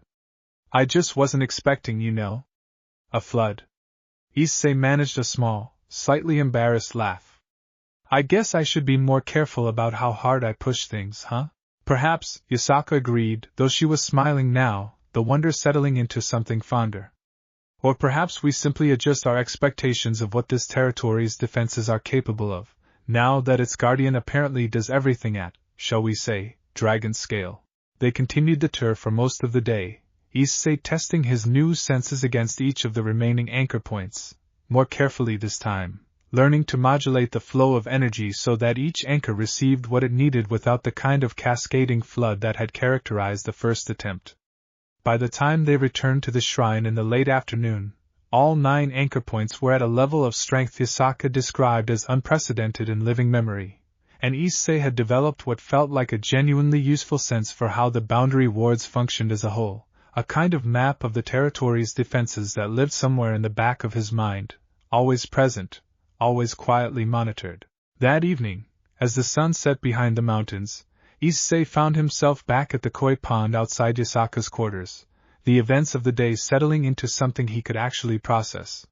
I just wasn't expecting, a flood. Issei managed a small, slightly embarrassed laugh. I guess I should be more careful about how hard I push things, huh? Perhaps, Yasaka agreed, though she was smiling now, the wonder settling into something fonder. Or perhaps we simply adjust our expectations of what this territory's defenses are capable of, now that its guardian apparently does everything at, shall we say, dragon scale. They continued the tour for most of the day, Issei testing his new senses against each of the remaining anchor points, more carefully this time, learning to modulate the flow of energy so that each anchor received what it needed without the kind of cascading flood that had characterized the first attempt. By the time they returned to the shrine in the late afternoon, all 9 anchor points were at a level of strength Yasaka described as unprecedented in living memory, and Issei had developed what felt like a genuinely useful sense for how the boundary wards functioned as a whole, a kind of map of the territory's defenses that lived somewhere in the back of his mind, always present, always quietly monitored. That evening, as the sun set behind the mountains, Issei found himself back at the koi pond outside Yasaka's quarters, the events of the day settling into something he could actually process.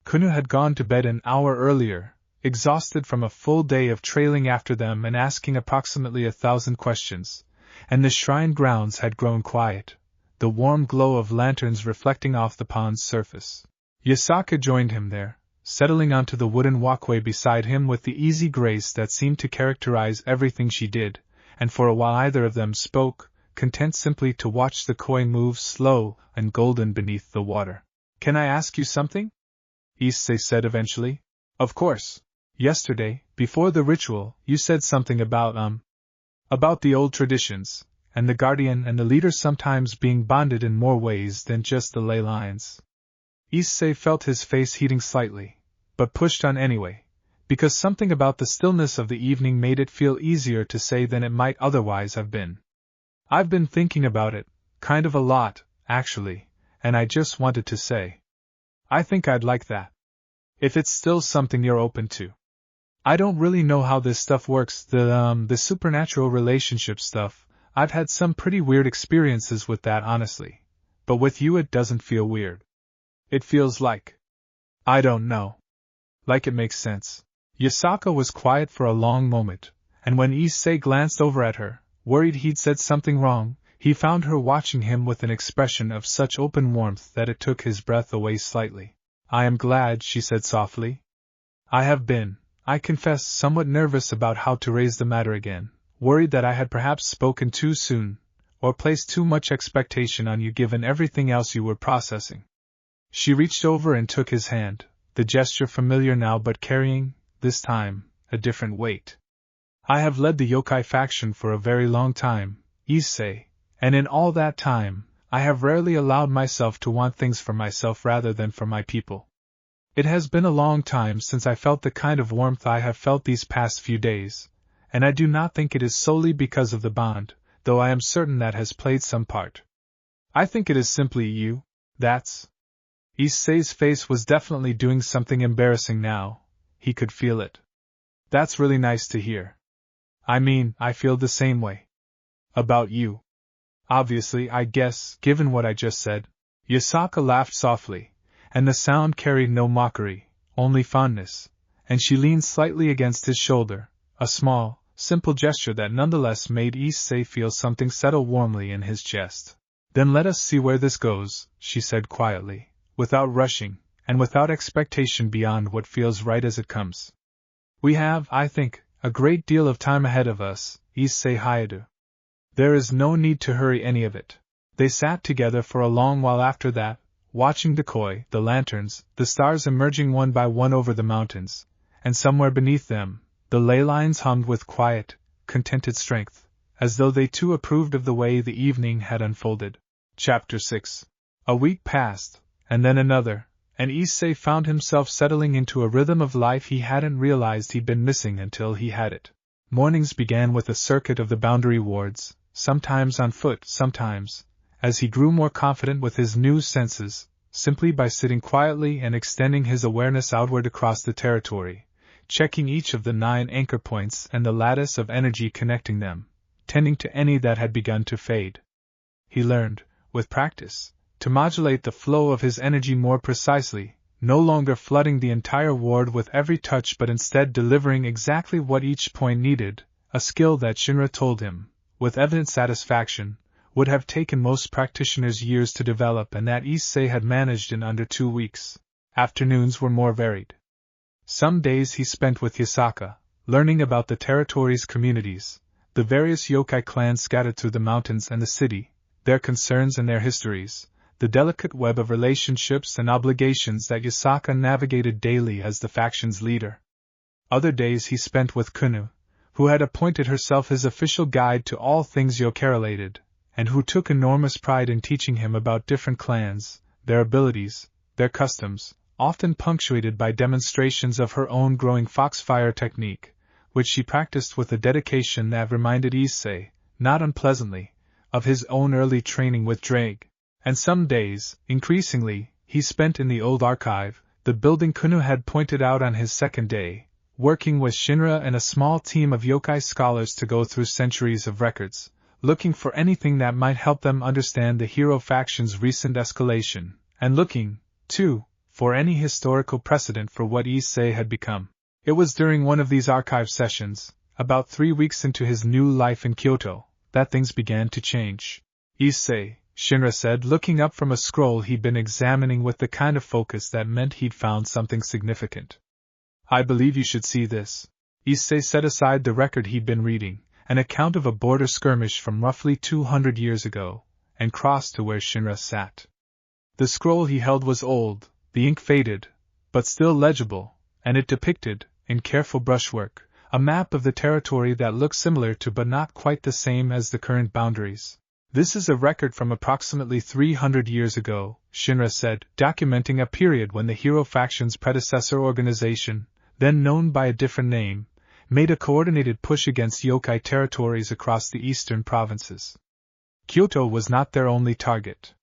Kuno had gone to bed an hour earlier, exhausted from a full day of trailing after them and asking approximately 1,000 questions, and the shrine grounds had grown quiet, the warm glow of lanterns reflecting off the pond's surface. Yasaka joined him there, settling onto the wooden walkway beside him with the easy grace that seemed to characterize everything she did, and for a while either of them spoke, content simply to watch the koi move slow and golden beneath the water. Can I ask you something? Issei said eventually. Of course. Yesterday, before the ritual, you said something about the old traditions, and the guardian and the leader sometimes being bonded in more ways than just the leylines. Issei felt his face heating slightly, but pushed on anyway, because something about the stillness of the evening made it feel easier to say than it might otherwise have been. I've been thinking about it, kind of a lot, actually, and I just wanted to say. I think I'd like that. If it's still something you're open to. I don't really know how this stuff works, the supernatural relationship stuff. I've had some pretty weird experiences with that, honestly. But with you it doesn't feel weird. It feels like... I don't know. Like it makes sense. Yasaka was quiet for a long moment, and when Issei glanced over at her, worried he'd said something wrong, he found her watching him with an expression of such open warmth that it took his breath away slightly. I am glad, she said softly. I have been, I confess, somewhat nervous about how to raise the matter again, worried that I had perhaps spoken too soon, or placed too much expectation on you given everything else you were processing. She reached over and took his hand, the gesture familiar now but carrying, this time, a different weight. I have led the Yokai faction for a very long time, Issei, and in all that time, I have rarely allowed myself to want things for myself rather than for my people. It has been a long time since I felt the kind of warmth I have felt these past few days, and I do not think it is solely because of the bond, though I am certain that has played some part. I think it is simply you, that's... Issei's face was definitely doing something embarrassing now, he could feel it. That's really nice to hear. I mean, I feel the same way. About you. Obviously, I guess, given what I just said. Yasaka laughed softly, and the sound carried no mockery, only fondness, and she leaned slightly against his shoulder, a small, simple gesture that nonetheless made Issei feel something settle warmly in his chest. Then let us see where this goes, she said quietly, without rushing, and without expectation beyond what feels right as it comes. We have, I think, a great deal of time ahead of us, Issei Hyoudou. There is no need to hurry any of it. They sat together for a long while after that, watching the koi, the lanterns, the stars emerging one by one over the mountains, and somewhere beneath them, the leylines hummed with quiet, contented strength, as though they too approved of the way the evening had unfolded. Chapter 6. A week passed, and then another, and Issei found himself settling into a rhythm of life he hadn't realized he'd been missing until he had it. Mornings began with a circuit of the boundary wards, sometimes on foot, sometimes, as he grew more confident with his new senses, simply by sitting quietly and extending his awareness outward across the territory, checking each of the 9 anchor points and the lattice of energy connecting them, tending to any that had begun to fade. He learned, with practice, to modulate the flow of his energy more precisely, no longer flooding the entire ward with every touch but instead delivering exactly what each point needed, a skill that Shinra told him, with evident satisfaction, would have taken most practitioners years to develop and that Issei had managed in under 2 weeks. Afternoons were more varied. Some days he spent with Yasaka, learning about the territory's communities, the various yokai clans scattered through the mountains and the city, their concerns and their histories, the delicate web of relationships and obligations that Yasaka navigated daily as the faction's leader. Other days he spent with Kuoh, who had appointed herself his official guide to all things yokai-related, and who took enormous pride in teaching him about different clans, their abilities, their customs, often punctuated by demonstrations of her own growing foxfire technique, which she practiced with a dedication that reminded Issei, not unpleasantly, of his own early training with Drake. And some days, increasingly, he spent in the old archive, the building Kuoh had pointed out on his second day, working with Shinra and a small team of yokai scholars to go through centuries of records, looking for anything that might help them understand the hero faction's recent escalation, and looking, too, for any historical precedent for what Issei had become. It was during one of these archive sessions, about 3 weeks into his new life in Kyoto, that things began to change. Issei, Shinra said, looking up from a scroll he'd been examining with the kind of focus that meant he'd found something significant. I believe you should see this. Issei set aside the record he'd been reading, an account of a border skirmish from roughly 200 years ago, and crossed to where Shinra sat. The scroll he held was old, the ink faded, but still legible, and it depicted, in careful brushwork, a map of the territory that looked similar to but not quite the same as the current boundaries. This is a record from approximately 300 years ago, Shinra said, documenting a period when the hero faction's predecessor organization, then known by a different name, made a coordinated push against yokai territories across the eastern provinces. Kyoto was not their only target.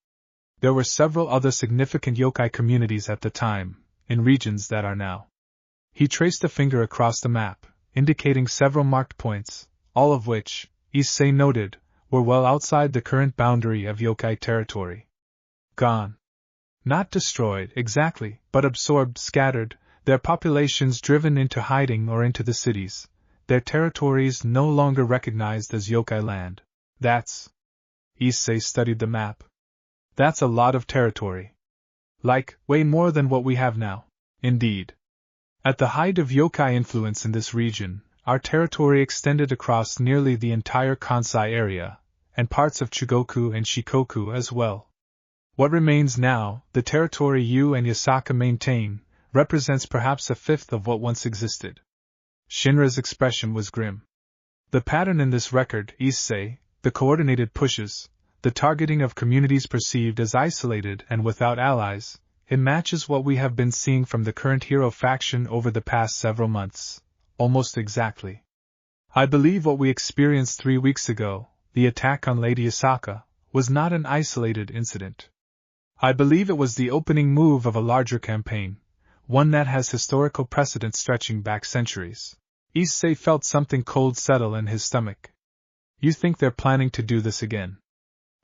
There were several other significant yokai communities at the time, in regions that are now. He traced a finger across the map, indicating several marked points, all of which, Issei noted, were well outside the current boundary of yokai territory. Gone. Not destroyed, exactly, but absorbed, scattered, their populations driven into hiding or into the cities, their territories no longer recognized as yokai land. That's... Issei studied the map. That's a lot of territory. Like, way more than what we have now. Indeed. At the height of yokai influence in this region, our territory extended across nearly the entire Kansai area, and parts of Chugoku and Shikoku as well. What remains now, the territory you and Yasaka maintain, represents perhaps a fifth of what once existed. Shinra's expression was grim. The pattern in this record, Issei, the coordinated pushes, the targeting of communities perceived as isolated and without allies, it matches what we have been seeing from the current hero faction over the past several months, almost exactly. I believe what we experienced 3 weeks ago, the attack on Lady Yasaka, was not an isolated incident. I believe it was the opening move of a larger campaign, one that has historical precedent stretching back centuries. Issei felt something cold settle in his stomach. You think they're planning to do this again?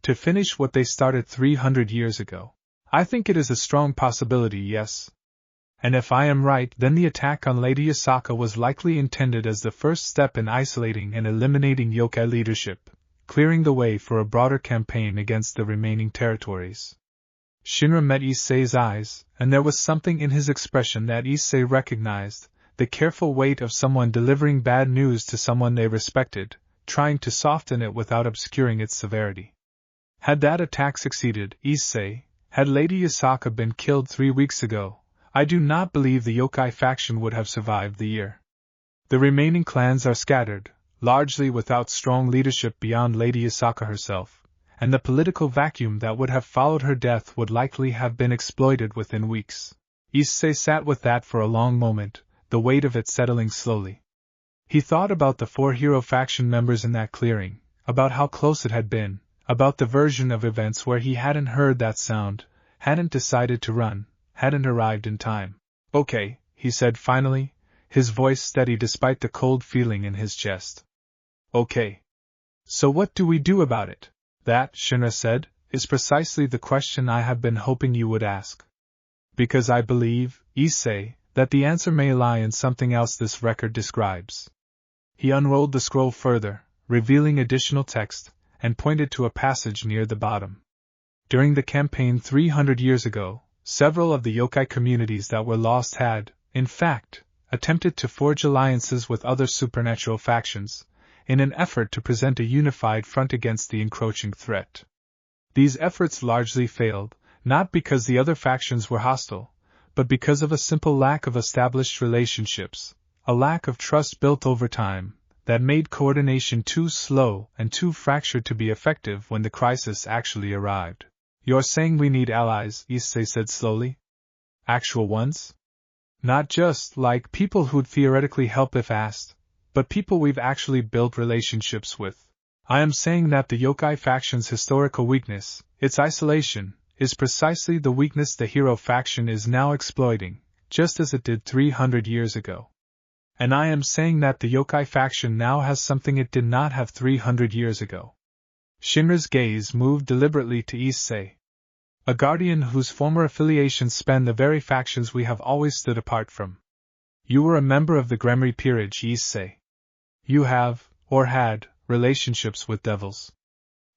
To finish what they started 300 years ago? I think it is a strong possibility, yes. And if I am right, then the attack on Lady Yasaka was likely intended as the first step in isolating and eliminating yokai leadership, clearing the way for a broader campaign against the remaining territories. Shinra met Issei's eyes, and there was something in his expression that Issei recognized, the careful weight of someone delivering bad news to someone they respected, trying to soften it without obscuring its severity. Had that attack succeeded, Issei, had Lady Yasaka been killed 3 weeks ago, I do not believe the yokai faction would have survived the year. The remaining clans are scattered, largely without strong leadership beyond Lady Yasaka herself, and the political vacuum that would have followed her death would likely have been exploited within weeks. Issei sat with that for a long moment, the weight of it settling slowly. He thought about the 4 hero faction members in that clearing, about how close it had been, about the version of events where he hadn't heard that sound, hadn't decided to run, hadn't arrived in time. Okay, he said finally, his voice steady despite the cold feeling in his chest. Okay. So what do we do about it? That, Shinra said, is precisely the question I have been hoping you would ask. Because I believe, Issei, that the answer may lie in something else this record describes. He unrolled the scroll further, revealing additional text, and pointed to a passage near the bottom. During the campaign 300 years ago, several of the yokai communities that were lost had, in fact, attempted to forge alliances with other supernatural factions, in an effort to present a unified front against the encroaching threat. These efforts largely failed, not because the other factions were hostile, but because of a simple lack of established relationships, a lack of trust built over time, that made coordination too slow and too fractured to be effective when the crisis actually arrived. You're saying we need allies, Issei said slowly. Actual ones? Not just, like, people who'd theoretically help if asked, but people we've actually built relationships with. I am saying that the yokai faction's historical weakness, its isolation, is precisely the weakness the hero faction is now exploiting, just as it did 300 years ago. And I am saying that the yokai faction now has something it did not have 300 years ago. Shinra's gaze moved deliberately to Issei. A guardian whose former affiliations span the very factions we have always stood apart from. You were a member of the Gremory Peerage, Issei. You have, or had, relationships with devils.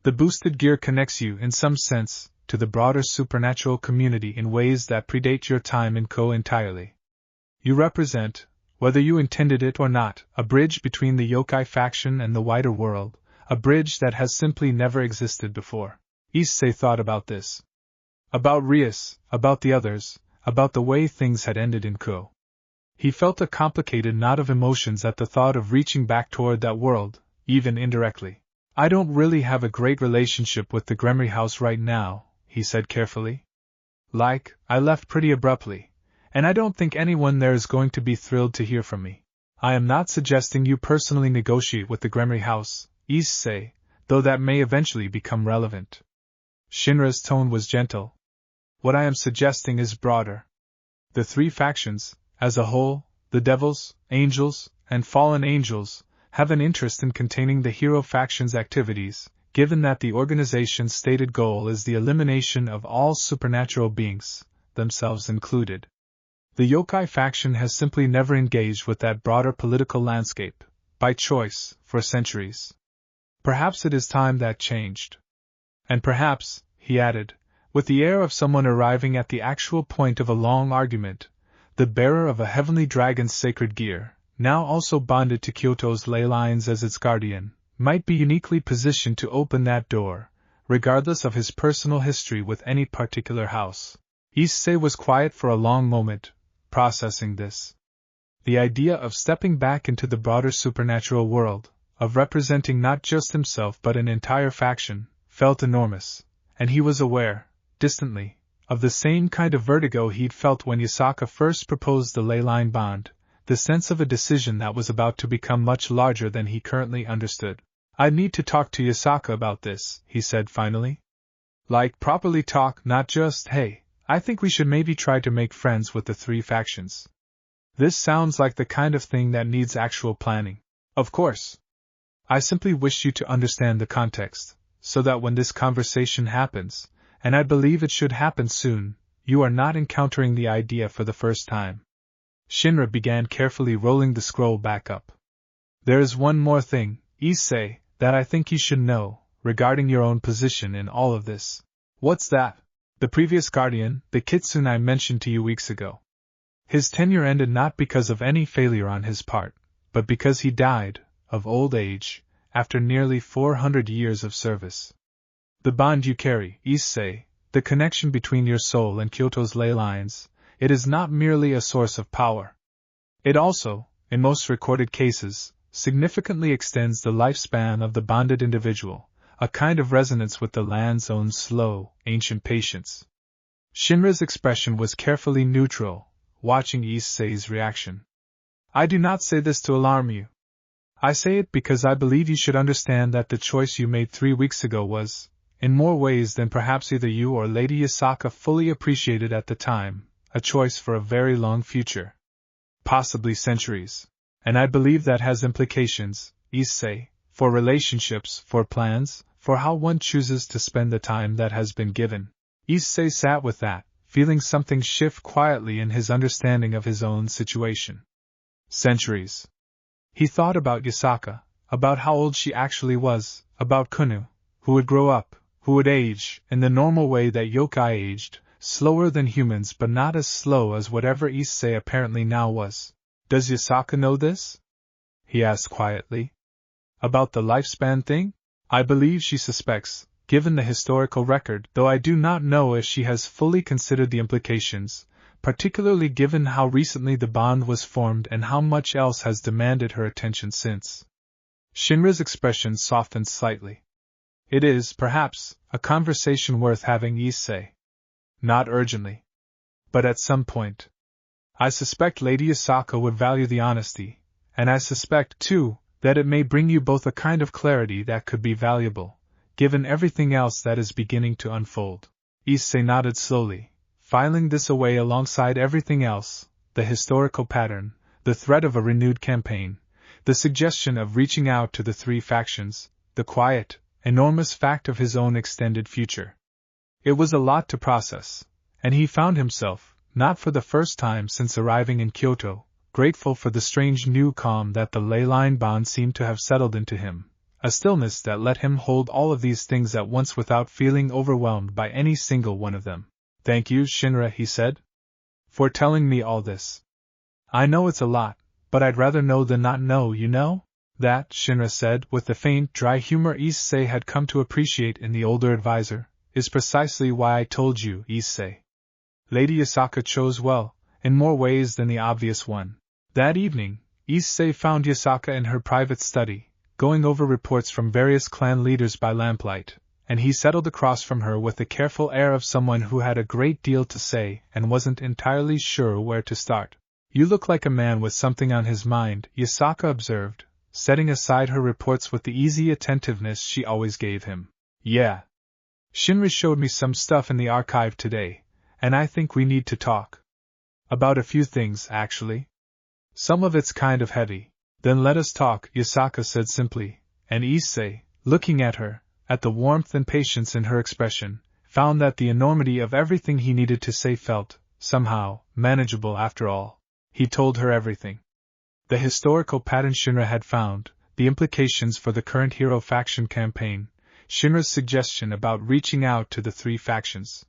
The boosted gear connects you, in some sense, to the broader supernatural community in ways that predate your time in Kuoh entirely. You represent, whether you intended it or not, a bridge between the yokai faction and the wider world, a bridge that has simply never existed before. Issei thought about this. About Rias, about the others, about the way things had ended in Kuoh. He felt a complicated knot of emotions at the thought of reaching back toward that world, even indirectly. I don't really have a great relationship with the Gremory house right now, he said carefully. Like, I left pretty abruptly, and I don't think anyone there is going to be thrilled to hear from me. I am not suggesting you personally negotiate with the Gremory house, Issei, though that may eventually become relevant. Shinra's tone was gentle. What I am suggesting is broader. The 3 factions, as a whole, the devils, angels, and fallen angels, have an interest in containing the hero faction's activities, given that the organization's stated goal is the elimination of all supernatural beings, themselves included. The yokai faction has simply never engaged with that broader political landscape, by choice, for centuries. Perhaps it is time that changed. And perhaps, he added, with the air of someone arriving at the actual point of a long argument, the bearer of a heavenly dragon's sacred gear, now also bonded to Kyoto's leylines as its guardian, might be uniquely positioned to open that door, regardless of his personal history with any particular house. Issei was quiet for a long moment, processing this. The idea of stepping back into the broader supernatural world, of representing not just himself but an entire faction, felt enormous, and he was aware, distantly, of the same kind of vertigo he'd felt when Yasaka first proposed the leyline bond, the sense of a decision that was about to become much larger than he currently understood. I need to talk to Yasaka about this, he said finally. Like, properly talk, not just, hey, I think we should maybe try to make friends with the three factions. This sounds like the kind of thing that needs actual planning. Of course. I simply wish you to understand the context, so that when this conversation happens, and I believe it should happen soon, you are not encountering the idea for the first time. Shinra began carefully rolling the scroll back up. There is one more thing, Issei, that I think you should know, regarding your own position in all of this. What's that? The previous guardian, the Kitsune I mentioned to you weeks ago. His tenure ended not because of any failure on his part, but because he died, of old age, after nearly 400 years of service. The bond you carry, Issei, the connection between your soul and Kyoto's leylines, it is not merely a source of power. It also, in most recorded cases, significantly extends the lifespan of the bonded individual, a kind of resonance with the land's own slow, ancient patience. Shinra's expression was carefully neutral, watching Issei's reaction. I do not say this to alarm you. I say it because I believe you should understand that the choice you made 3 weeks ago was, in more ways than perhaps either you or Lady Yasaka fully appreciated at the time, a choice for a very long future. Possibly centuries. And I believe that has implications, Issei, for relationships, for plans, for how one chooses to spend the time that has been given. Issei sat with that, feeling something shift quietly in his understanding of his own situation. Centuries. He thought about Yasaka, about how old she actually was, about Kuoh, who would grow up, who would age, in the normal way that yokai aged, slower than humans but not as slow as whatever Issei apparently now was. Does Yasaka know this? He asked quietly. About the lifespan thing? I believe she suspects, given the historical record, though I do not know if she has fully considered the implications, particularly given how recently the bond was formed and how much else has demanded her attention since. Shinra's expression softened slightly. It is, perhaps, a conversation worth having, Issei. Not urgently. But at some point. I suspect Lady Yasaka would value the honesty, and I suspect, too, that it may bring you both a kind of clarity that could be valuable, given everything else that is beginning to unfold. Issei nodded slowly, filing this away alongside everything else, the historical pattern, the threat of a renewed campaign, the suggestion of reaching out to the three factions, the quiet, enormous fact of his own extended future. It was a lot to process, and he found himself, not for the first time since arriving in Kyoto, grateful for the strange new calm that the leyline bond seemed to have settled into him, a stillness that let him hold all of these things at once without feeling overwhelmed by any single one of them. Thank you, Shinra, he said, for telling me all this. I know it's a lot, but I'd rather know than not know, you know? That, Shinra said, with the faint, dry humor Issei had come to appreciate in the older advisor, is precisely why I told you, Issei. Lady Yasaka chose well, in more ways than the obvious one. That evening, Issei found Yasaka in her private study, going over reports from various clan leaders by lamplight, and he settled across from her with the careful air of someone who had a great deal to say and wasn't entirely sure where to start. You look like a man with something on his mind, Yasaka observed, setting aside her reports with the easy attentiveness she always gave him. Yeah. Shinra showed me some stuff in the archive today, and I think we need to talk. About a few things, actually. Some of it's kind of heavy. Then let us talk, Yasaka said simply, and Issei, looking at her, at the warmth and patience in her expression, found that the enormity of everything he needed to say felt, somehow, manageable after all. He told her everything. The historical pattern Shinra had found, the implications for the current hero faction campaign, Shinra's suggestion about reaching out to the three factions.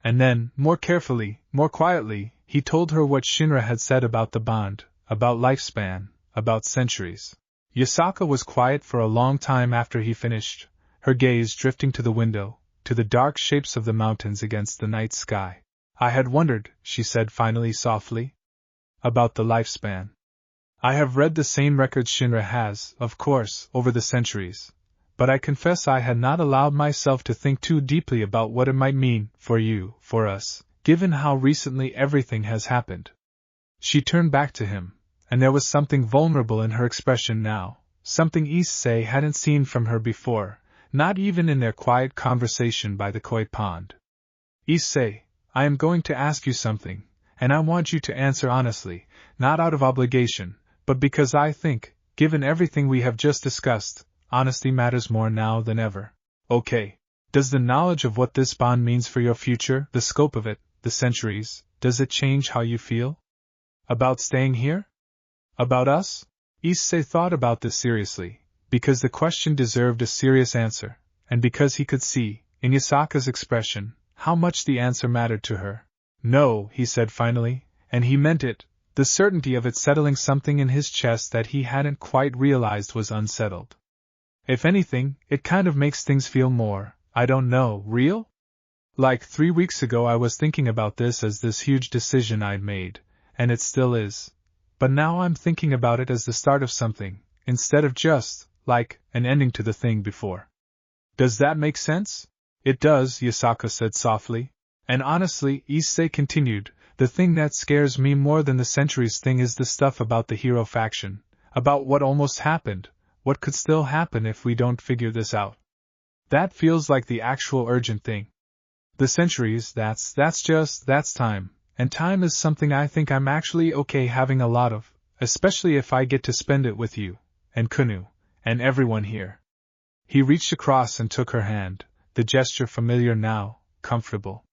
And then, more carefully, more quietly, he told her what Shinra had said about the bond, about lifespan, about centuries. Yasaka was quiet for a long time after he finished, her gaze drifting to the window, to the dark shapes of the mountains against the night sky. I had wondered, she said finally softly, about the lifespan. I have read the same records Shinra has, of course, over the centuries, but I confess I had not allowed myself to think too deeply about what it might mean, for you, for us, given how recently everything has happened. She turned back to him, and there was something vulnerable in her expression now, something Issei hadn't seen from her before, not even in their quiet conversation by the koi pond. Issei, I am going to ask you something, and I want you to answer honestly, not out of obligation, but because I think, given everything we have just discussed, honesty matters more now than ever. Okay. Does the knowledge of what this bond means for your future, the scope of it, the centuries, does it change how you feel? About staying here? About us? Issei thought about this seriously, because the question deserved a serious answer, and because he could see, in Yasaka's expression, how much the answer mattered to her. No, he said finally, and he meant it, the certainty of it settling something in his chest that he hadn't quite realized was unsettled. If anything, it kind of makes things feel more, I don't know, real? Like 3 weeks ago I was thinking about this as this huge decision I'd made, and it still is. But now I'm thinking about it as the start of something, instead of just, like, an ending to the thing before. Does that make sense? It does, Yasaka said softly. And honestly, Issei continued, the thing that scares me more than the centuries thing is the stuff about the hero faction, about what almost happened, what could still happen if we don't figure this out. That feels like the actual urgent thing. The centuries, that's time. And time is something I think I'm actually okay having a lot of, especially if I get to spend it with you, and Kuoh, and everyone here. He reached across and took her hand, the gesture familiar now, comfortable.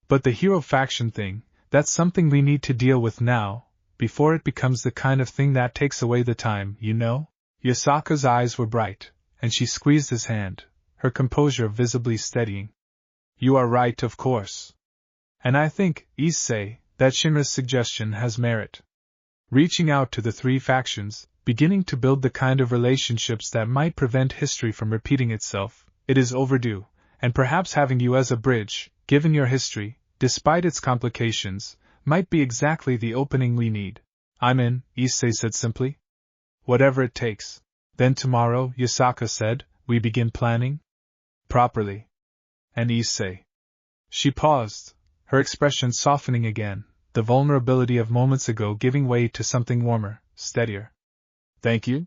But the hero faction thing, that's something we need to deal with now, before it becomes the kind of thing that takes away the time, you know? Yasaka's eyes were bright, and she squeezed his hand, her composure visibly steadying. You are right, of course. And I think, Issei, that Shinra's suggestion has merit. Reaching out to the 3 factions, beginning to build the kind of relationships that might prevent history from repeating itself, it is overdue, and perhaps having you as a bridge, given your history, despite its complications, might be exactly the opening we need. I'm in, Issei said simply. Whatever it takes. Then tomorrow, Yasaka said, we begin planning? Properly. And Issei. She paused, her expression softening again, the vulnerability of moments ago giving way to something warmer, steadier. Thank you?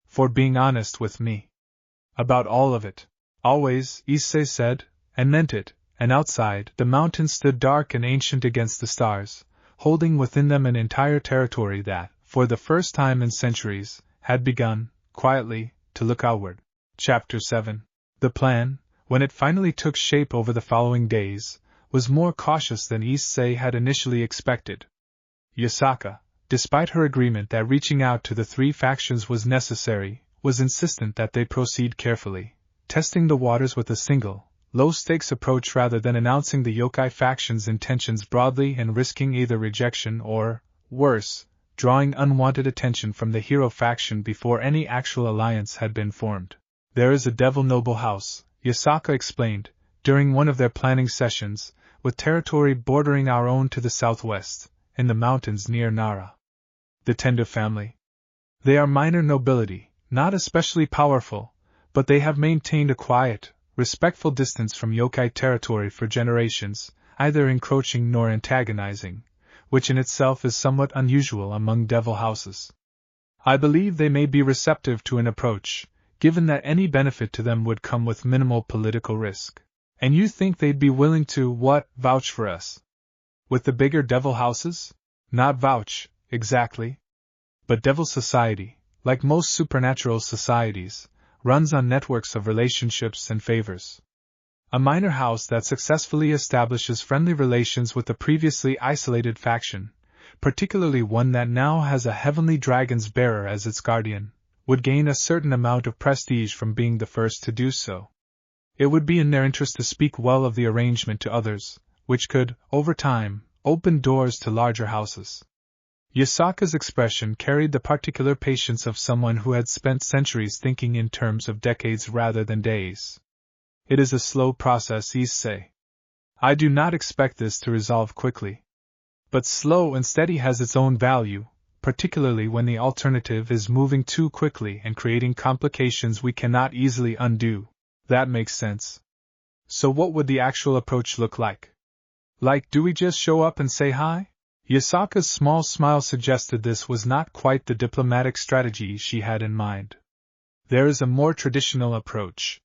For being honest with me. About all of it. Always, Issei said, and meant it, and outside, the mountains stood dark and ancient against the stars, holding within them an entire territory that, for the first time in centuries, had begun, quietly, to look outward. Chapter 7. The plan, when it finally took shape over the following days, was more cautious than Issei had initially expected. Yasaka, despite her agreement that reaching out to the 3 factions was necessary, was insistent that they proceed carefully, testing the waters with a single, low-stakes approach rather than announcing the Yokai faction's intentions broadly and risking either rejection or, worse, drawing unwanted attention from the hero faction before any actual alliance had been formed. There is a devil noble house, Yasaka explained, during one of their planning sessions, with territory bordering our own to the southwest, in the mountains near Nara. The Tender family. They are minor nobility, not especially powerful, but they have maintained a quiet, respectful distance from Yokai territory for generations, either encroaching nor antagonizing, which in itself is somewhat unusual among devil houses. I believe they may be receptive to an approach, given that any benefit to them would come with minimal political risk. And you think they'd be willing to, vouch for us? With the bigger devil houses? Not vouch, exactly. But devil society, like most supernatural societies, runs on networks of relationships and favors. A minor house that successfully establishes friendly relations with a previously isolated faction, particularly one that now has a heavenly dragon's bearer as its guardian, would gain a certain amount of prestige from being the first to do so. It would be in their interest to speak well of the arrangement to others, which could, over time, open doors to larger houses. Yasaka's expression carried the particular patience of someone who had spent centuries thinking in terms of decades rather than days. It is a slow process, Issei. I do not expect this to resolve quickly. But slow and steady has its own value, particularly when the alternative is moving too quickly and creating complications we cannot easily undo. That makes sense. So what would the actual approach look like? Like, do we just show up and say hi? Yasaka's small smile suggested this was not quite the diplomatic strategy she had in mind. There is a more traditional approach.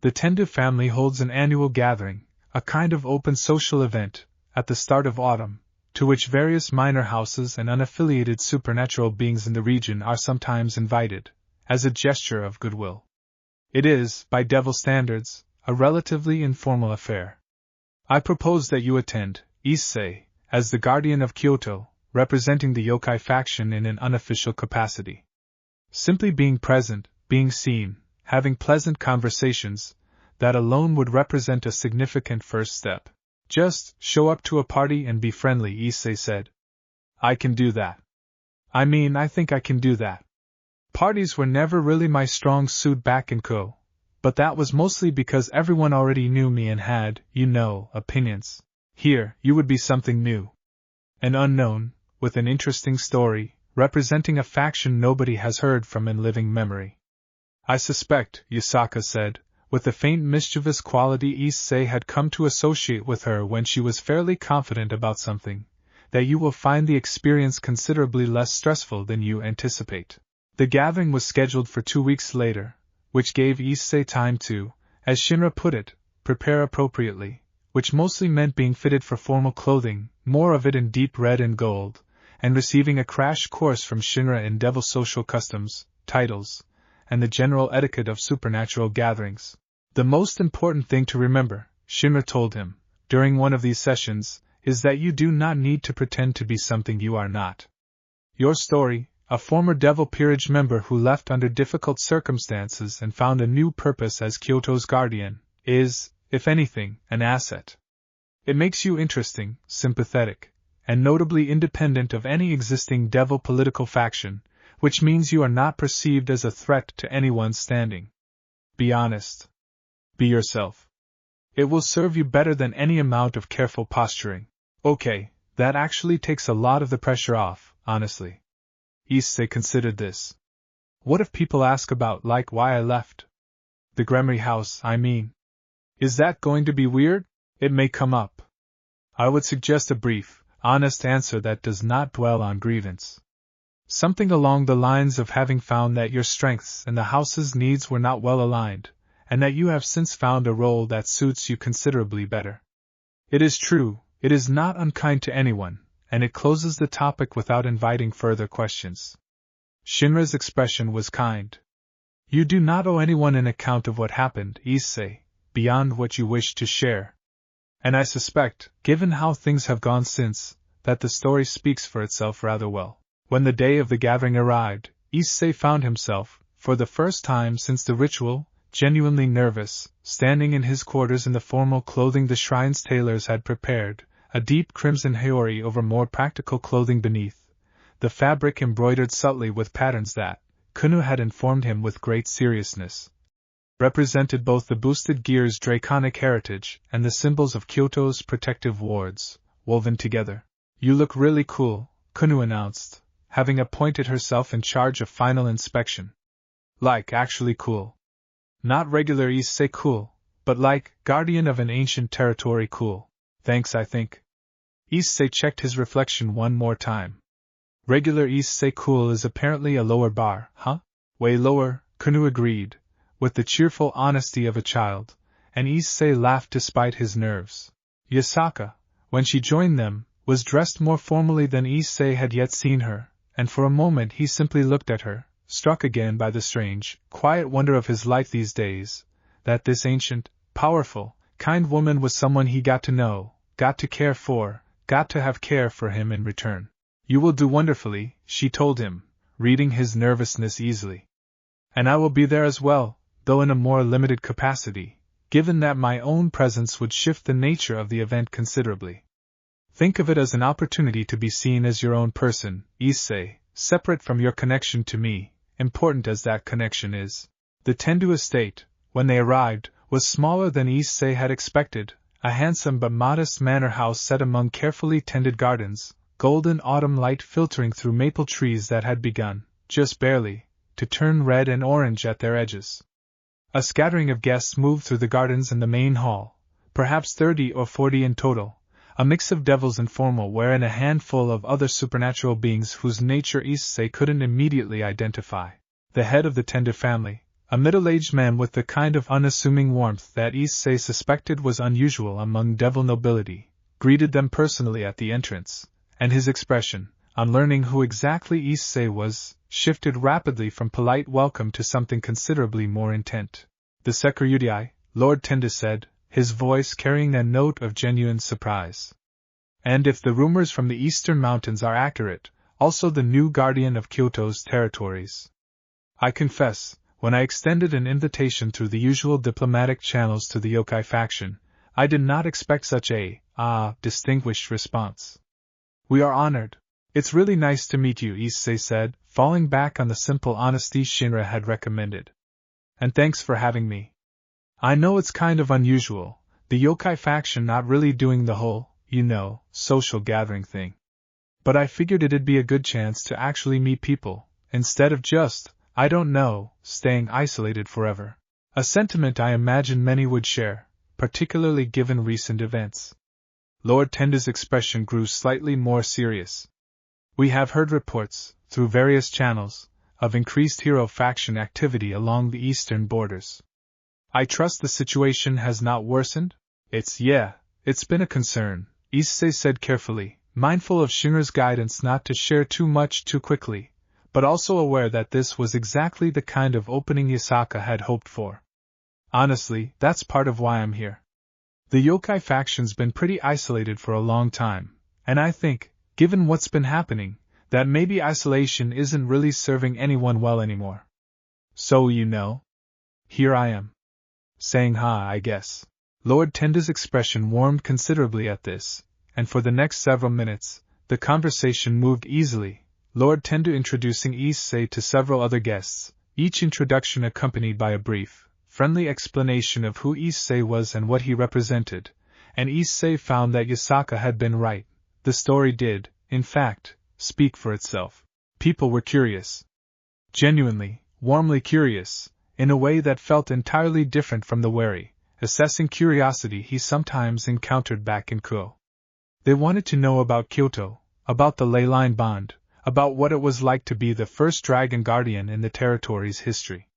The Tendu family holds an annual gathering, a kind of open social event, at the start of autumn, to which various minor houses and unaffiliated supernatural beings in the region are sometimes invited, as a gesture of goodwill. It is, by devil standards, a relatively informal affair. I propose that you attend, Issei, as the guardian of Kyoto, representing the Yokai faction in an unofficial capacity. Simply being present, being seen, having pleasant conversations, that alone would represent a significant first step. Just show up to a party and be friendly, Issei said. I can do that. I think I can do that. Parties were never really my strong suit back in Kuoh, but that was mostly because everyone already knew me and had, opinions. Here, you would be something new. An unknown, with an interesting story, representing a faction nobody has heard from in living memory. I suspect, Yasaka said, with the faint mischievous quality Issei had come to associate with her when she was fairly confident about something, that you will find the experience considerably less stressful than you anticipate. The gathering was scheduled for 2 weeks later, which gave Issei time to, as Shinra put it, prepare appropriately, which mostly meant being fitted for formal clothing, more of it in deep red and gold, and receiving a crash course from Shinra in devil social customs, titles, and the general etiquette of supernatural gatherings. The most important thing to remember, Shinra told him, during one of these sessions, is that you do not need to pretend to be something you are not. Your story, a former Devil Peerage member who left under difficult circumstances and found a new purpose as Kyoto's guardian, is, if anything, an asset. It makes you interesting, sympathetic, and notably independent of any existing devil political faction, which means you are not perceived as a threat to anyone's standing. Be honest. Be yourself. It will serve you better than any amount of careful posturing. Okay, that actually takes a lot of the pressure off, honestly. Issei considered this. What if people ask about, why I left? The Gremory house, Is that going to be weird? It may come up. I would suggest a brief, honest answer that does not dwell on grievance. Something along the lines of having found that your strengths and the house's needs were not well aligned, and that you have since found a role that suits you considerably better. It is true, it is not unkind to anyone, and it closes the topic without inviting further questions. Shinra's expression was kind. You do not owe anyone an account of what happened, Issei, beyond what you wish to share. And I suspect, given how things have gone since, that the story speaks for itself rather well. When the day of the gathering arrived, Issei found himself, for the first time since the ritual, genuinely nervous, standing in his quarters in the formal clothing the shrine's tailors had prepared, a deep crimson haori over more practical clothing beneath, the fabric embroidered subtly with patterns that, Kuoh had informed him with great seriousness, represented both the boosted gear's draconic heritage and the symbols of Kyoto's protective wards, woven together. You look really cool, Kuoh announced, having appointed herself in charge of final inspection. Actually cool. Not regular Issei cool, but guardian of an ancient territory cool. Thanks, I think. Issei checked his reflection one more time. Regular Issei cool is apparently a lower bar, huh? Way lower, Kuoh agreed, with the cheerful honesty of a child, and Issei laughed despite his nerves. Yasaka, when she joined them, was dressed more formally than Issei had yet seen her, and for a moment he simply looked at her, struck again by the strange, quiet wonder of his life these days, that this ancient, powerful, kind woman was someone he got to know, got to care for, got to have care for him in return. You will do wonderfully, she told him, reading his nervousness easily. And I will be there as well, though in a more limited capacity, given that my own presence would shift the nature of the event considerably. Think of it as an opportunity to be seen as your own person, Issei, separate from your connection to me, important as that connection is. The Tendu estate, when they arrived, was smaller than Issei had expected, a handsome but modest manor house set among carefully tended gardens, golden autumn light filtering through maple trees that had begun, just barely, to turn red and orange at their edges. A scattering of guests moved through the gardens and the main hall, perhaps 30 or 40 in total, a mix of devils in formal wear and a handful of other supernatural beings whose nature Issei couldn't immediately identify. The head of the Tendu family, a middle-aged man with the kind of unassuming warmth that Issei suspected was unusual among devil nobility, greeted them personally at the entrance, and his expression, on learning who exactly Issei was, shifted rapidly from polite welcome to something considerably more intent. "The Sekyudai," Lord Tenda said, his voice carrying a note of genuine surprise. "And if the rumors from the eastern mountains are accurate, also the new guardian of Kyoto's territories." I confess, when I extended an invitation through the usual diplomatic channels to the Yokai faction, I did not expect such a, distinguished response. "We are honored. It's really nice to meet you," Issei said, falling back on the simple honesty Shinra had recommended. "And thanks for having me. I know it's kind of unusual, the Yokai faction not really doing the whole, social gathering thing. But I figured it'd be a good chance to actually meet people, instead of just, staying isolated forever. A sentiment I imagine many would share, particularly given recent events." Lord Tenda's expression grew slightly more serious. "We have heard reports, through various channels, of increased hero faction activity along the eastern borders. I trust the situation has not worsened?" It's been a concern," Issei said carefully, mindful of Shinra's guidance not to share too much too quickly, but also aware that this was exactly the kind of opening Yasaka had hoped for. "Honestly, that's part of why I'm here. The Yokai faction's been pretty isolated for a long time, and I think, given what's been happening, that maybe isolation isn't really serving anyone well anymore. So here I am. Saying hi, I guess." Lord Tenda's expression warmed considerably at this, and for the next several minutes, the conversation moved easily, Lord Tenda introducing Issei to several other guests, each introduction accompanied by a brief, friendly explanation of who Issei was and what he represented, and Issei found that Yasaka had been right. The story did, in fact, speak for itself. People were curious. Genuinely, warmly curious, in a way that felt entirely different from the wary, assessing curiosity he sometimes encountered back in Kuoh. They wanted to know about Kyoto, about the leyline bond, about what it was like to be the first dragon guardian in the territory's history.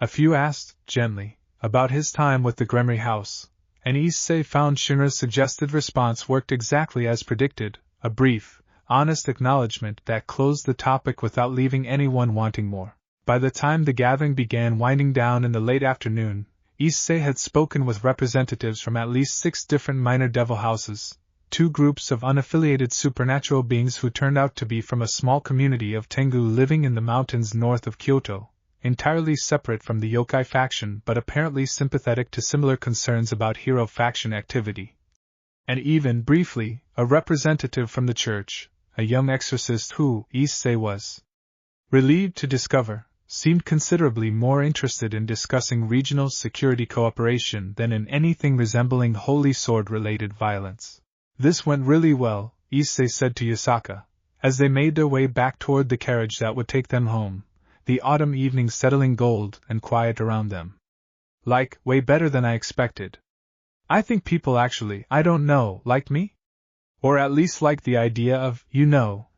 A few asked, gently, about his time with the Gremory house, and Issei found Shinra's suggested response worked exactly as predicted, a brief, honest acknowledgement that closed the topic without leaving anyone wanting more. By the time the gathering began winding down in the late afternoon, Issei had spoken with representatives from at least 6 different minor devil houses, 2 groups of unaffiliated supernatural beings who turned out to be from a small community of Tengu living in the mountains north of Kyoto, entirely separate from the Yokai faction but apparently sympathetic to similar concerns about hero faction activity. And even, briefly, a representative from the church, a young exorcist who, Issei was relieved to discover, seemed considerably more interested in discussing regional security cooperation than in anything resembling holy sword-related violence. "This went really well," Issei said to Yasaka, as they made their way back toward the carriage that would take them home, the autumn evening settling gold and quiet around them. Way better than I expected. I think people actually, liked me? Or at least liked the idea of,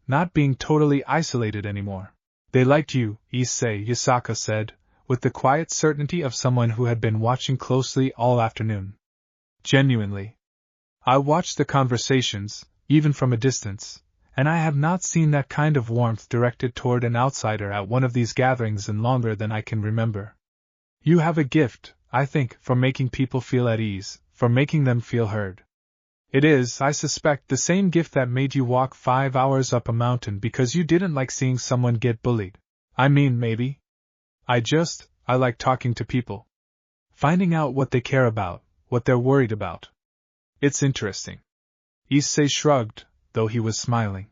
not being totally isolated anymore." "They liked you, Issei," Yasaka said, with the quiet certainty of someone who had been watching closely all afternoon. "Genuinely. I watched the conversations, even from a distance, and I have not seen that kind of warmth directed toward an outsider at one of these gatherings in longer than I can remember. You have a gift, I think, for making people feel at ease, for making them feel heard. It is, I suspect, the same gift that made you walk 5 hours up a mountain because you didn't like seeing someone get bullied. Maybe. I like talking to people. Finding out what they care about, what they're worried about. It's interesting." Issei shrugged, though he was smiling.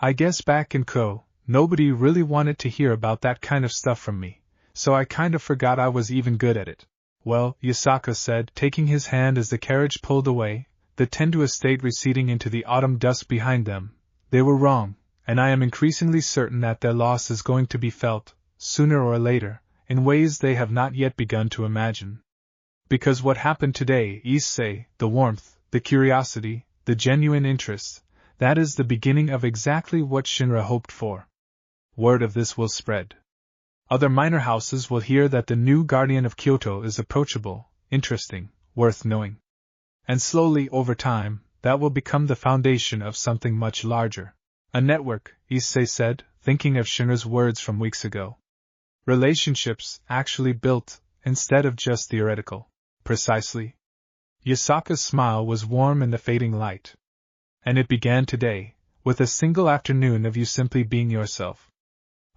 "I guess back in Kuoh, nobody really wanted to hear about that kind of stuff from me, so I kind of forgot I was even good at it." "Well," Yasaka said, taking his hand as the carriage pulled away, the Tendu estate receding into the autumn dusk behind them, "they were wrong, and I am increasingly certain that their loss is going to be felt, sooner or later, in ways they have not yet begun to imagine. Because what happened today, Issei, the warmth, the curiosity, the genuine interest, that is the beginning of exactly what Shinra hoped for. Word of this will spread. Other minor houses will hear that the new guardian of Kyoto is approachable, interesting, worth knowing. And slowly, over time, that will become the foundation of something much larger. A network, Issei said, thinking of Shinra's words from weeks ago. Relationships, actually built, instead of just theoretical. Precisely. Yasaka's smile was warm in the fading light. And it began today, with a single afternoon of you simply being yourself.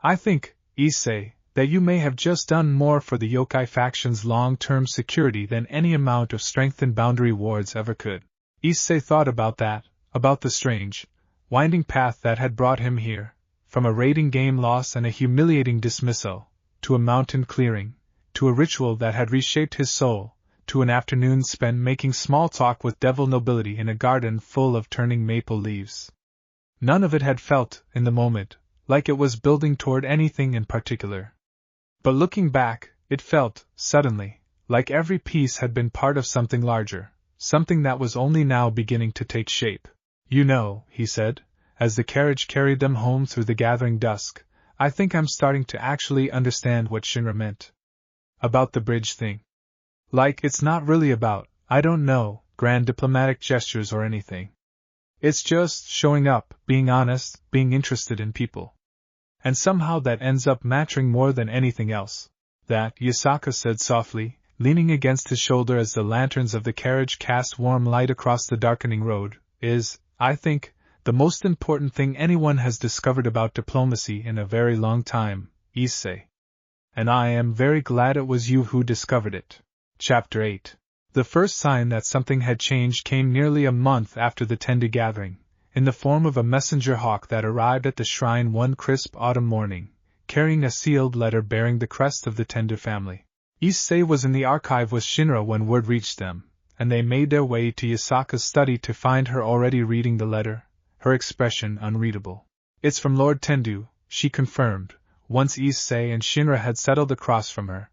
I think, Issei, that you may have just done more for the yokai faction's long-term security than any amount of strengthened boundary wards ever could. Issei thought about that, about the strange, winding path that had brought him here, from a raiding game loss and a humiliating dismissal, to a mountain clearing, to a ritual that had reshaped his soul, to an afternoon spent making small talk with devil nobility in a garden full of turning maple leaves. None of it had felt, in the moment, like it was building toward anything in particular. But looking back, it felt, suddenly, like every piece had been part of something larger, something that was only now beginning to take shape. You know, he said, as the carriage carried them home through the gathering dusk, I think I'm starting to actually understand what Shinra meant. About the bridge thing. Like, it's not really about, I don't know, grand diplomatic gestures or anything. It's just showing up, being honest, being interested in people. And somehow that ends up mattering more than anything else. That, Yasaka said softly, leaning against his shoulder as the lanterns of the carriage cast warm light across the darkening road, is, I think, the most important thing anyone has discovered about diplomacy in a very long time, Issei. And I am very glad it was you who discovered it. Chapter 8. The first sign that something had changed came nearly a month after the Tende gathering, in the form of a messenger hawk that arrived at the shrine one crisp autumn morning, carrying a sealed letter bearing the crest of the Tende family. Issei was in the archive with Shinra when word reached them, and they made their way to Yasaka's study to find her already reading the letter, her expression unreadable. It's from Lord Tendu, she confirmed, once Issei and Shinra had settled across from her.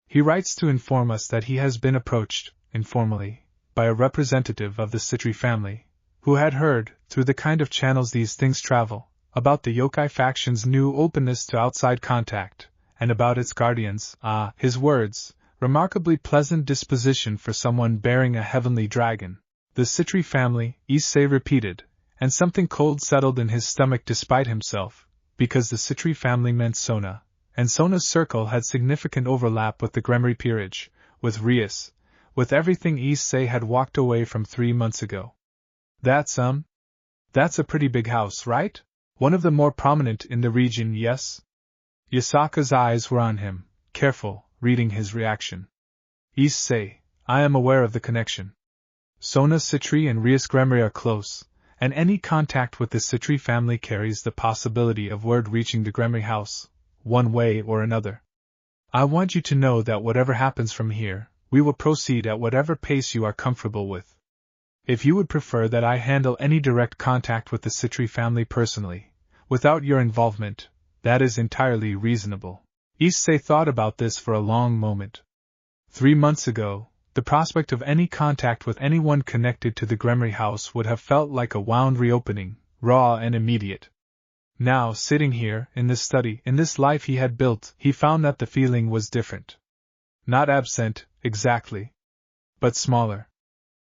He writes to inform us that he has been approached, informally, by a representative of the Citri family, who had heard, through the kind of channels these things travel, about the yokai faction's new openness to outside contact, and about its guardians', his words, remarkably pleasant disposition for someone bearing a heavenly dragon. The Citri family, Issei repeated, and something cold settled in his stomach despite himself, because the Citri family meant Sona, and Sona's circle had significant overlap with the Gremory Peerage, with Rias, with everything Issei had walked away from 3 months ago. That's a pretty big house, right? One of the more prominent in the region, yes? Yasaka's eyes were on him, careful, reading his reaction. Issei, I am aware of the connection. Sona Citri and Rias Gremory are close, and any contact with the Citri family carries the possibility of word reaching the Gremory house, one way or another. I want you to know that whatever happens from here, we will proceed at whatever pace you are comfortable with. If you would prefer that I handle any direct contact with the Citri family personally, without your involvement, that is entirely reasonable. Issei thought about this for a long moment. 3 months ago, the prospect of any contact with anyone connected to the Gremory house would have felt like a wound reopening, raw and immediate. Now, sitting here, in this study, in this life he had built, he found that the feeling was different. Not absent, exactly. But smaller.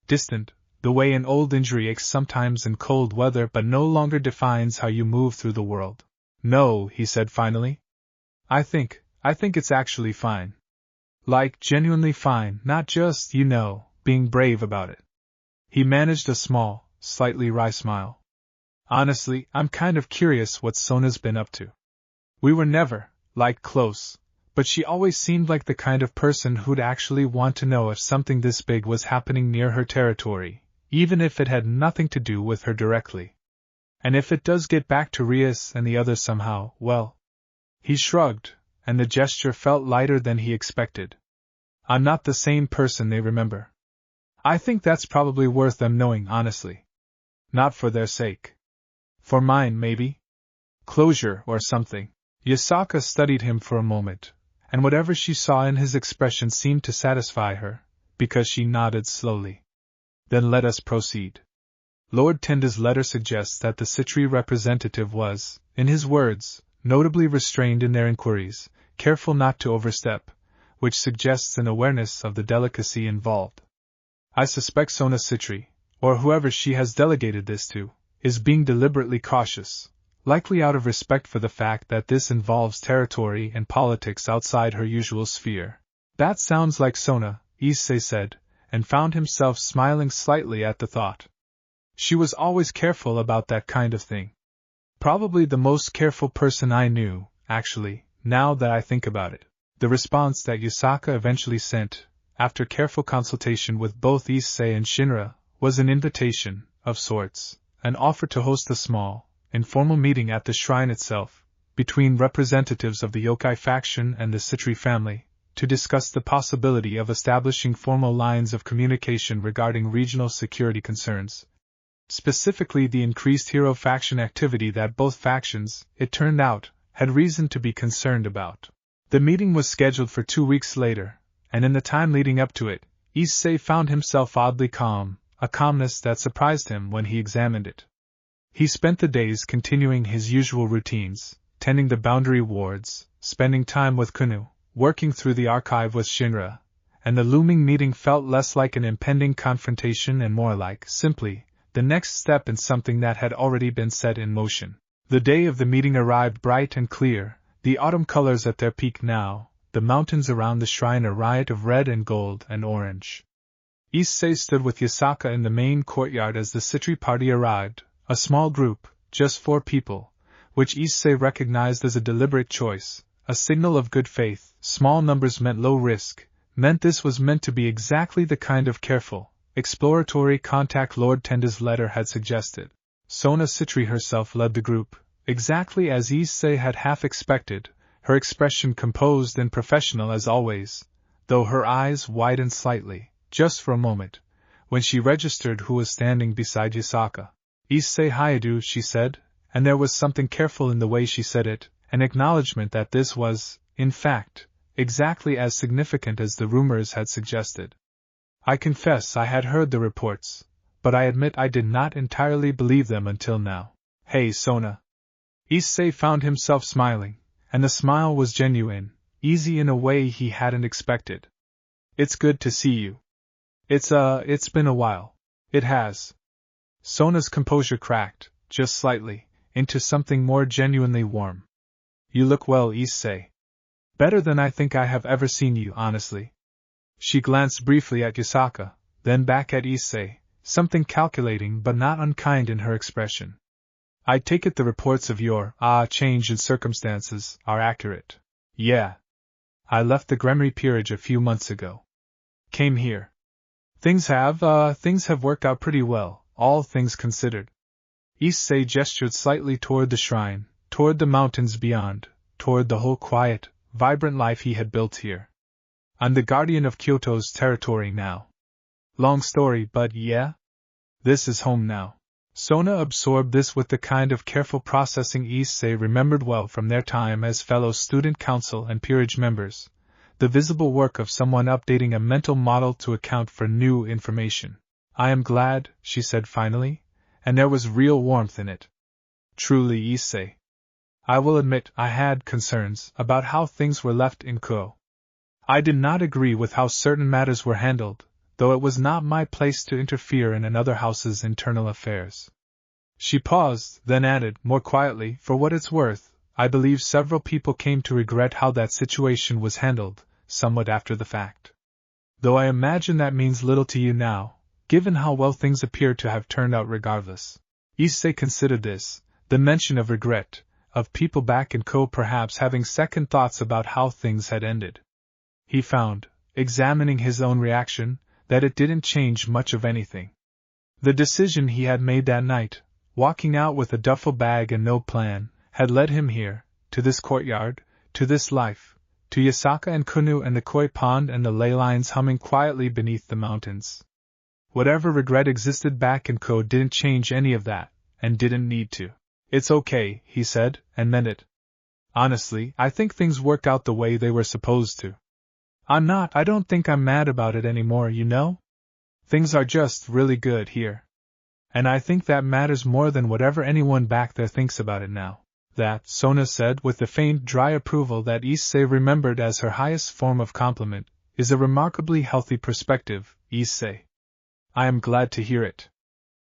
Distant, the way an old injury aches sometimes in cold weather but no longer defines how you move through the world. No, he said finally. I think it's actually fine. Like, genuinely fine, not just, being brave about it. He managed a small, slightly wry smile. Honestly, I'm kind of curious what Sona's been up to. We were never, close, but she always seemed like the kind of person who'd actually want to know if something this big was happening near her territory, even if it had nothing to do with her directly. And if it does get back to Rias and the others somehow, well. He shrugged, and the gesture felt lighter than he expected. I'm not the same person they remember. I think that's probably worth them knowing, honestly. Not for their sake. For mine, maybe? Closure or something. Yasaka studied him for a moment, and whatever she saw in his expression seemed to satisfy her, because she nodded slowly. Then let us proceed. Lord Tenda's letter suggests that the Citri representative was, in his words, notably restrained in their inquiries, careful not to overstep, which suggests an awareness of the delicacy involved. I suspect Sona Citri, or whoever she has delegated this to, is being deliberately cautious, likely out of respect for the fact that this involves territory and politics outside her usual sphere. That sounds like Sona, Issei said, and found himself smiling slightly at the thought. She was always careful about that kind of thing. Probably the most careful person I knew, actually, now that I think about it. The response that Yasaka eventually sent, after careful consultation with both Issei and Shinra, was an invitation, of sorts, an offer to host a small, informal meeting at the shrine itself, between representatives of the Yokai faction and the Citri family, to discuss the possibility of establishing formal lines of communication regarding regional security concerns. Specifically the increased hero faction activity that both factions, it turned out, had reason to be concerned about. The meeting was scheduled for 2 weeks later, and in the time leading up to it, Issei found himself oddly calm, a calmness that surprised him when he examined it. He spent the days continuing his usual routines, tending the boundary wards, spending time with Kuoh, working through the archive with Shinra, and the looming meeting felt less like an impending confrontation and more like, simply, the next step in something that had already been set in motion. The day of the meeting arrived bright and clear, the autumn colors at their peak now, the mountains around the shrine a riot of red and gold and orange. Issei stood with Yasaka in the main courtyard as the Citri party arrived, a small group, just 4 people, which Issei recognized as a deliberate choice, a signal of good faith. Small numbers meant low risk, meant this was meant to be exactly the kind of careful, exploratory contact Lord Tenda's letter had suggested. Sona Citri herself led the group, exactly as Issei had half expected, her expression composed and professional as always, though her eyes widened slightly, just for a moment, when she registered who was standing beside Yasaka. Issei Hyoudou, she said, and there was something careful in the way she said it, an acknowledgement that this was, in fact, exactly as significant as the rumors had suggested. I confess I had heard the reports, but I admit I did not entirely believe them until now. Hey Sona. Issei found himself smiling, and the smile was genuine, easy in a way he hadn't expected. It's good to see you. It's been a while. It has. Sona's composure cracked, just slightly, into something more genuinely warm. You look well, Issei. Better than I think I have ever seen you, honestly. She glanced briefly at Yasaka, then back at Issei, something calculating but not unkind in her expression. I take it the reports of your, change in circumstances, are accurate. Yeah. I left the Gremory Peerage a few months ago. Came here. Things have worked out pretty well, all things considered. Issei gestured slightly toward the shrine, toward the mountains beyond, toward the whole quiet, vibrant life he had built here. I'm the guardian of Kyoto's territory now. Long story, but yeah? This is home now. Sona absorbed this with the kind of careful processing Issei remembered well from their time as fellow student council and peerage members, the visible work of someone updating a mental model to account for new information. I am glad, she said finally, and there was real warmth in it. Truly, Issei. I will admit I had concerns about how things were left in Kuoh. I did not agree with how certain matters were handled, though it was not my place to interfere in another house's internal affairs. She paused, then added, more quietly, for what it's worth, I believe several people came to regret how that situation was handled, somewhat after the fact. Though I imagine that means little to you now, given how well things appear to have turned out regardless. Issei considered this, the mention of regret, of people back in Kuoh perhaps having second thoughts about how things had ended. He found, examining his own reaction, that it didn't change much of anything. The decision he had made that night, walking out with a duffel bag and no plan, had led him here, to this courtyard, to this life, to Yasaka and Kuoh and the koi pond and the leylines humming quietly beneath the mountains. Whatever regret existed back in Kuoh didn't change any of that, and didn't need to. It's okay, he said, and meant it. Honestly, I think things worked out the way they were supposed to. I don't think I'm mad about it anymore, you know? Things are just really good here. And I think that matters more than whatever anyone back there thinks about it now. That, Sona said with the faint dry approval that Issei remembered as her highest form of compliment, is a remarkably healthy perspective, Issei. I am glad to hear it.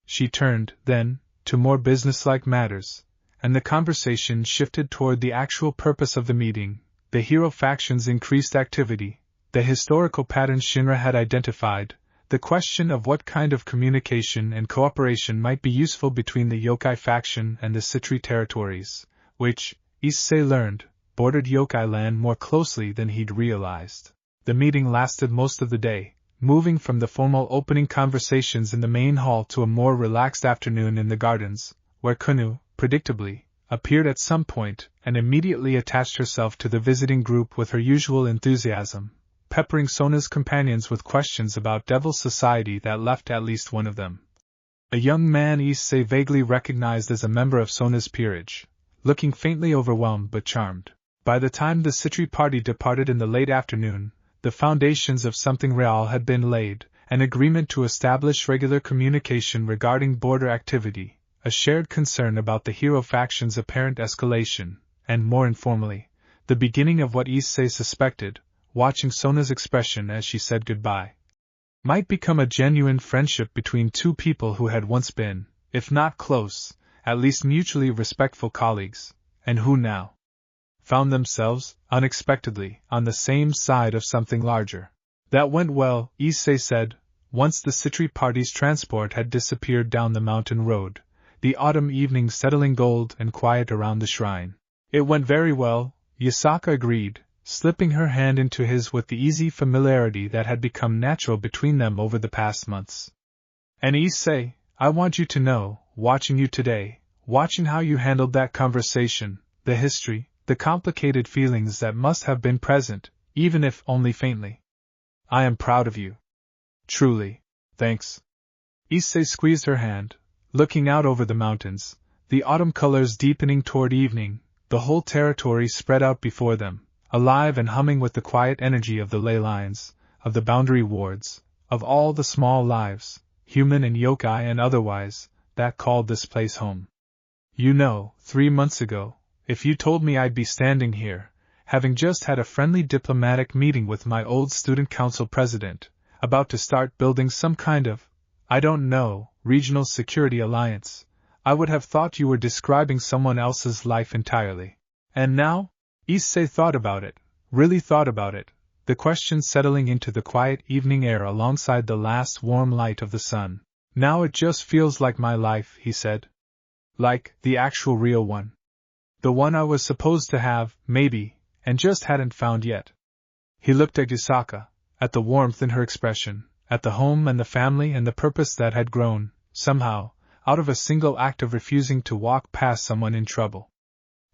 She turned, then, to more businesslike matters, and the conversation shifted toward the actual purpose of the meeting, the hero faction's increased activity, the historical patterns Shinra had identified, the question of what kind of communication and cooperation might be useful between the Yokai faction and the Citri territories, which, Issei learned, bordered Yokai land more closely than he'd realized. The meeting lasted most of the day, moving from the formal opening conversations in the main hall to a more relaxed afternoon in the gardens, where Kuoh, predictably, appeared at some point and immediately attached herself to the visiting group with her usual enthusiasm, peppering Sona's companions with questions about Devil Society that left at least one of them. A young man Issei vaguely recognized as a member of Sona's peerage, looking faintly overwhelmed but charmed. By the time the Citri party departed in the late afternoon, the foundations of something real had been laid, an agreement to establish regular communication regarding border activity, a shared concern about the hero faction's apparent escalation, and more informally, the beginning of what Issei suspected, watching Sona's expression as she said goodbye, might become a genuine friendship between two people who had once been, if not close, at least mutually respectful colleagues, and who now found themselves, unexpectedly, on the same side of something larger. That went well, Issei said, once the Citri party's transport had disappeared down the mountain road, the autumn evening settling gold and quiet around the shrine. It went very well, Yasaka agreed, slipping her hand into his with the easy familiarity that had become natural between them over the past months. And Issei, I want you to know, watching you today, watching how you handled that conversation, the history, the complicated feelings that must have been present, even if only faintly. I am proud of you. Truly. Thanks. Issei squeezed her hand, looking out over the mountains, the autumn colors deepening toward evening, the whole territory spread out before them, alive and humming with the quiet energy of the leylines, of the boundary wards, of all the small lives, human and yokai and otherwise, that called this place home. You know, 3 months ago, if you told me I'd be standing here, having just had a friendly diplomatic meeting with my old student council president, about to start building some kind of, I don't know, regional security alliance, I would have thought you were describing someone else's life entirely. And now? Issei thought about it, really thought about it, the question settling into the quiet evening air alongside the last warm light of the sun. Now it just feels like my life, he said. Like, the actual real one. The one I was supposed to have, maybe, and just hadn't found yet. He looked at Yasaka, at the warmth in her expression, at the home and the family and the purpose that had grown, somehow, out of a single act of refusing to walk past someone in trouble.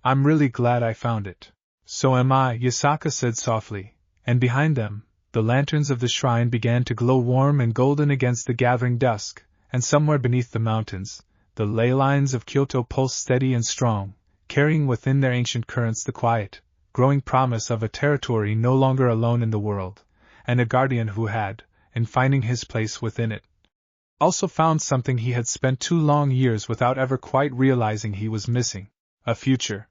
I'm really glad I found it. So am I, Yasaka said softly, and behind them, the lanterns of the shrine began to glow warm and golden against the gathering dusk, and somewhere beneath the mountains, the ley lines of Kyoto pulsed steady and strong, carrying within their ancient currents the quiet, growing promise of a territory no longer alone in the world, and a guardian who had, in finding his place within it, also found something he had spent 2 long years without ever quite realizing he was missing, a future.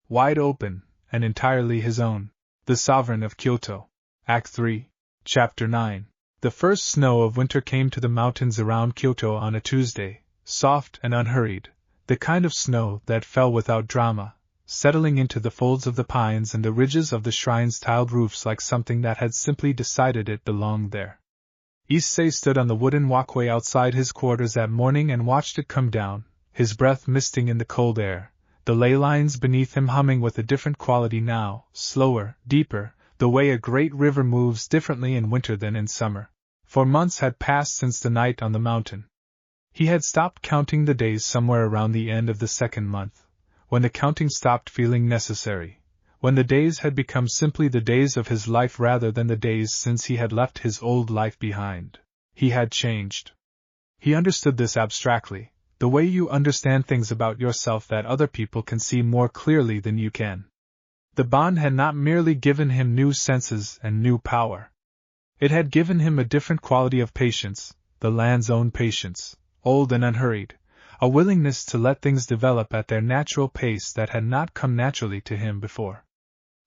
Wide open, and entirely his own, the sovereign of Kyoto. Act 3, Chapter 9. The first snow of winter came to the mountains around Kyoto on a Tuesday, soft and unhurried, the kind of snow that fell without drama, settling into the folds of the pines and the ridges of the shrine's tiled roofs like something that had simply decided it belonged there. Issei stood on the wooden walkway outside his quarters that morning and watched it come down, his breath misting in the cold air, the ley lines beneath him humming with a different quality now, slower, deeper, the way a great river moves differently in winter than in summer. For months had passed since the night on the mountain. He had stopped counting the days somewhere around the end of the 2nd month, when the counting stopped feeling necessary, when the days had become simply the days of his life rather than the days since he had left his old life behind. He had changed. He understood this abstractly, the way you understand things about yourself that other people can see more clearly than you can. The bond had not merely given him new senses and new power. It had given him a different quality of patience, the land's own patience, old and unhurried, a willingness to let things develop at their natural pace that had not come naturally to him before.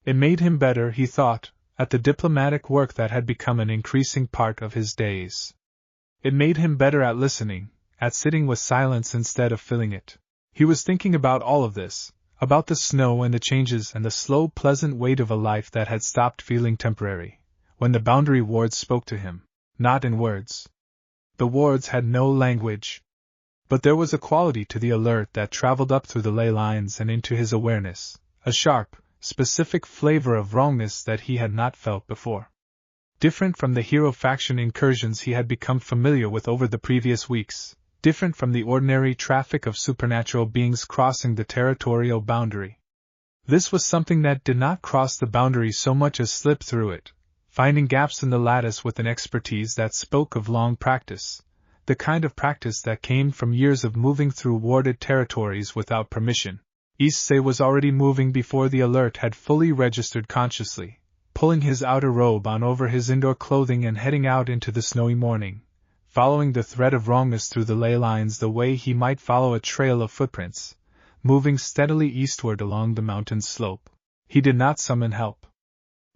It made him better, he thought, at the diplomatic work that had become an increasing part of his days. It made him better at listening, at sitting with silence instead of filling it. He was thinking about all of this, about the snow and the changes and the slow, pleasant weight of a life that had stopped feeling temporary, when the boundary wards spoke to him, not in words. The wards had no language. But there was a quality to the alert that traveled up through the ley lines and into his awareness, a sharp, specific flavor of wrongness that he had not felt before. Different from the hero faction incursions he had become familiar with over the previous weeks, different from the ordinary traffic of supernatural beings crossing the territorial boundary. This was something that did not cross the boundary so much as slip through it, finding gaps in the lattice with an expertise that spoke of long practice, the kind of practice that came from years of moving through warded territories without permission. Issei was already moving before the alert had fully registered consciously, pulling his outer robe on over his indoor clothing and heading out into the snowy morning, following the thread of wrongness through the ley lines the way he might follow a trail of footprints, moving steadily eastward along the mountain slope. He did not summon help.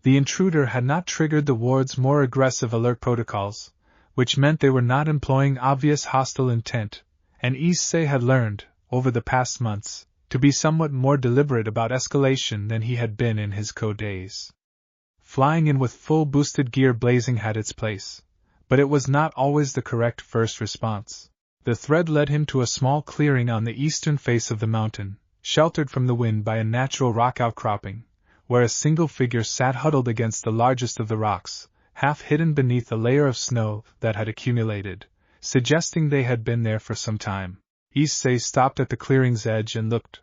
The intruder had not triggered the ward's more aggressive alert protocols, which meant they were not employing obvious hostile intent, and Issei had learned, over the past months, to be somewhat more deliberate about escalation than he had been in his Kuoh days. Flying in with full boosted gear blazing had its place, but it was not always the correct first response. The thread led him to a small clearing on the eastern face of the mountain, sheltered from the wind by a natural rock outcropping, where a single figure sat huddled against the largest of the rocks, half hidden beneath a layer of snow that had accumulated, suggesting they had been there for some time. Issei stopped at the clearing's edge and looked.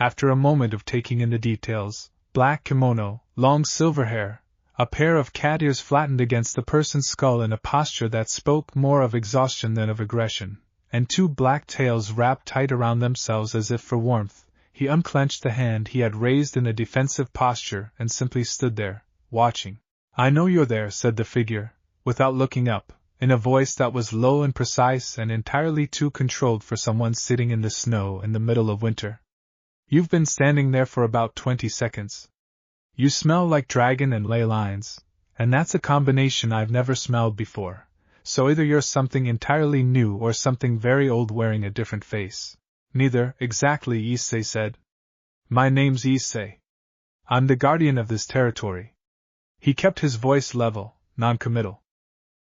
After a moment of taking in the details, black kimono, long silver hair, a pair of cat ears flattened against the person's skull in a posture that spoke more of exhaustion than of aggression, and two black tails wrapped tight around themselves as if for warmth, he unclenched the hand he had raised in a defensive posture and simply stood there, watching. "I know you're there," said the figure, without looking up, in a voice that was low and precise and entirely too controlled for someone sitting in the snow in the middle of winter. "You've been standing there for about 20 seconds. You smell like dragon and ley lines, and that's a combination I've never smelled before, so either you're something entirely new or something very old wearing a different face." "Neither, exactly," Issei said. "My name's Issei. I'm the guardian of this territory." He kept his voice level, non-committal.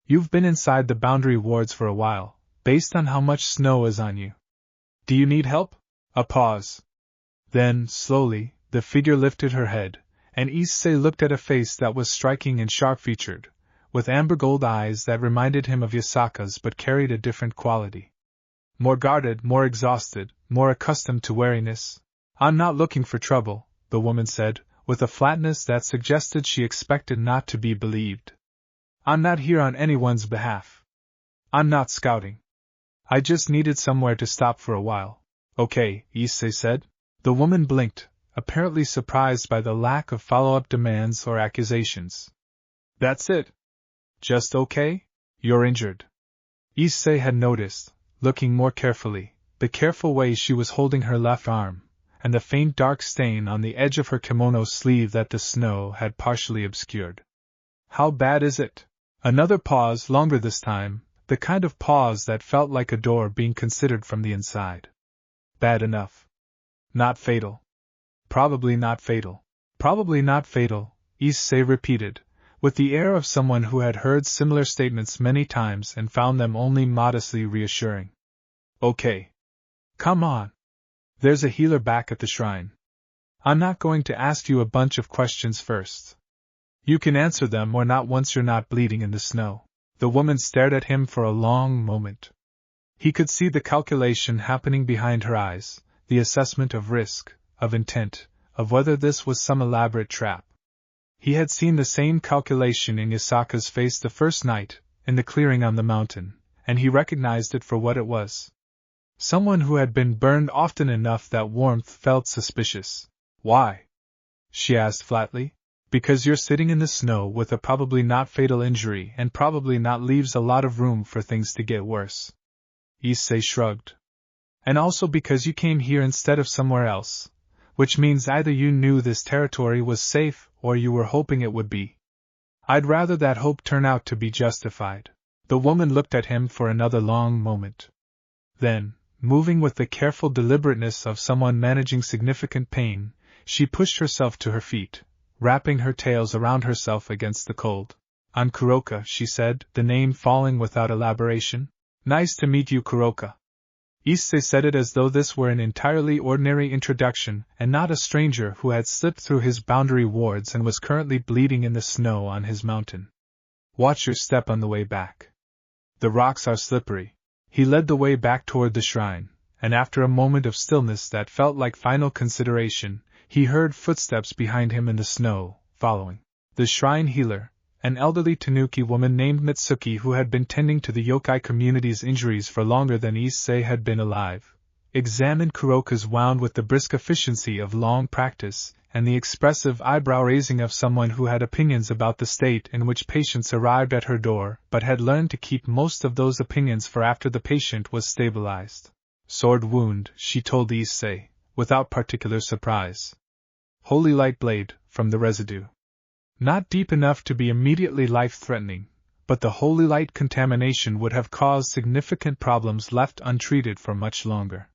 "You've been inside the boundary wards for a while, based on how much snow is on you. Do you need help?" A pause. Then, slowly, the figure lifted her head, and Issei looked at a face that was striking and sharp-featured, with amber-gold eyes that reminded him of Yasaka's but carried a different quality. More guarded, more exhausted, more accustomed to wariness. "I'm not looking for trouble," the woman said, with a flatness that suggested she expected not to be believed. "I'm not here on anyone's behalf. I'm not scouting. I just needed somewhere to stop for a while." "Okay," Issei said. The woman blinked, apparently surprised by the lack of follow-up demands or accusations. "That's it? Just okay? You're injured?" Issei had noticed, looking more carefully, the careful way she was holding her left arm, and the faint dark stain on the edge of her kimono sleeve that the snow had partially obscured. "How bad is it?" Another pause, longer this time, the kind of pause that felt like a door being considered from the inside. "Bad enough. Not fatal." "Probably not fatal. Probably not fatal," Issei repeated, with the air of someone who had heard similar statements many times and found them only modestly reassuring. "Okay. Come on. There's a healer back at the shrine. I'm not going to ask you a bunch of questions first. You can answer them or not once you're not bleeding in the snow." The woman stared at him for a long moment. He could see the calculation happening behind her eyes, the assessment of risk, of intent, of whether this was some elaborate trap. He had seen the same calculation in Yasaka's face the first night, in the clearing on the mountain, and he recognized it for what it was. Someone who had been burned often enough that warmth felt suspicious. "Why?" she asked flatly. "Because you're sitting in the snow with a probably not fatal injury and probably not leaves a lot of room for things to get worse." Issei shrugged. And also because you came here instead of somewhere else, which means either you knew this territory was safe or you were hoping it would be. I'd rather that hope turn out to be justified. The woman looked at him for another long moment. Then, moving with the careful deliberateness of someone managing significant pain, she pushed herself to her feet, wrapping her tails around herself against the cold. I'm Kuroka, she said, the name falling without elaboration. Nice to meet you, Kuroka. Issei said it as though this were an entirely ordinary introduction and not a stranger who had slipped through his boundary wards and was currently bleeding in the snow on his mountain. Watch your step on the way back. The rocks are slippery. He led the way back toward the shrine, and after a moment of stillness that felt like final consideration, he heard footsteps behind him in the snow, following. The shrine healer, an elderly Tanuki woman named Mitsuki who had been tending to the yokai community's injuries for longer than Issei had been alive, examined Kuroka's wound with the brisk efficiency of long practice and the expressive eyebrow-raising of someone who had opinions about the state in which patients arrived at her door but had learned to keep most of those opinions for after the patient was stabilized. Sword wound, she told Issei, without particular surprise. Holy light blade, from the residue. Not deep enough to be immediately life-threatening, but the holy light contamination would have caused significant problems left untreated for much longer.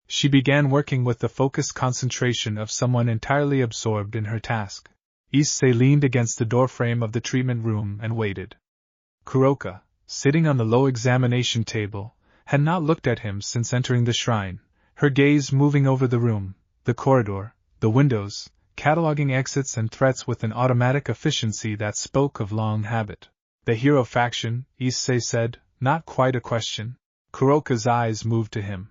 She began working with the focused concentration of someone entirely absorbed in her task. Issei leaned against the doorframe of the treatment room and waited. Kuroka, sitting on the low examination table, had not looked at him since entering the shrine, her gaze moving over the room, the corridor, the windows, cataloging exits and threats with an automatic efficiency that spoke of long habit. The hero faction, Issei said, not quite a question. Kuroka's eyes moved to him.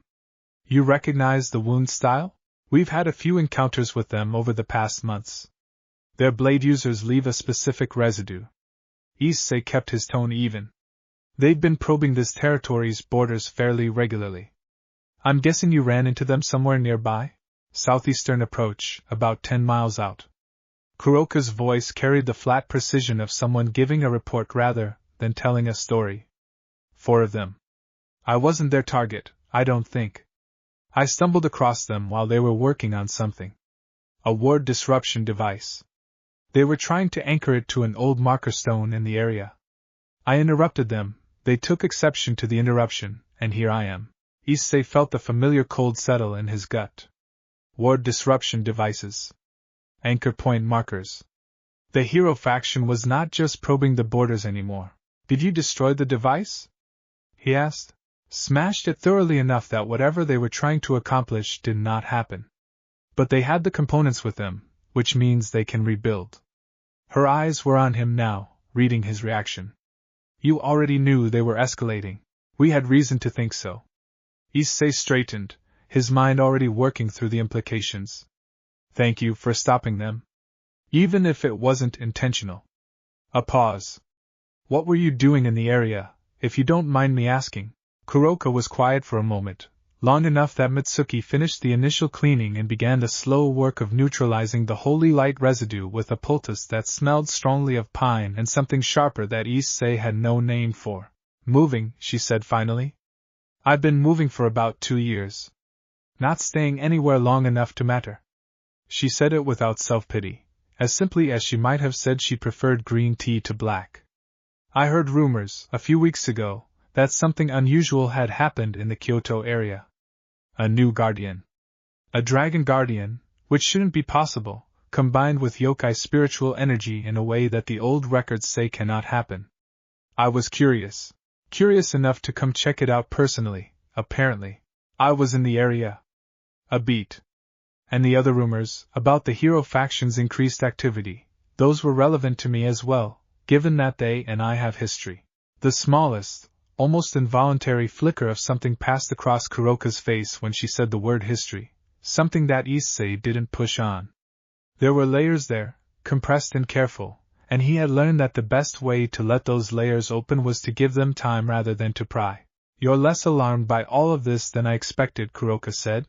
You recognize the wound style? We've had a few encounters with them over the past months. Their blade users leave a specific residue. Issei kept his tone even. They've been probing this territory's borders fairly regularly. I'm guessing you ran into them somewhere nearby? Southeastern approach, about 10 miles out. Kuroka's voice carried the flat precision of someone giving a report rather than telling a story. 4 of them. I wasn't their target, I don't think. I stumbled across them while they were working on something. A ward disruption device. They were trying to anchor it to an old marker stone in the area. I interrupted them, they took exception to the interruption, and here I am. Issei felt the familiar cold settle in his gut. Ward disruption devices. Anchor point markers. The hero faction was not just probing the borders anymore. Did you destroy the device? He asked. Smashed it thoroughly enough that whatever they were trying to accomplish did not happen. But they had the components with them, which means they can rebuild. Her eyes were on him now, reading his reaction. You already knew they were escalating. We had reason to think so. Issei straightened, his mind already working through the implications. Thank you for stopping them. Even if it wasn't intentional. A pause. What were you doing in the area, if you don't mind me asking? Kuroka was quiet for a moment, long enough that Mitsuki finished the initial cleaning and began the slow work of neutralizing the holy light residue with a poultice that smelled strongly of pine and something sharper that Issei had no name for. Moving, she said finally. I've been moving for about 2 years. Not staying anywhere long enough to matter. She said it without self-pity, as simply as she might have said she preferred green tea to black. I heard rumors, a few weeks ago, that something unusual had happened in the Kyoto area. A new guardian. A dragon guardian, which shouldn't be possible, combined with yokai spiritual energy in a way that the old records say cannot happen. I was curious enough to come check it out personally, apparently. I was in the area. A beat. And the other rumors, about the hero faction's increased activity, those were relevant to me as well, given that they and I have history. The smallest, almost involuntary flicker of something passed across Kuroka's face when she said the word history, something that Issei didn't push on. There were layers there, compressed and careful, and he had learned that the best way to let those layers open was to give them time rather than to pry. You're less alarmed by all of this than I expected, Kuroka said.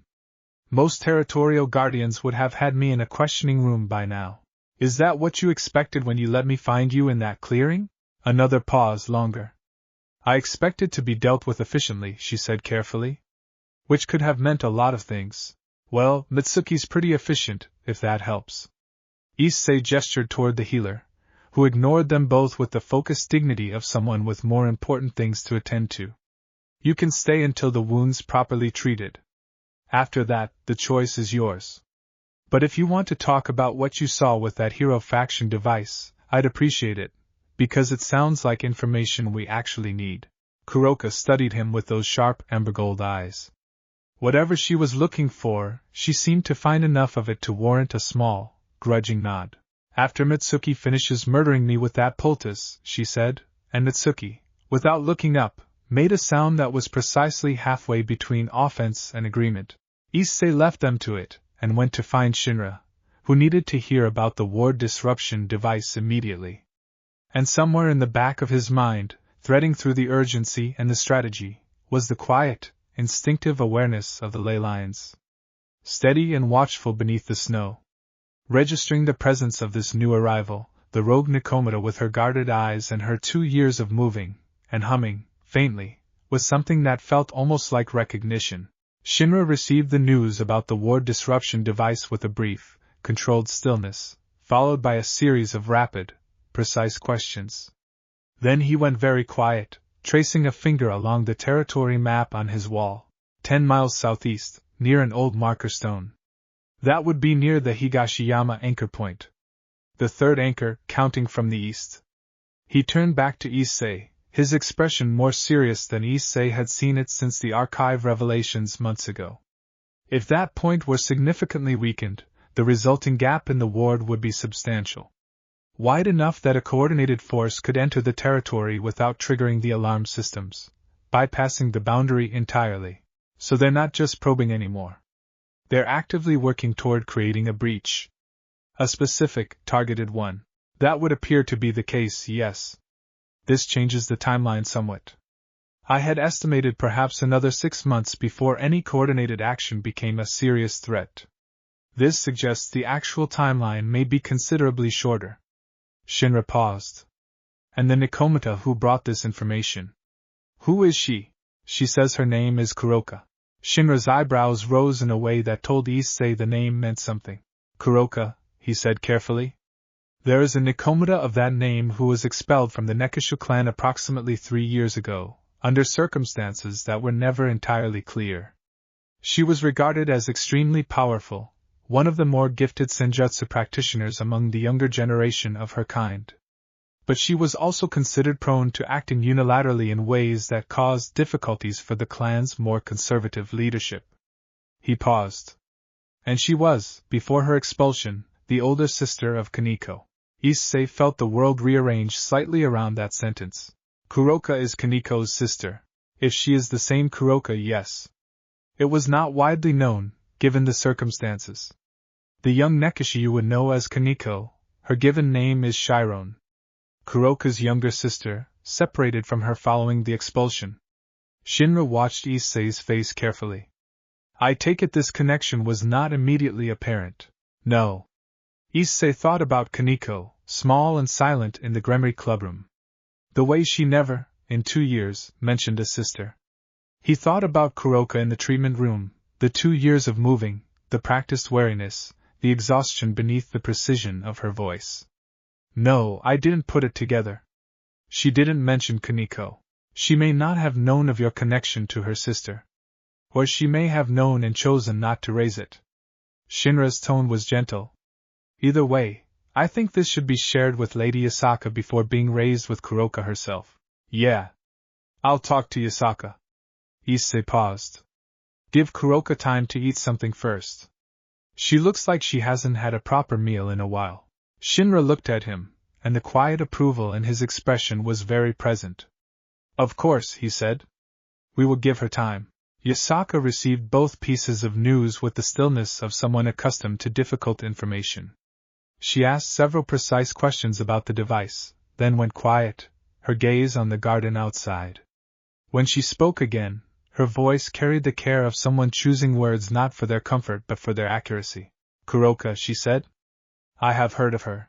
Most territorial guardians would have had me in a questioning room by now. Is that what you expected when you let me find you in that clearing? Another pause longer. I expected to be dealt with efficiently, she said carefully. which could have meant a lot of things. Well, Mitsuki's pretty efficient, if that helps. Issei gestured toward the healer, who ignored them both with the focused dignity of someone with more important things to attend to. You can stay until the wound's properly treated. After that, the choice is yours. But if you want to talk about what you saw with that hero faction device, I'd appreciate it, because it sounds like information we actually need. Kuroka studied him with those sharp amber gold eyes. Whatever she was looking for, she seemed to find enough of it to warrant a small, grudging nod. After Mitsuki finishes murdering me with that poultice, she said, and Mitsuki, without looking up, made a sound that was precisely halfway between offense and agreement. Issei left them to it, and went to find Shinra, who needed to hear about the ward disruption device immediately. And somewhere in the back of his mind, threading through the urgency and the strategy, was the quiet, instinctive awareness of the leylines. Steady and watchful beneath the snow. Registering the presence of this new arrival, the rogue Nikomata with her guarded eyes and her 2 years of moving, and humming, faintly, was something that felt almost like recognition. Shinra received the news about the ward disruption device with a brief, controlled stillness, followed by a series of rapid, precise questions. Then he went very quiet, tracing a finger along the territory map on his wall, 10 miles southeast, near an old marker stone. That would be near the Higashiyama anchor point. The third anchor, counting from the east. He turned back to Issei, his expression more serious than Issei had seen it since the archive revelations months ago. If that point were significantly weakened, the resulting gap in the ward would be substantial. Wide enough that a coordinated force could enter the territory without triggering the alarm systems, bypassing the boundary entirely. So they're not just probing anymore. They're actively working toward creating a breach. A specific, targeted one. That would appear to be the case, yes. This changes the timeline somewhat. I had estimated perhaps another 6 months before any coordinated action became a serious threat. This suggests the actual timeline may be considerably shorter. Shinra paused. And the Nikomata who brought this information. Who is she? She says her name is Kuroka. Shinra's eyebrows rose in a way that told Issei the name meant something. Kuroka, he said carefully. There is a Nikomata of that name who was expelled from the Nekishu clan approximately 3 years ago, under circumstances that were never entirely clear. She was regarded as extremely powerful, one of the more gifted Senjutsu practitioners among the younger generation of her kind. But she was also considered prone to acting unilaterally in ways that caused difficulties for the clan's more conservative leadership. He paused. And she was, before her expulsion, the older sister of Kaneko. Issei felt the world rearrange slightly around that sentence. Kuroka is Kaneko's sister. If she is the same Kuroka, yes. It was not widely known, given the circumstances. The young Nekishi you would know as Kaneko, her given name is Chiron. Kuroka's younger sister, separated from her following the expulsion. Shinra watched Issei's face carefully. I take it this connection was not immediately apparent. No. Issei thought about Kaneko, small and silent in the Gremory clubroom. The way she never, in 2 years, mentioned a sister. He thought about Kuroka in the treatment room, the 2 years of moving, the practiced wariness, the exhaustion beneath the precision of her voice. No, I didn't put it together. She didn't mention Kaneko. She may not have known of your connection to her sister. Or she may have known and chosen not to raise it. Shinra's tone was gentle. Either way, I think this should be shared with Lady Yasaka before being raised with Kuroka herself. Yeah. I'll talk to Yasaka. Issei paused. Give Kuroka time to eat something first. She looks like she hasn't had a proper meal in a while. Shinra looked at him, and the quiet approval in his expression was very present. Of course, he said. We will give her time. Yasaka received both pieces of news with the stillness of someone accustomed to difficult information. She asked several precise questions about the device, then went quiet, her gaze on the garden outside. When she spoke again, her voice carried the care of someone choosing words not for their comfort but for their accuracy. Kuroka, she said. I have heard of her.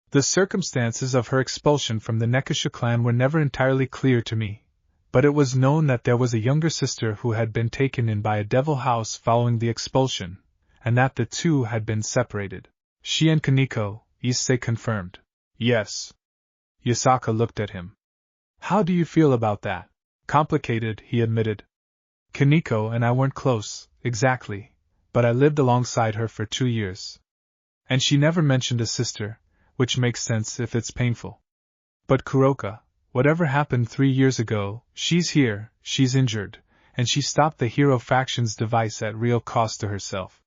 The circumstances of her expulsion from the Nekishu clan were never entirely clear to me, but it was known that there was a younger sister who had been taken in by a devil house following the expulsion, and that the two had been separated. She and Kaneko, Issei confirmed. Yes. Yasaka looked at him. How do you feel about that? Complicated, he admitted. Kaneko and I weren't close, exactly, but I lived alongside her for 2 years. And she never mentioned a sister, which makes sense if it's painful. But Kuroka, whatever happened 3 years ago, she's here, she's injured, and she stopped the hero faction's device at real cost to herself.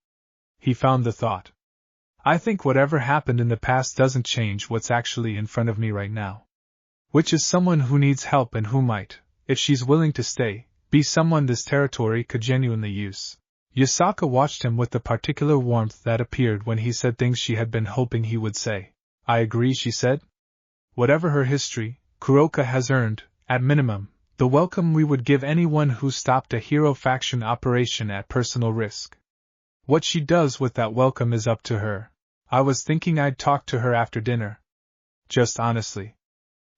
He found the thought. I think whatever happened in the past doesn't change what's actually in front of me right now. Which is someone who needs help and who might, if she's willing to stay, be someone this territory could genuinely use. Yasaka watched him with the particular warmth that appeared when he said things she had been hoping he would say. I agree, she said. Whatever her history, Kuroka has earned, at minimum, the welcome we would give anyone who stopped a hero faction operation at personal risk. What she does with that welcome is up to her. I was thinking I'd talk to her after dinner. Just honestly.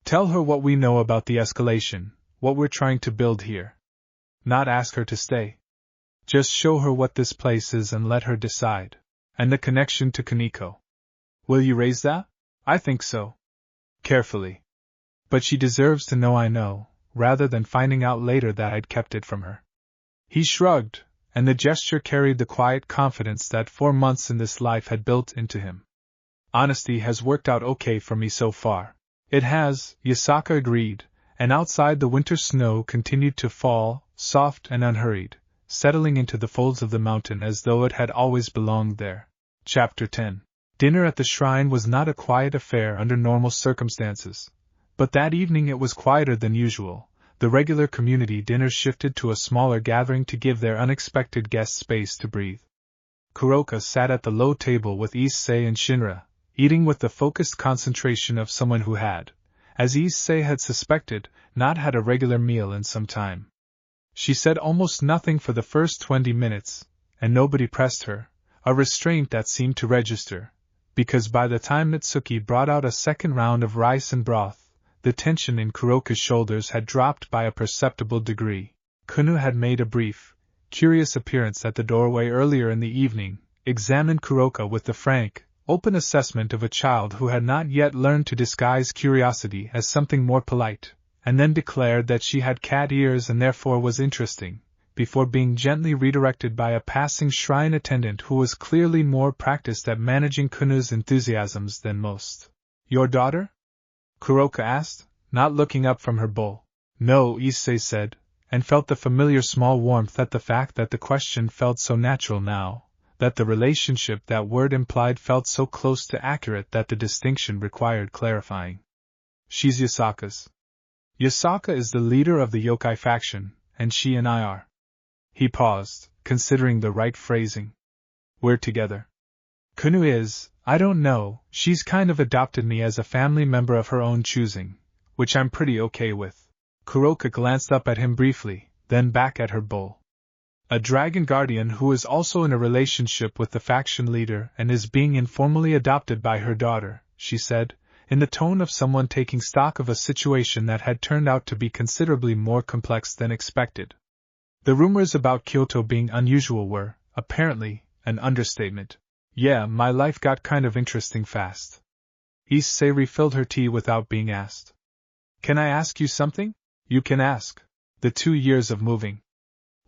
Tell her what we know about the escalation, what we're trying to build here. Not ask her to stay. Just show her what this place is and let her decide. And the connection to Kaneko. Will you raise that? I think so. Carefully. But she deserves to know I know, rather than finding out later that I'd kept it from her. He shrugged, and the gesture carried the quiet confidence that 4 months in this life had built into him. Honesty has worked out okay for me so far. It has, Yasaka agreed, and outside the winter snow continued to fall, soft and unhurried, settling into the folds of the mountain as though it had always belonged there. Chapter 10. Dinner at the shrine was not a quiet affair under normal circumstances, but that evening it was quieter than usual. The regular community dinner shifted to a smaller gathering to give their unexpected guests space to breathe. Kuroka sat at the low table with Issei and Shinra, eating with the focused concentration of someone who had, as Issei had suspected, not had a regular meal in some time. She said almost nothing for the first 20 minutes, and nobody pressed her, a restraint that seemed to register, because by the time Mitsuki brought out a second round of rice and broth, the tension in Kuroka's shoulders had dropped by a perceptible degree. Kunu had made a brief, curious appearance at the doorway earlier in the evening, examined Kuroka with the frank, open assessment of a child who had not yet learned to disguise curiosity as something more polite, and then declared that she had cat ears and therefore was interesting, before being gently redirected by a passing shrine attendant who was clearly more practiced at managing Kunu's enthusiasms than most. Your daughter? Kuroka asked, not looking up from her bowl. No, Issei said, and felt the familiar small warmth at the fact that the question felt so natural now, that the relationship that word implied felt so close to accurate that the distinction required clarifying. She's Yasaka's. Yasaka is the leader of the Yokai faction, and she and I are. He paused, considering the right phrasing. We're together. Kunu is, I don't know, she's kind of adopted me as a family member of her own choosing, which I'm pretty okay with. Kuroka glanced up at him briefly, then back at her bowl. A dragon guardian who is also in a relationship with the faction leader and is being informally adopted by her daughter, she said, in the tone of someone taking stock of a situation that had turned out to be considerably more complex than expected. The rumors about Kyoto being unusual were, apparently, an understatement. Yeah, my life got kind of interesting fast. Issei refilled her tea without being asked. Can I ask you something? You can ask. The 2 years of moving.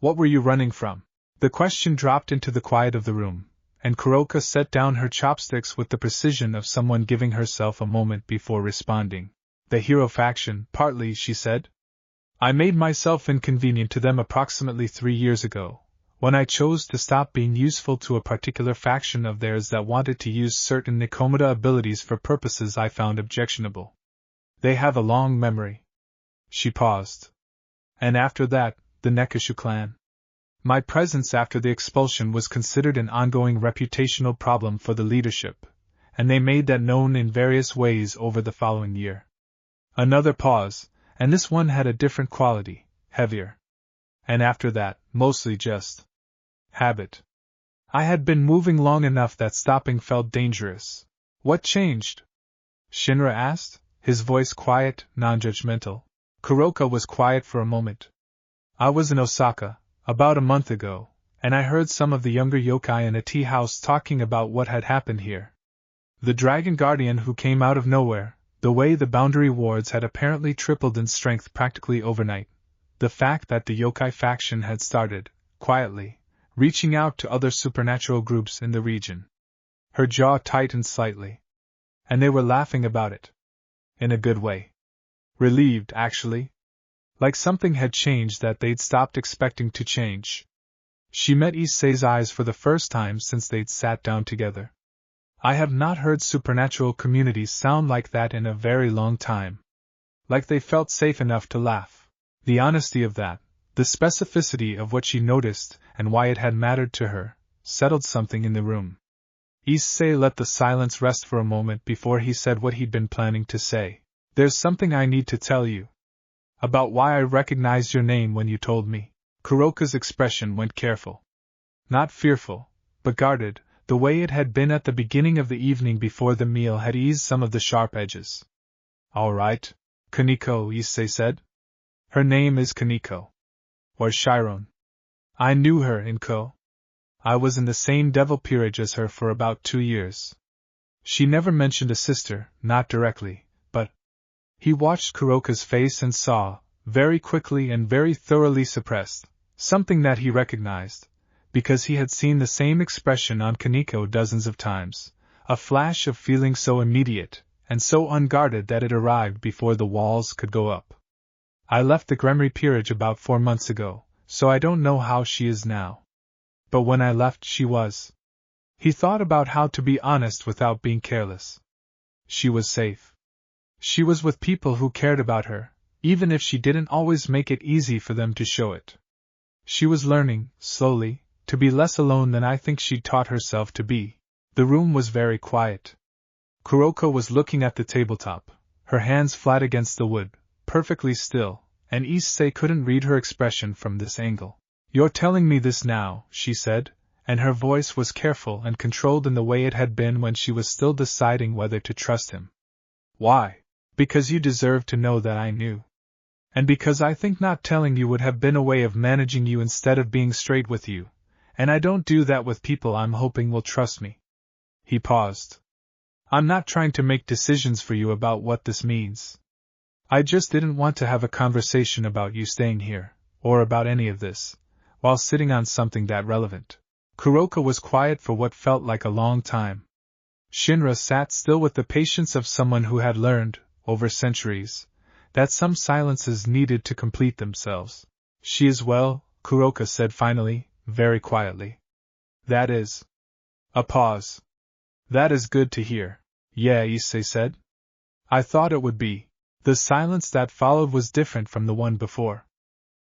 What were you running from? The question dropped into the quiet of the room, and Kuroka set down her chopsticks with the precision of someone giving herself a moment before responding. The hero faction, partly, she said. I made myself inconvenient to them approximately 3 years ago, when I chose to stop being useful to a particular faction of theirs that wanted to use certain Nikomata abilities for purposes I found objectionable. They have a long memory. She paused. And after that, the Nekishu clan. My presence after the expulsion was considered an ongoing reputational problem for the leadership, and they made that known in various ways over the following year. Another pause, and this one had a different quality, heavier. And after that, mostly just habit. I had been moving long enough that stopping felt dangerous. What changed? Shinra asked, his voice quiet, non-judgmental. Kuroka was quiet for a moment. I was in Osaka, about a month ago, and I heard some of the younger yokai in a tea house talking about what had happened here. The dragon guardian who came out of nowhere, the way the boundary wards had apparently tripled in strength practically overnight, the fact that the yokai faction had started, quietly, reaching out to other supernatural groups in the region. Her jaw tightened slightly. And they were laughing about it. In a good way. Relieved, actually. Like something had changed that they'd stopped expecting to change. She met Issei's eyes for the first time since they'd sat down together. I have not heard supernatural communities sound like that in a very long time. Like they felt safe enough to laugh. The honesty of that, the specificity of what she noticed and why it had mattered to her, settled something in the room. Issei let the silence rest for a moment before he said what he'd been planning to say. There's something I need to tell you. About why I recognized your name when you told me. Kuroka's expression went careful. Not fearful, but guarded, the way it had been at the beginning of the evening before the meal had eased some of the sharp edges. All right, Kaneko, Issei said. Her name is Kaneko. Or Chiron. I knew her in Kuoh. I was in the same devil peerage as her for about 2 years. She never mentioned a sister, not directly, but... He watched Kuroka's face and saw, very quickly and very thoroughly suppressed, something that he recognized, because he had seen the same expression on Kaneko dozens of times, a flash of feeling so immediate, and so unguarded that it arrived before the walls could go up. I left the Gremory Peerage about 4 months ago, so I don't know how she is now. But when I left she was. He thought about how to be honest without being careless. She was safe. She was with people who cared about her, even if she didn't always make it easy for them to show it. She was learning, slowly, to be less alone than I think she'd taught herself to be. The room was very quiet. Kuroka was looking at the tabletop, her hands flat against the wood, perfectly still, and Issei couldn't read her expression from this angle. You're telling me this now, she said, and her voice was careful and controlled in the way it had been when she was still deciding whether to trust him. Why? Because you deserve to know that I knew. And because I think not telling you would have been a way of managing you instead of being straight with you, and I don't do that with people I'm hoping will trust me. He paused. I'm not trying to make decisions for you about what this means. I just didn't want to have a conversation about you staying here, or about any of this, while sitting on something that relevant. Kuroka was quiet for what felt like a long time. Shinra sat still with the patience of someone who had learned, over centuries, that some silences needed to complete themselves. She is well, Kuroka said finally, very quietly. That is. A pause. That is good to hear. Yeah, Issei said. I thought it would be. The silence that followed was different from the one before.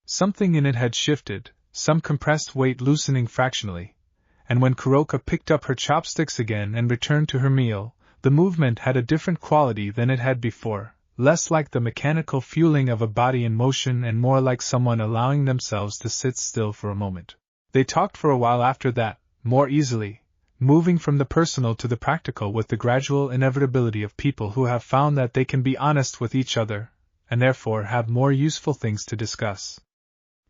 Something in it had shifted, some compressed weight loosening fractionally, and when Kuroka picked up her chopsticks again and returned to her meal, the movement had a different quality than it had before, less like the mechanical fueling of a body in motion and more like someone allowing themselves to sit still for a moment. They talked for a while after that, more easily, moving from the personal to the practical with the gradual inevitability of people who have found that they can be honest with each other, and therefore have more useful things to discuss.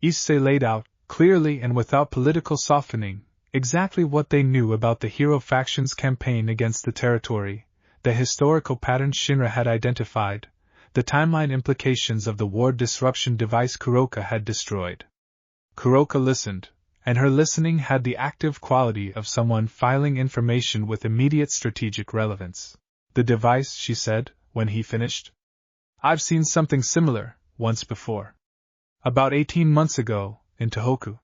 Issei laid out, clearly and without political softening, exactly what they knew about the hero faction's campaign against the territory, the historical patterns Shinra had identified, the timeline implications of the ward disruption device Kuroka had destroyed. Kuroka listened, and her listening had the active quality of someone filing information with immediate strategic relevance. The device, she said, when he finished. I've seen something similar, once before. About 18 months ago, in Tohoku.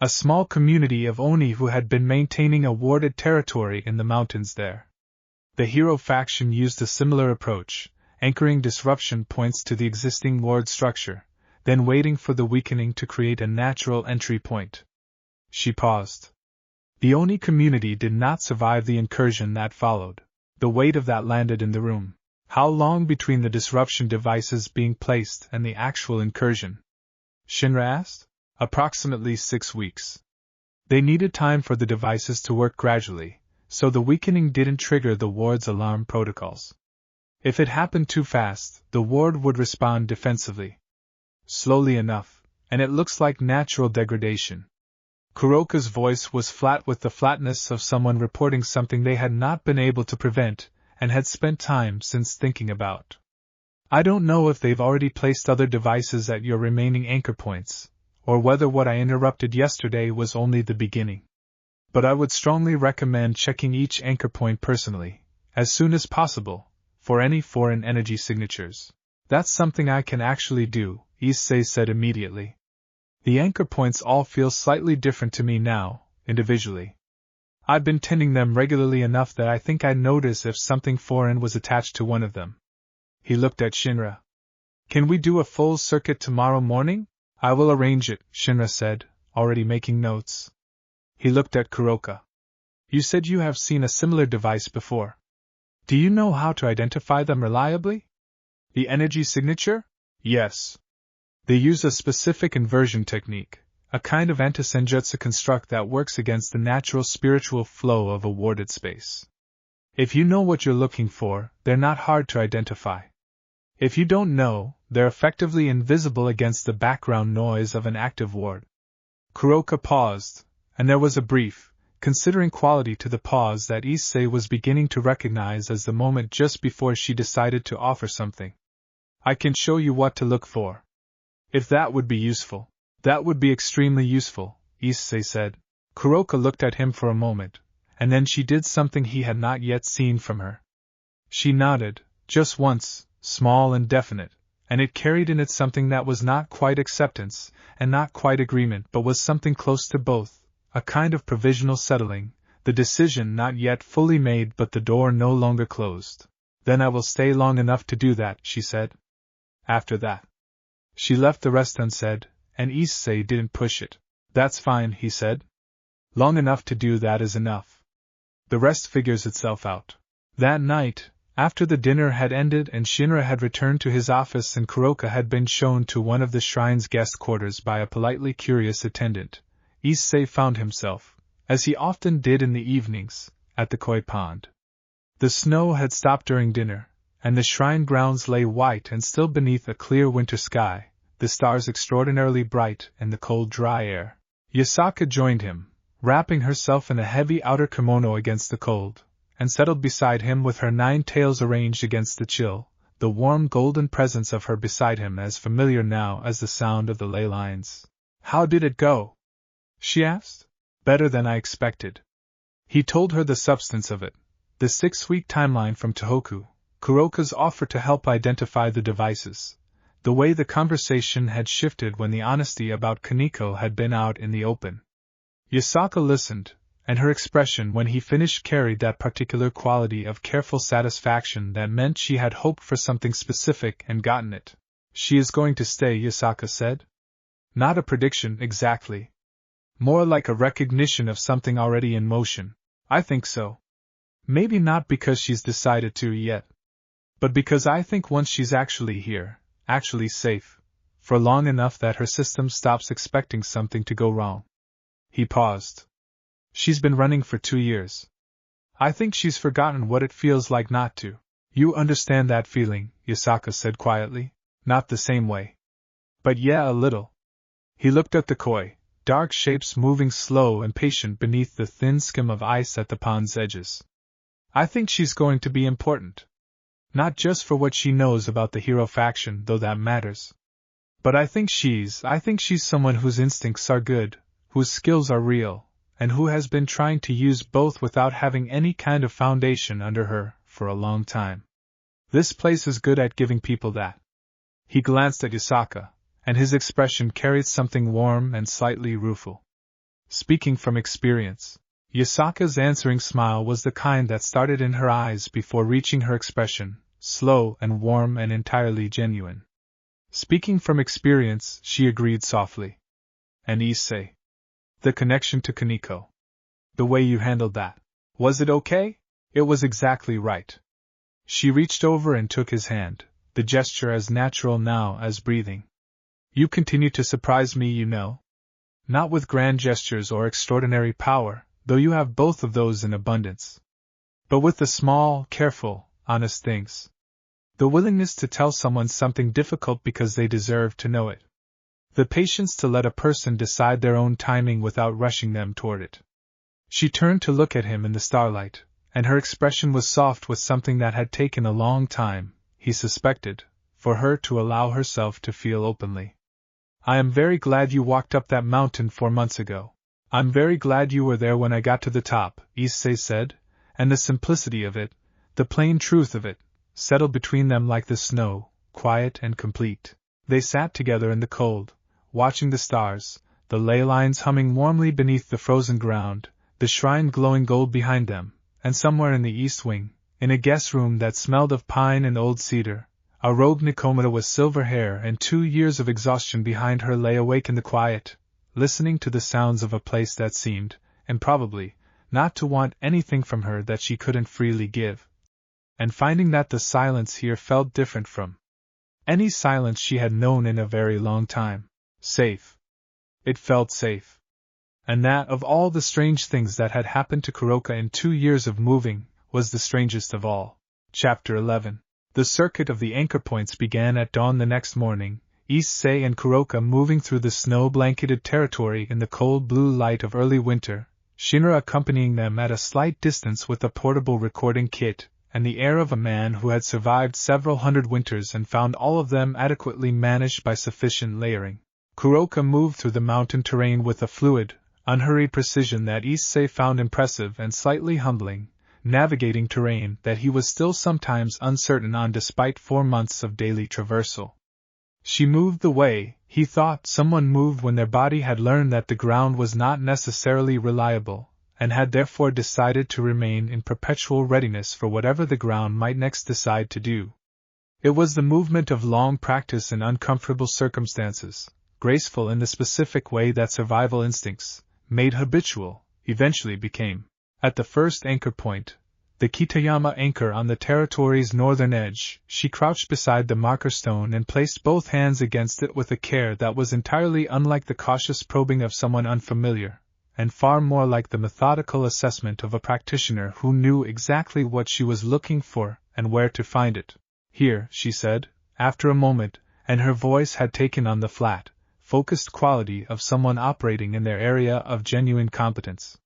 A small community of Oni who had been maintaining a warded territory in the mountains there. The hero faction used a similar approach, anchoring disruption points to the existing ward structure, then waiting for the weakening to create a natural entry point. She paused. The Oni community did not survive the incursion that followed. The weight of that landed in the room. How long between the disruption devices being placed and the actual incursion? Shinra asked. Approximately 6 weeks. They needed time for the devices to work gradually, so the weakening didn't trigger the ward's alarm protocols. If it happened too fast, the ward would respond defensively. slowly enough, and it looks like natural degradation. Kuroka's voice was flat with the flatness of someone reporting something they had not been able to prevent, and had spent time since thinking about. I don't know if they've already placed other devices at your remaining anchor points, or whether what I interrupted yesterday was only the beginning. But I would strongly recommend checking each anchor point personally, as soon as possible, for any foreign energy signatures. That's something I can actually do, Issei said immediately. The anchor points all feel slightly different to me now, individually. I've been tending them regularly enough that I think I'd notice if something foreign was attached to one of them. He looked at Shinra. Can we do a full circuit tomorrow morning? I will arrange it, Shinra said, already making notes. He looked at Kuroka. You said you have seen a similar device before. Do you know how to identify them reliably? The energy signature? Yes. They use a specific inversion technique, a kind of anti-senjutsu construct that works against the natural spiritual flow of a warded space. If you know what you're looking for, they're not hard to identify. If you don't know, they're effectively invisible against the background noise of an active ward. Kuroka paused, and there was a brief, considering quality to the pause that Issei was beginning to recognize as the moment just before she decided to offer something. I can show you what to look for. If that would be useful. That would be extremely useful, Issei said. Kuroka looked at him for a moment, and then she did something he had not yet seen from her. She nodded, just once, small and definite, and it carried in it something that was not quite acceptance, and not quite agreement, but was something close to both, a kind of provisional settling, the decision not yet fully made but the door no longer closed. Then I will stay long enough to do that, she said. After that. She left the rest unsaid, and Issei didn't push it. That's fine, he said. Long enough to do that is enough. The rest figures itself out. That night, after the dinner had ended and Shinra had returned to his office and Kuroka had been shown to one of the shrine's guest quarters by a politely curious attendant, Issei found himself, as he often did in the evenings, at the koi pond. The snow had stopped during dinner, and the shrine grounds lay white and still beneath a clear winter sky, the stars extraordinarily bright and the cold dry air. Yasaka joined him, wrapping herself in a heavy outer kimono against the cold, and settled beside him with her 9 tails arranged against the chill, the warm golden presence of her beside him as familiar now as the sound of the leylines. How did it go? She asked. Better than I expected. He told her the substance of it, the 6-week timeline from Tohoku, Kuroka's offer to help identify the devices, the way the conversation had shifted when the honesty about Kaneko had been out in the open. Yasaka listened, and her expression when he finished carried that particular quality of careful satisfaction that meant she had hoped for something specific and gotten it. She is going to stay, Yasaka said. Not a prediction exactly. More like a recognition of something already in motion. I think so. Maybe not because she's decided to yet. But because I think once she's actually here, actually safe, for long enough that her system stops expecting something to go wrong. He paused. She's been running for 2 years. I think she's forgotten what it feels like not to. You understand that feeling, Yasaka said quietly. Not the same way. But yeah, a little. He looked at the koi, dark shapes moving slow and patient beneath the thin skim of ice at the pond's edges. I think she's going to be important. Not just for what she knows about the hero faction, though that matters. But I think she's someone whose instincts are good, whose skills are real, and who has been trying to use both without having any kind of foundation under her for a long time. This place is good at giving people that. He glanced at Yasaka, and his expression carried something warm and slightly rueful. Speaking from experience. Yasaka's answering smile was the kind that started in her eyes before reaching her expression, slow and warm and entirely genuine. Speaking from experience, she agreed softly. And Issei. The connection to Kaneko. The way you handled that. Was it okay? It was exactly right. She reached over and took his hand, the gesture as natural now as breathing. You continue to surprise me, you know. Not with grand gestures or extraordinary power, though you have both of those in abundance. But with the small, careful, honest things. The willingness to tell someone something difficult because they deserve to know it. The patience to let a person decide their own timing without rushing them toward it. She turned to look at him in the starlight, and her expression was soft with something that had taken a long time, he suspected, for her to allow herself to feel openly. I am very glad you walked up that mountain 4 months ago. I'm very glad you were there when I got to the top, Issei said, and the simplicity of it, the plain truth of it, settled between them like the snow, quiet and complete. They sat together in the cold, watching the stars, the leylines humming warmly beneath the frozen ground, the shrine glowing gold behind them, and somewhere in the east wing, in a guest room that smelled of pine and old cedar, a robed Nikomata with silver hair and 2 years of exhaustion behind her lay awake in the quiet, listening to the sounds of a place that seemed, and probably, not to want anything from her that she couldn't freely give. And finding that the silence here felt different from any silence she had known in a very long time. Safe. It felt safe. And that, of all the strange things that had happened to Kuroka in 2 years of moving, was the strangest of all. Chapter 11. The circuit of the anchor points began at dawn the next morning, Issei and Kuroka moving through the snow-blanketed territory in the cold blue light of early winter, Shinra accompanying them at a slight distance with a portable recording kit, and the air of a man who had survived several hundred winters and found all of them adequately managed by sufficient layering. Kuroka moved through the mountain terrain with a fluid, unhurried precision that Issei found impressive and slightly humbling, navigating terrain that he was still sometimes uncertain on despite 4 months of daily traversal. She moved the way, he thought someone moved when their body had learned that the ground was not necessarily reliable, and had therefore decided to remain in perpetual readiness for whatever the ground might next decide to do. It was the movement of long practice in uncomfortable circumstances, graceful in the specific way that survival instincts, made habitual, eventually became. At the first anchor point, the Kitayama anchor on the territory's northern edge, she crouched beside the marker stone and placed both hands against it with a care that was entirely unlike the cautious probing of someone unfamiliar, and far more like the methodical assessment of a practitioner who knew exactly what she was looking for and where to find it. Here, she said, after a moment, and her voice had taken on the flat, focused quality of someone operating in their area of genuine competence.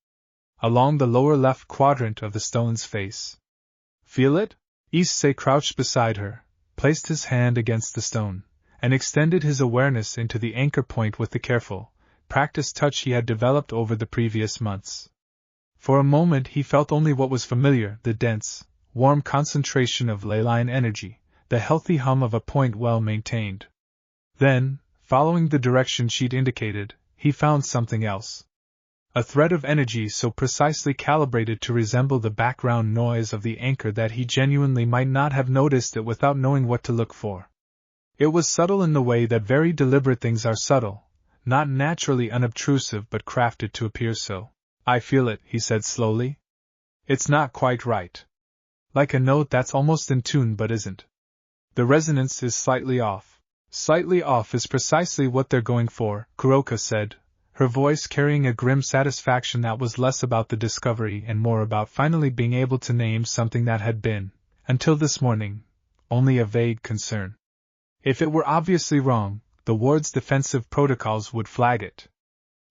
Along the lower left quadrant of the stone's face. Feel it? Issei crouched beside her, placed his hand against the stone, and extended his awareness into the anchor point with the careful, practiced touch he had developed over the previous months. For a moment he felt only what was familiar, the dense, warm concentration of leyline energy, the healthy hum of a point well maintained. Then, following the direction she'd indicated, he found something else. A thread of energy so precisely calibrated to resemble the background noise of the anchor that he genuinely might not have noticed it without knowing what to look for. It was subtle in the way that very deliberate things are subtle, not naturally unobtrusive but crafted to appear so. I feel it, he said slowly. It's not quite right. Like a note that's almost in tune but isn't. The resonance is slightly off. Slightly off is precisely what they're going for, Kuroka said, her voice carrying a grim satisfaction that was less about the discovery and more about finally being able to name something that had been, until this morning, only a vague concern. If it were obviously wrong, the ward's defensive protocols would flag it.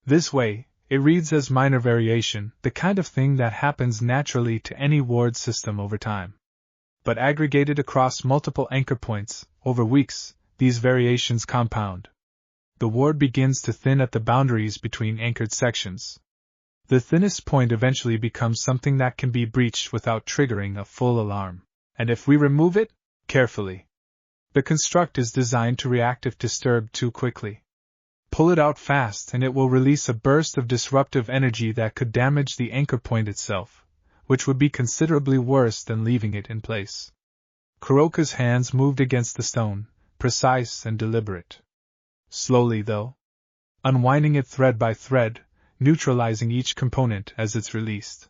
This way, it reads as minor variation, the kind of thing that happens naturally to any ward system over time. But aggregated across multiple anchor points, over weeks, these variations compound. The ward begins to thin at the boundaries between anchored sections. The thinnest point eventually becomes something that can be breached without triggering a full alarm. And if we remove it, carefully. The construct is designed to react if disturbed too quickly. Pull it out fast and it will release a burst of disruptive energy that could damage the anchor point itself, which would be considerably worse than leaving it in place. Kuroka's hands moved against the stone, precise and deliberate. Slowly, though. Unwinding it thread by thread, neutralizing each component as it's released.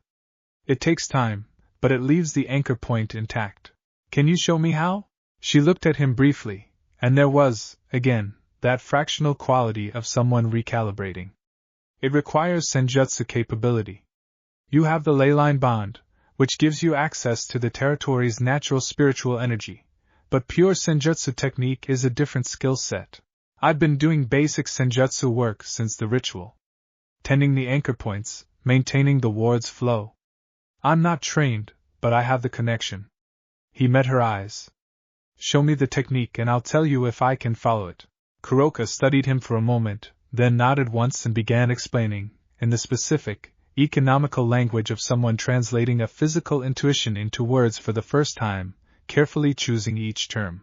It takes time, but it leaves the anchor point intact. Can you show me how? She looked at him briefly, and there was, again, that fractional quality of someone recalibrating. It requires Senjutsu capability. You have the leyline bond, which gives you access to the territory's natural spiritual energy, but pure Senjutsu technique is a different skill set. I've been doing basic Senjutsu work since the ritual. Tending the anchor points, maintaining the ward's flow. I'm not trained, but I have the connection. He met her eyes. Show me the technique and I'll tell you if I can follow it. Kuroka studied him for a moment, then nodded once and began explaining, in the specific, economical language of someone translating a physical intuition into words for the first time, carefully choosing each term.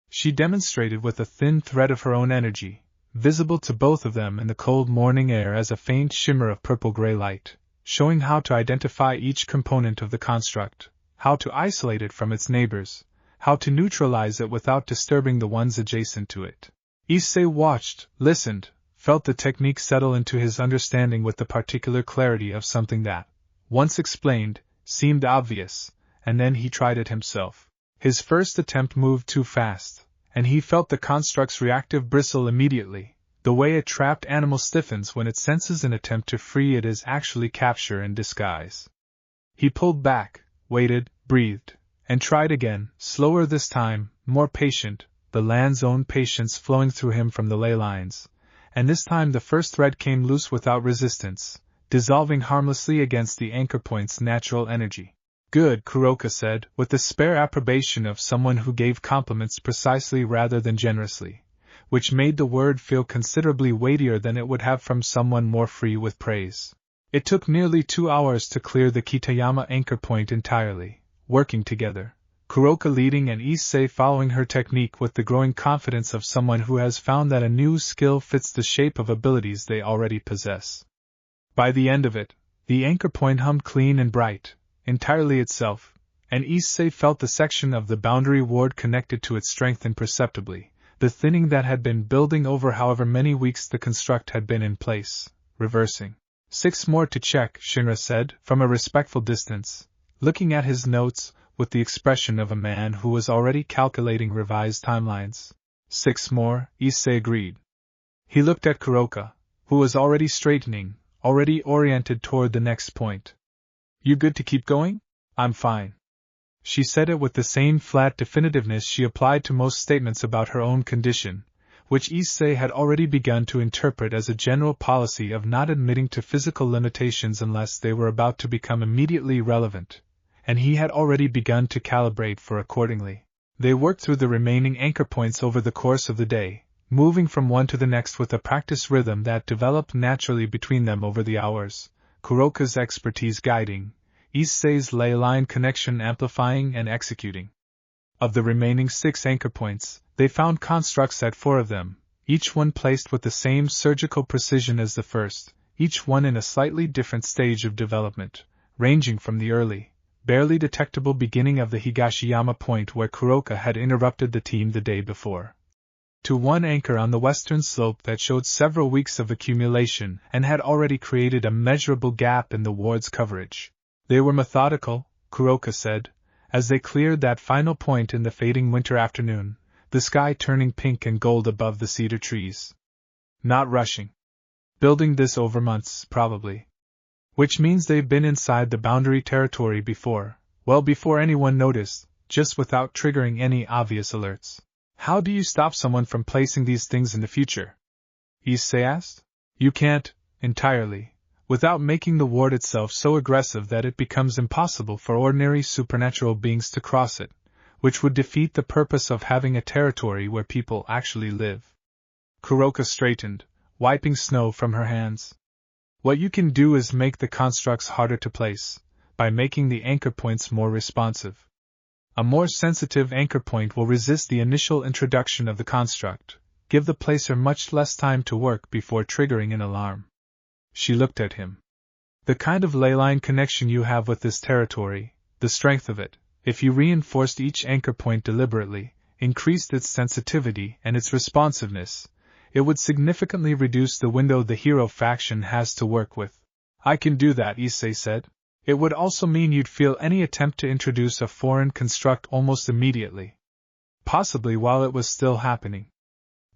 She demonstrated with a thin thread of her own energy, visible to both of them in the cold morning air as a faint shimmer of purple-gray light, showing how to identify each component of the construct, how to isolate it from its neighbors, how to neutralize it without disturbing the ones adjacent to it. Issei watched, listened, felt the technique settle into his understanding with the particular clarity of something that, once explained, seemed obvious, and then he tried it himself. His first attempt moved too fast, and he felt the construct's reactive bristle immediately. The way a trapped animal stiffens when it senses an attempt to free it is actually capture and disguise. He pulled back, waited, breathed, and tried again, slower this time, more patient, the land's own patience flowing through him from the leylines, and this time the first thread came loose without resistance, dissolving harmlessly against the anchor point's natural energy. Good, Kuroka said, with the spare approbation of someone who gave compliments precisely rather than generously, which made the word feel considerably weightier than it would have from someone more free with praise. It took nearly 2 hours to clear the Kitayama anchor point entirely, working together, Kuroka leading and Issei following her technique with the growing confidence of someone who has found that a new skill fits the shape of abilities they already possess. By the end of it, the anchor point hummed clean and bright, entirely itself, and Issei felt the section of the boundary ward connected to it strengthen perceptibly, the thinning that had been building over however many weeks the construct had been in place, reversing. 6 more to check, Shinra said, from a respectful distance, looking at his notes with the expression of a man who was already calculating revised timelines. 6 more, Issei agreed. He looked at Kuroka, who was already straightening, already oriented toward the next point. You good to keep going? I'm fine. She said it with the same flat definitiveness she applied to most statements about her own condition, which Issei had already begun to interpret as a general policy of not admitting to physical limitations unless they were about to become immediately relevant, and he had already begun to calibrate for accordingly. They worked through the remaining anchor points over the course of the day, moving from one to the next with a practice rhythm that developed naturally between them over the hours, Kuroka's expertise guiding, Issei's ley line connection amplifying and executing. Of the remaining 6 anchor points, they found constructs at 4 of them, each one placed with the same surgical precision as the first, each one in a slightly different stage of development, ranging from the early, barely detectable beginning of the Higashiyama point where Kuroka had interrupted the team the day before, to one anchor on the western slope that showed several weeks of accumulation and had already created a measurable gap in the ward's coverage. They were methodical, Kuroka said, as they cleared that final point in the fading winter afternoon, the sky turning pink and gold above the cedar trees. Not rushing. Building this over months, probably. Which means they've been inside the boundary territory before, well before anyone noticed, just without triggering any obvious alerts. How do you stop someone from placing these things in the future? Issei asked. You can't, entirely, without making the ward itself so aggressive that it becomes impossible for ordinary supernatural beings to cross it, which would defeat the purpose of having a territory where people actually live. Kuroka straightened, wiping snow from her hands. What you can do is make the constructs harder to place, by making the anchor points more responsive. A more sensitive anchor point will resist the initial introduction of the construct, give the placer much less time to work before triggering an alarm. She looked at him. The kind of leyline connection you have with this territory, the strength of it, if you reinforced each anchor point deliberately, increased its sensitivity and its responsiveness, it would significantly reduce the window the hero faction has to work with. I can do that, Issei said. It would also mean you'd feel any attempt to introduce a foreign construct almost immediately. Possibly while it was still happening.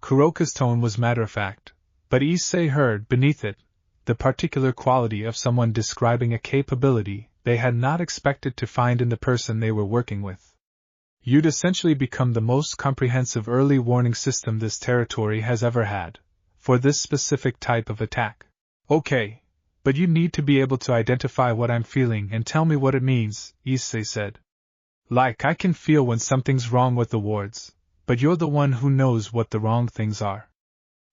Kuroka's tone was matter-of-fact, but Issei heard, beneath it, the particular quality of someone describing a capability they had not expected to find in the person they were working with. You'd essentially become the most comprehensive early warning system this territory has ever had, for this specific type of attack. Okay, but you need to be able to identify what I'm feeling and tell me what it means, Issei said. Like I can feel when something's wrong with the wards, but you're the one who knows what the wrong things are.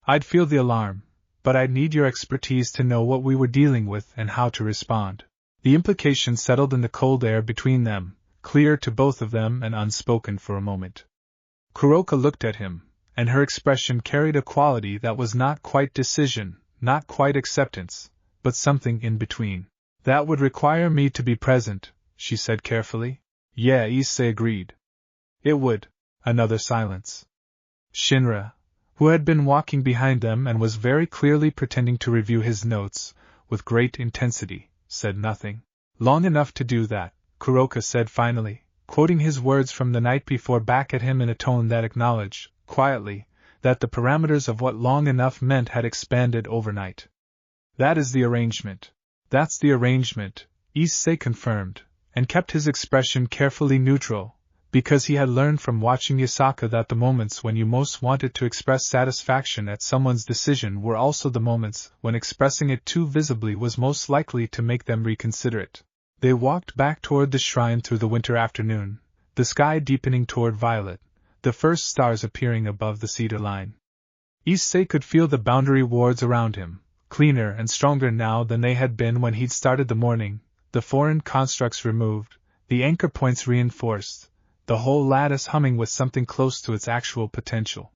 I'd feel the alarm, but I'd need your expertise to know what we were dealing with and how to respond. The implication settled in the cold air between them, clear to both of them and unspoken for a moment. Kuroka looked at him, and her expression carried a quality that was not quite decision, not quite acceptance, but something in between. That would require me to be present, she said carefully. Yeah, Issei agreed. It would. Another silence. Shinra, who had been walking behind them and was very clearly pretending to review his notes, with great intensity, said nothing. Long enough to do that, Kuroka said finally, quoting his words from the night before back at him in a tone that acknowledged, quietly, that the parameters of what long enough meant had expanded overnight. That is the arrangement. That's the arrangement, Issei confirmed, and kept his expression carefully neutral, because he had learned from watching Yasaka that the moments when you most wanted to express satisfaction at someone's decision were also the moments when expressing it too visibly was most likely to make them reconsider it. They walked back toward the shrine through the winter afternoon, the sky deepening toward violet, the first stars appearing above the cedar line. Issei could feel the boundary wards around him, cleaner and stronger now than they had been when he'd started the morning, the foreign constructs removed, the anchor points reinforced, the whole lattice humming with something close to its actual potential.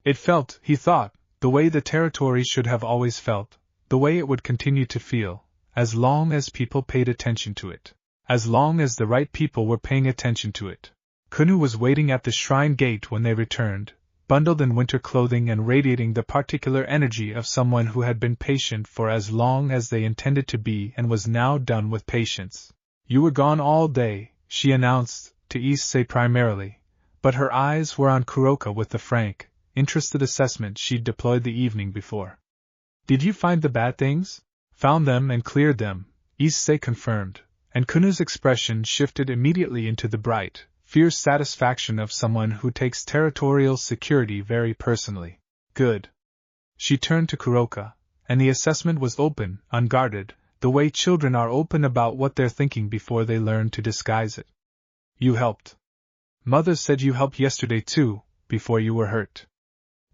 It felt, he thought, the way the territory should have always felt, the way it would continue to feel, as long as people paid attention to it, as long as the right people were paying attention to it. Kuoh was waiting at the shrine gate when they returned, bundled in winter clothing and radiating the particular energy of someone who had been patient for as long as they intended to be and was now done with patience. You were gone all day, she announced, to Issei primarily, but her eyes were on Kuroka with the frank, interested assessment she'd deployed the evening before. Did you find the bad things? Found them and cleared them, Issei confirmed, and Kuno's expression shifted immediately into the bright, fierce satisfaction of someone who takes territorial security very personally. Good. She turned to Kuroka, and the assessment was open, unguarded, the way children are open about what they're thinking before they learn to disguise it. You helped. Mother said you helped yesterday too, before you were hurt.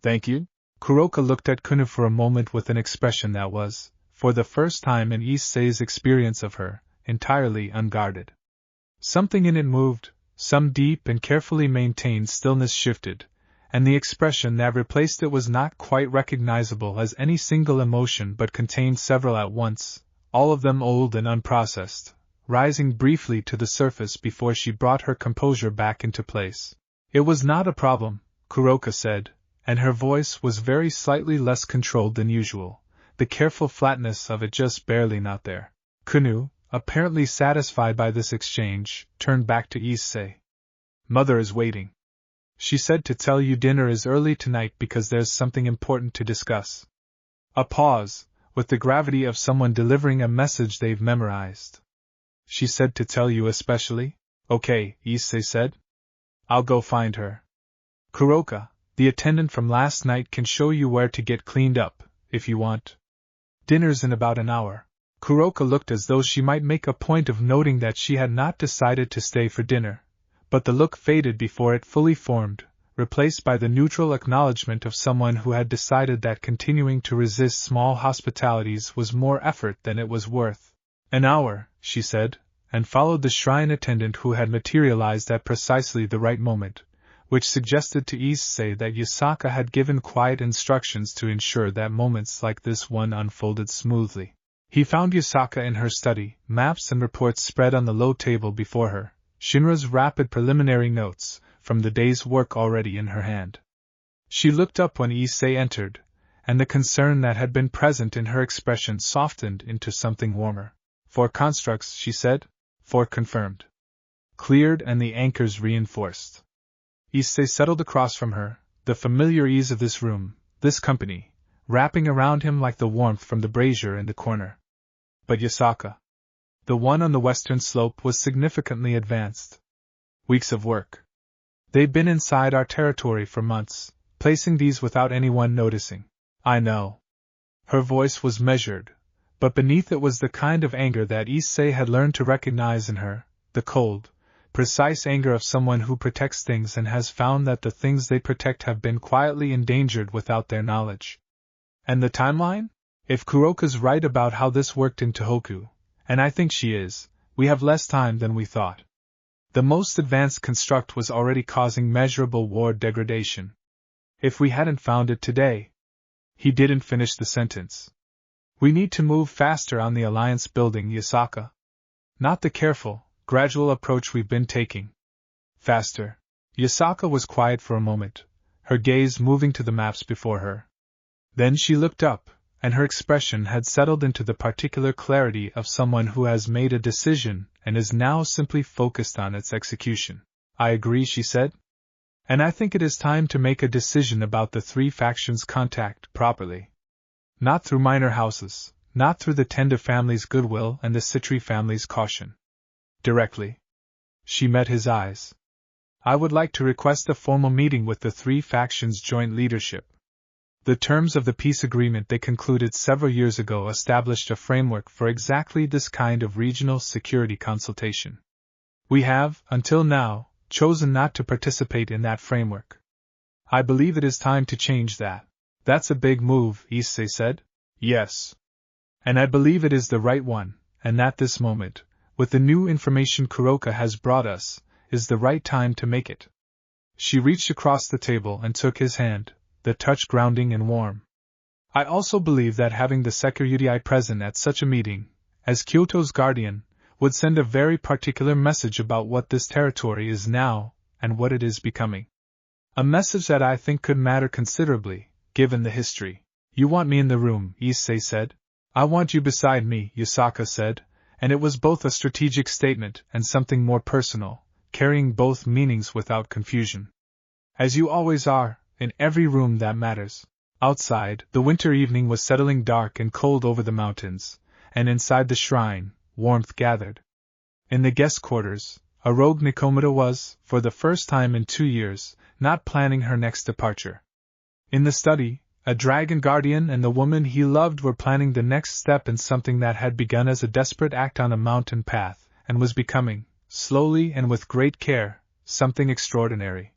Thank you. Kuroka looked at Kuoh for a moment with an expression that was, for the first time in Issei's experience of her, entirely unguarded. Something in it moved, some deep and carefully maintained stillness shifted, and the expression that replaced it was not quite recognizable as any single emotion but contained several at once, all of them old and unprocessed, rising briefly to the surface before she brought her composure back into place. It was not a problem, Kuroka said, and her voice was very slightly less controlled than usual, the careful flatness of it just barely not there. Kuoh, apparently satisfied by this exchange, turned back to Issei. Mother is waiting. She said to tell you dinner is early tonight because there's something important to discuss. A pause, with the gravity of someone delivering a message they've memorized. She said to tell you especially? Okay, Issei said. I'll go find her. Kuroka, the attendant from last night can show you where to get cleaned up, if you want. Dinner's in about an hour. Kuroka looked as though she might make a point of noting that she had not decided to stay for dinner, but the look faded before it fully formed, replaced by the neutral acknowledgement of someone who had decided that continuing to resist small hospitalities was more effort than it was worth. An hour, she said, and followed the shrine attendant who had materialized at precisely the right moment, which suggested to Issei that Yasaka had given quiet instructions to ensure that moments like this one unfolded smoothly. He found Yasaka in her study, maps and reports spread on the low table before her, Shinra's rapid preliminary notes, from the day's work already in her hand. She looked up when Issei entered, and the concern that had been present in her expression softened into something warmer. 4 constructs, she said. 4 confirmed. Cleared and the anchors reinforced. Issei settled across from her, the familiar ease of this room, this company, wrapping around him like the warmth from the brazier in the corner. But Yasaka, the one on the western slope, was significantly advanced. Weeks of work. They've been inside our territory for months, placing these without anyone noticing. I know. Her voice was measured, but beneath it was the kind of anger that Issei had learned to recognize in her, the cold, precise anger of someone who protects things and has found that the things they protect have been quietly endangered without their knowledge. And the timeline? If Kuroka's right about how this worked in Tohoku, and I think she is, we have less time than we thought. The most advanced construct was already causing measurable ward degradation. If we hadn't found it today. He didn't finish the sentence. We need to move faster on the alliance building, Yasaka. Not the careful, gradual approach we've been taking. Faster. Yasaka was quiet for a moment, her gaze moving to the maps before her. Then she looked up, and her expression had settled into the particular clarity of someone who has made a decision and is now simply focused on its execution. I agree, she said. And I think it is time to make a decision about the three factions' contact properly. Not through minor houses, not through the Tenda family's goodwill and the Citri family's caution. Directly. She met his eyes. I would like to request a formal meeting with the three factions' joint leadership. The terms of the peace agreement they concluded several years ago established a framework for exactly this kind of regional security consultation. We have, until now, chosen not to participate in that framework. I believe it is time to change that. That's a big move, Issei said. Yes. And I believe it is the right one, and that this moment, with the new information Kuroka has brought us, is the right time to make it. She reached across the table and took his hand, the touch grounding and warm. I also believe that having the Security present at such a meeting, as Kyoto's guardian, would send a very particular message about what this territory is now, and what it is becoming. A message that I think could matter considerably, given the history. You want me in the room, Issei said. I want you beside me, Yasaka said, and it was both a strategic statement and something more personal, carrying both meanings without confusion. As you always are, in every room that matters. Outside, the winter evening was settling dark and cold over the mountains, and inside the shrine, warmth gathered. In the guest quarters, a rogue Nikomata was, for the first time in 2 years, not planning her next departure. In the study, a dragon guardian and the woman he loved were planning the next step in something that had begun as a desperate act on a mountain path, and was becoming, slowly and with great care, something extraordinary.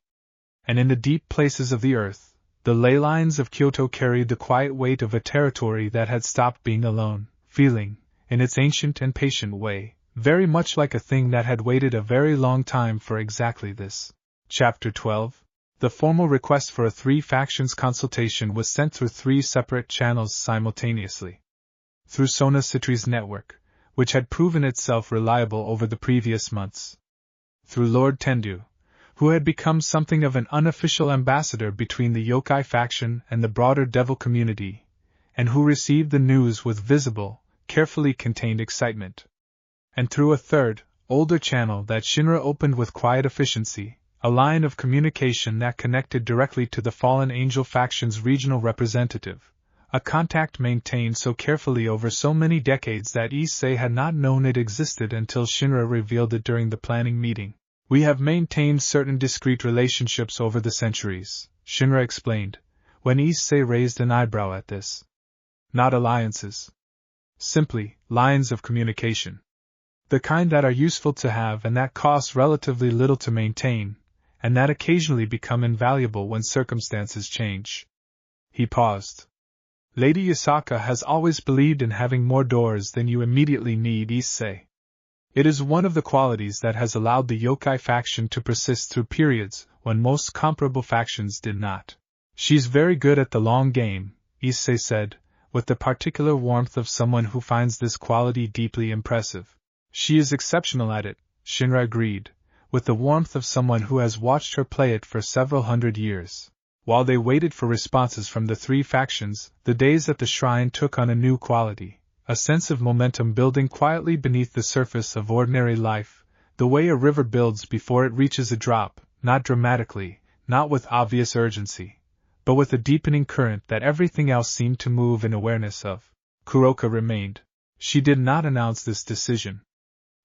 And in the deep places of the earth, the leylines of Kyoto carried the quiet weight of a territory that had stopped being alone, feeling, in its ancient and patient way, very much like a thing that had waited a very long time for exactly this. Chapter 12. The formal request for a three-factions consultation was sent through 3 separate channels simultaneously. Through Sona Citri's network, which had proven itself reliable over the previous months. Through Lord Tendu, who had become something of an unofficial ambassador between the Yokai faction and the broader devil community, and who received the news with visible, carefully contained excitement. And through a third, older channel that Shinra opened with quiet efficiency, a line of communication that connected directly to the Fallen Angel faction's regional representative, a contact maintained so carefully over so many decades that Issei had not known it existed until Shinra revealed it during the planning meeting. We have maintained certain discrete relationships over the centuries, Shinra explained, when Issei raised an eyebrow at this. Not alliances. Simply, lines of communication. The kind that are useful to have and that cost relatively little to maintain, and that occasionally become invaluable when circumstances change. He paused. Lady Yasaka has always believed in having more doors than you immediately need, Issei. It is one of the qualities that has allowed the Yokai faction to persist through periods when most comparable factions did not. She's very good at the long game, Issei said, with the particular warmth of someone who finds this quality deeply impressive. She is exceptional at it, Shinra agreed, with the warmth of someone who has watched her play it for several hundred years. While they waited for responses from the 3 factions, the days at the shrine took on a new quality, a sense of momentum building quietly beneath the surface of ordinary life, the way a river builds before it reaches a drop, not dramatically, not with obvious urgency, but with a deepening current that everything else seemed to move in awareness of. Kuroka remained. She did not announce this decision.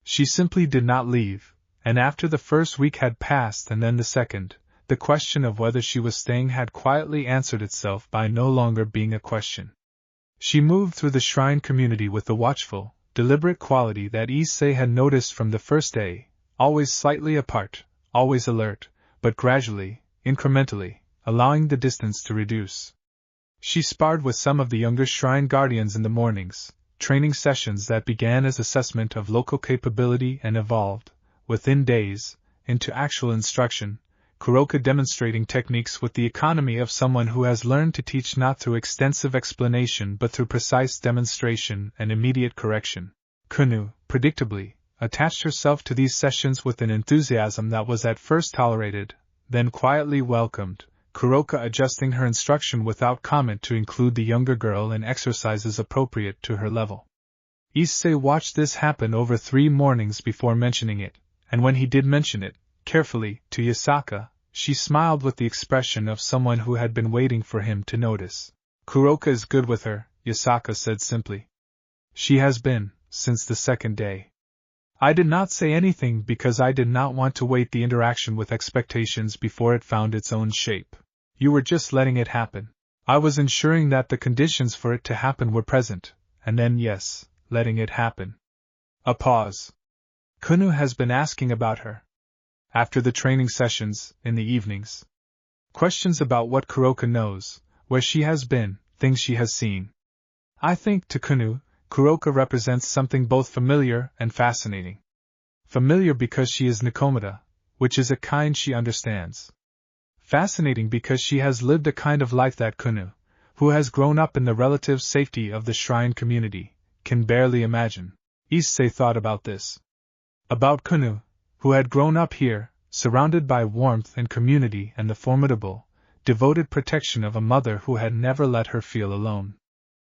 She simply did not leave, And after the first week had passed and then the second, the question of whether she was staying had quietly answered itself by no longer being a question. She moved through the shrine community with the watchful, deliberate quality that Issei had noticed from the first day, always slightly apart, always alert, but gradually, incrementally, allowing the distance to reduce. She sparred with some of the younger shrine guardians in the mornings, training sessions that began as assessment of local capability and evolved, within days, into actual instruction, Kuroka demonstrating techniques with the economy of someone who has learned to teach not through extensive explanation but through precise demonstration and immediate correction. Kuoh, predictably, attached herself to these sessions with an enthusiasm that was at first tolerated, then quietly welcomed, Kuroka adjusting her instruction without comment to include the younger girl in exercises appropriate to her level. Issei watched this happen over 3 mornings before mentioning it, and when he did mention it, carefully, to Yasaka, she smiled with the expression of someone who had been waiting for him to notice. Kuroka is good with her, Yasaka said simply. She has been, since the second day. I did not say anything because I did not want to weight the interaction with expectations before it found its own shape. You were just letting it happen. I was ensuring that the conditions for it to happen were present, and then yes, letting it happen. A pause. Kuoh has been asking about her. After the training sessions, in the evenings. Questions about what Kuroka knows, where she has been, things she has seen. I think, to Kuoh, Kuroka represents something both familiar and fascinating. Familiar because she is Nikomata, which is a kind she understands. Fascinating because she has lived a kind of life that Kuoh, who has grown up in the relative safety of the shrine community, can barely imagine. Issei thought about this. About Kuoh, who had grown up here, surrounded by warmth and community and the formidable, devoted protection of a mother who had never let her feel alone.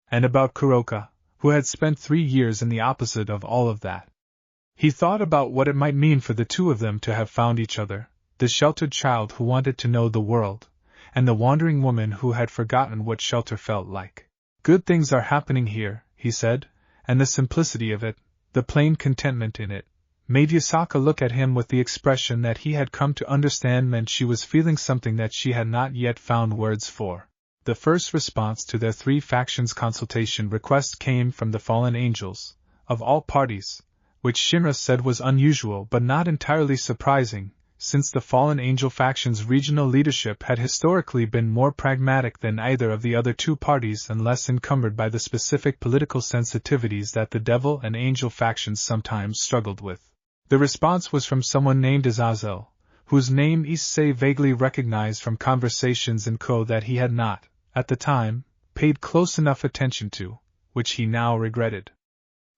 And about Kuroka, who had spent 3 years in the opposite of all of that. He thought about what it might mean for the two of them to have found each other, the sheltered child who wanted to know the world, and the wandering woman who had forgotten what shelter felt like. Good things are happening here, he said, and the simplicity of it, the plain contentment in it, made Yasaka look at him with the expression that he had come to understand meant she was feeling something that she had not yet found words for. The first response to their 3 factions consultation request came from the fallen angels, of all parties, which Shinra said was unusual but not entirely surprising, since the fallen angel faction's regional leadership had historically been more pragmatic than either of the other 2 parties and less encumbered by the specific political sensitivities that the devil and angel factions sometimes struggled with. The response was from someone named Azazel, whose name Issei vaguely recognized from conversations in Kuoh that he had not, at the time, paid close enough attention to, which he now regretted.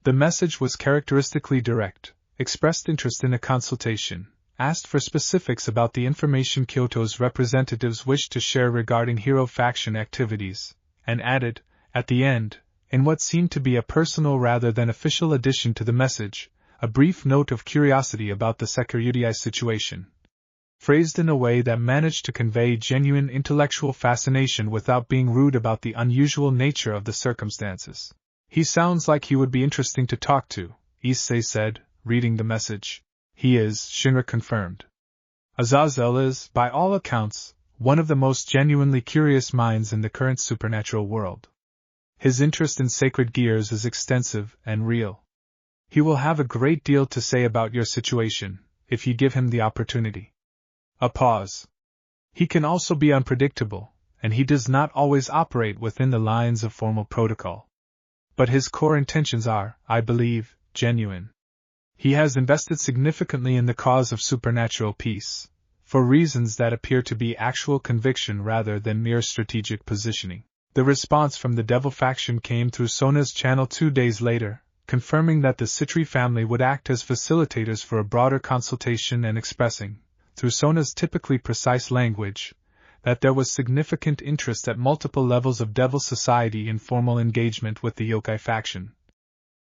The message was characteristically direct, expressed interest in a consultation, asked for specifics about the information Kyoto's representatives wished to share regarding hero faction activities, and added, at the end, in what seemed to be a personal rather than official addition to the message, a brief note of curiosity about the security situation, phrased in a way that managed to convey genuine intellectual fascination without being rude about the unusual nature of the circumstances. He sounds like he would be interesting to talk to, Issei said, reading the message. He is, Shinra confirmed. Azazel is, by all accounts, one of the most genuinely curious minds in the current supernatural world. His interest in sacred gears is extensive and real. He will have a great deal to say about your situation, if you give him the opportunity. A pause. He can also be unpredictable, and he does not always operate within the lines of formal protocol. But his core intentions are, I believe, genuine. He has invested significantly in the cause of supernatural peace, for reasons that appear to be actual conviction rather than mere strategic positioning. The response from the Devil faction came through Sona's channel 2 days later, confirming that the Citri family would act as facilitators for a broader consultation and expressing, through Sona's typically precise language, that there was significant interest at multiple levels of Devil society in formal engagement with the Yokai faction,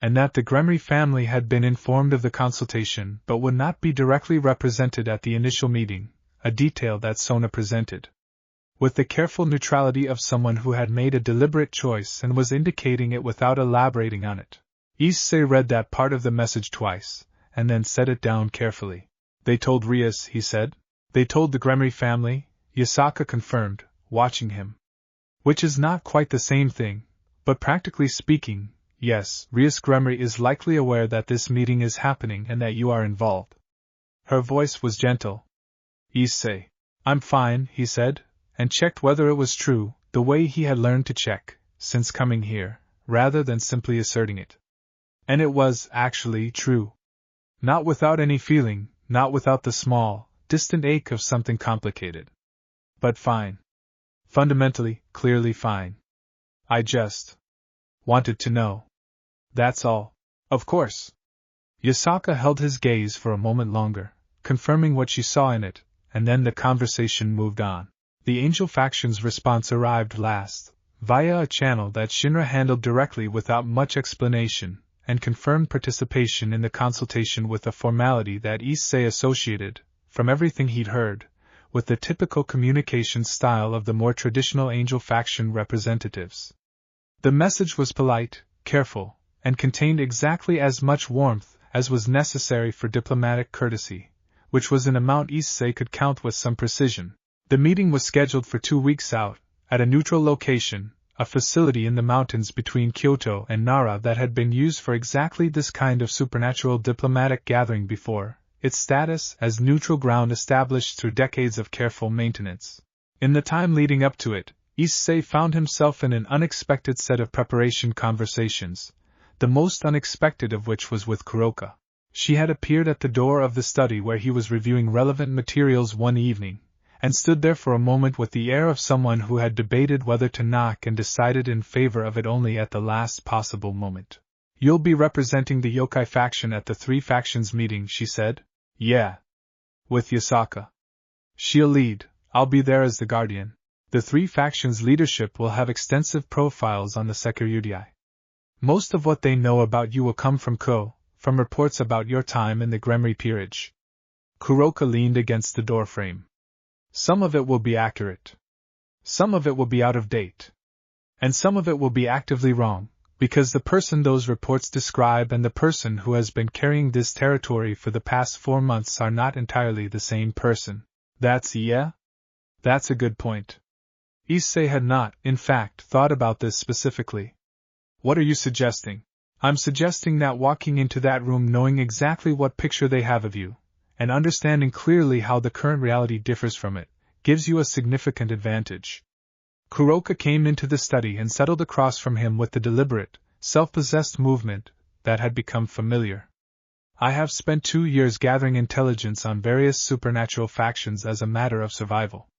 and that the Gremory family had been informed of the consultation but would not be directly represented at the initial meeting, a detail that Sona presented. With the careful neutrality of someone who had made a deliberate choice and was indicating it without elaborating on it. Issei read that part of the message twice, and then set it down carefully. They told Rias, he said. They told the Gremory family, Yasaka confirmed, watching him. Which is not quite the same thing, but practically speaking, yes, Rias Gremory is likely aware that this meeting is happening and that you are involved. Her voice was gentle. Issei. I'm fine, he said, and checked whether it was true, the way he had learned to check, since coming here, rather than simply asserting it. And it was, actually, true. Not without any feeling, not without the small, distant ache of something complicated. But fine. Fundamentally, clearly fine. I just wanted to know. That's all. Of course. Yasaka held his gaze for a moment longer, confirming what she saw in it, and then the conversation moved on. The Angel faction's response arrived last, via a channel that Shinra handled directly without much explanation, and confirmed participation in the consultation with a formality that Issei associated, from everything he'd heard, with the typical communication style of the more traditional Angel faction representatives. The message was polite, careful, and contained exactly as much warmth as was necessary for diplomatic courtesy, which was an amount Issei could count with some precision. The meeting was scheduled for 2 weeks out, at a neutral location, a facility in the mountains between Kyoto and Nara that had been used for exactly this kind of supernatural diplomatic gathering before, its status as neutral ground established through decades of careful maintenance. In the time leading up to it, Issei found himself in an unexpected set of preparation conversations, the most unexpected of which was with Kuroka. She had appeared at the door of the study where he was reviewing relevant materials one evening, and stood there for a moment with the air of someone who had debated whether to knock and decided in favor of it only at the last possible moment. You'll be representing the Yokai faction at the 3 factions meeting, she said. Yeah. With Yasaka. She'll lead, I'll be there as the guardian. The 3 factions' leadership will have extensive profiles on the Sekyudai. Most of what they know about you will come from Kuoh, from reports about your time in the Gremory Peerage. Kuroka leaned against the doorframe. Some of it will be accurate. Some of it will be out of date. And some of it will be actively wrong, because the person those reports describe and the person who has been carrying this territory for the past 4 months are not entirely the same person. That's a good point. Issei had not, in fact, thought about this specifically. What are you suggesting? I'm suggesting that walking into that room knowing exactly what picture they have of you, and understanding clearly how the current reality differs from it, gives you a significant advantage. Kuroka came into the study and settled across from him with the deliberate, self-possessed movement that had become familiar. I have spent 2 years gathering intelligence on various supernatural factions as a matter of survival.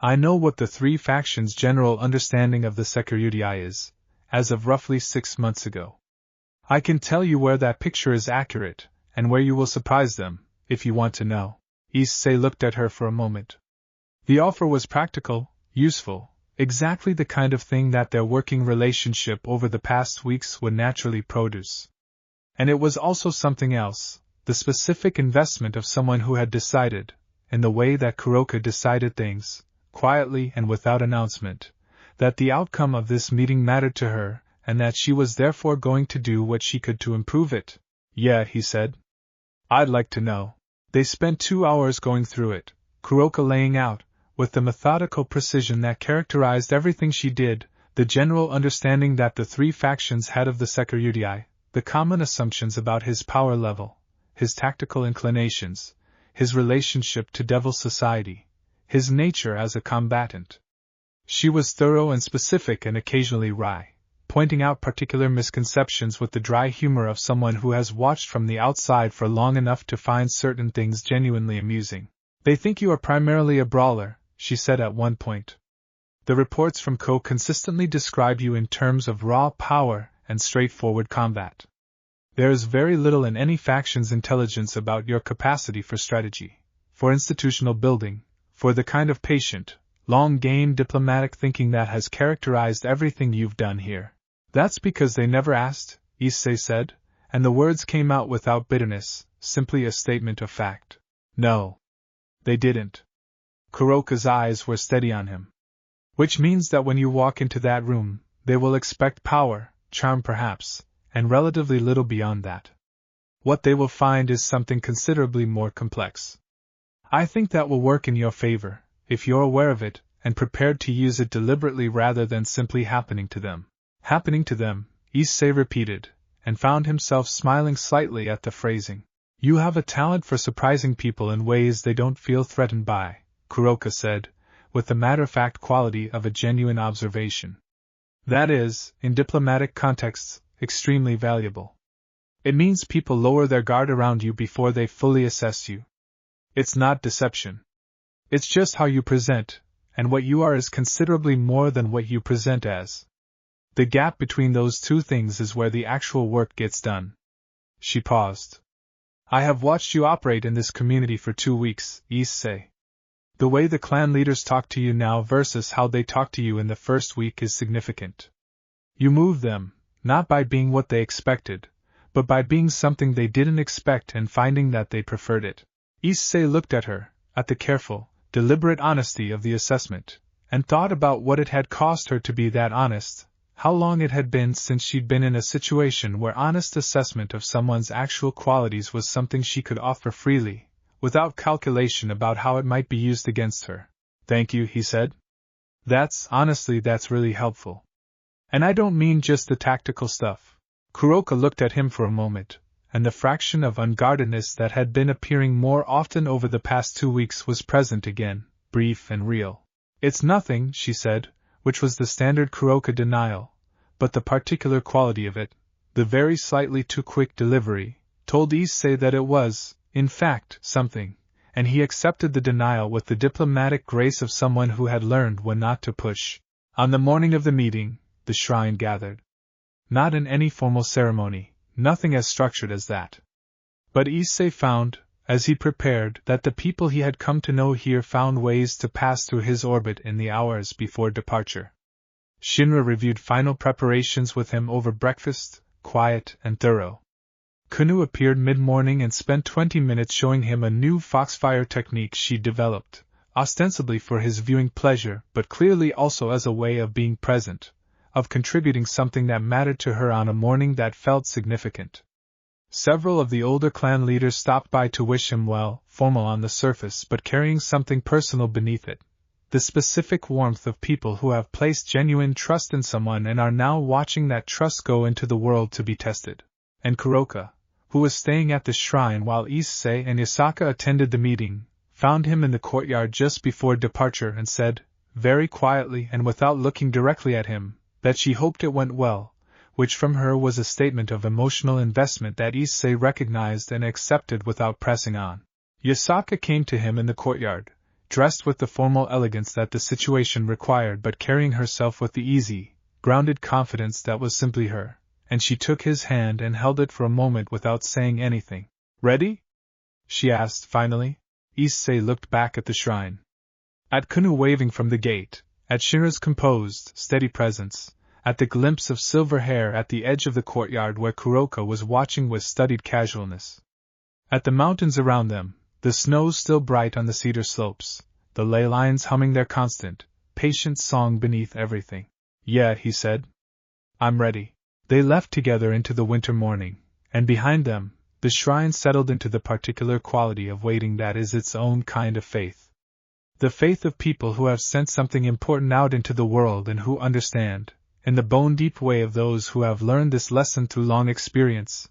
I know what the 3 factions' general understanding of the Sekyudai is, as of roughly 6 months ago. I can tell you where that picture is accurate, and where you will surprise them, if you want to know. Issei looked at her for a moment. The offer was practical, useful, exactly the kind of thing that their working relationship over the past weeks would naturally produce. And it was also something else, the specific investment of someone who had decided, in the way that Kuroka decided things, quietly and without announcement, that the outcome of this meeting mattered to her, and that she was therefore going to do what she could to improve it. Yeah, he said. I'd like to know. They spent 2 hours going through it, Kuroka laying out, with the methodical precision that characterized everything she did, the general understanding that the 3 factions had of the Sekyudai, the common assumptions about his power level, his tactical inclinations, his relationship to Devil Society, his nature as a combatant. She was thorough and specific and occasionally wry, pointing out particular misconceptions with the dry humor of someone who has watched from the outside for long enough to find certain things genuinely amusing. They think you are primarily a brawler, she said at one point. The reports from Kuoh consistently describe you in terms of raw power and straightforward combat. There is very little in any faction's intelligence about your capacity for strategy, for institutional building, for the kind of patient, long-game diplomatic thinking that has characterized everything you've done here. That's because they never asked, Issei said, and the words came out without bitterness, simply a statement of fact. No. They didn't. Kuroka's eyes were steady on him. Which means that when you walk into that room, they will expect power, charm perhaps, and relatively little beyond that. What they will find is something considerably more complex. I think that will work in your favor, if you're aware of it, and prepared to use it deliberately rather than simply happening to them. Happening to them, Issei repeated, and found himself smiling slightly at the phrasing. You have a talent for surprising people in ways they don't feel threatened by, Kuroka said, with the matter-of-fact quality of a genuine observation. That is, in diplomatic contexts, extremely valuable. It means people lower their guard around you before they fully assess you. It's not deception. It's just how you present, and what you are is considerably more than what you present as. The gap between those two things is where the actual work gets done. She paused. I have watched you operate in this community for 2 weeks, Issei. The way the clan leaders talk to you now versus how they talked to you in the first week is significant. You move them, not by being what they expected, but by being something they didn't expect and finding that they preferred it. Issei looked at her, at the careful, deliberate honesty of the assessment, and thought about what it had cost her to be that honest, how long it had been since she'd been in a situation where honest assessment of someone's actual qualities was something she could offer freely, without calculation about how it might be used against her. Thank you, he said. That's really helpful. And I don't mean just the tactical stuff. Kuroka looked at him for a moment, and the fraction of unguardedness that had been appearing more often over the past 2 weeks was present again, brief and real. It's nothing, she said, which was the standard Kuroka denial, but the particular quality of it, the very slightly too quick delivery, told Issei that it was, in fact, something, and he accepted the denial with the diplomatic grace of someone who had learned when not to push. On the morning of the meeting, the shrine gathered. Not in any formal ceremony, nothing as structured as that. But Issei found, as he prepared, that the people he had come to know here found ways to pass through his orbit in the hours before departure. Shinra reviewed final preparations with him over breakfast, quiet and thorough. Kunu appeared mid-morning and spent 20 minutes showing him a new foxfire technique she'd developed, ostensibly for his viewing pleasure but clearly also as a way of being present, of contributing something that mattered to her on a morning that felt significant. Several of the older clan leaders stopped by to wish him well, formal on the surface but carrying something personal beneath it, the specific warmth of people who have placed genuine trust in someone and are now watching that trust go into the world to be tested. And Kuroka, who was staying at the shrine while Issei and Yasaka attended the meeting, found him in the courtyard just before departure and said, very quietly and without looking directly at him, that she hoped it went well, which from her was a statement of emotional investment that Issei recognized and accepted without pressing on. Yasaka came to him in the courtyard, dressed with the formal elegance that the situation required but carrying herself with the easy, grounded confidence that was simply her, and she took his hand and held it for a moment without saying anything. Ready? She asked finally. Issei looked back at the shrine. At Kunu waving from the gate, at Shinra's composed, steady presence, at the glimpse of silver hair at the edge of the courtyard where Kuroka was watching with studied casualness. At the mountains around them, the snow still bright on the cedar slopes, the leylines humming their constant, patient song beneath everything. Yeah, he said. I'm ready. They left together into the winter morning, and behind them, the shrine settled into the particular quality of waiting that is its own kind of faith. The faith of people who have sent something important out into the world and who understand, in the bone-deep way of those who have learned this lesson through long experience,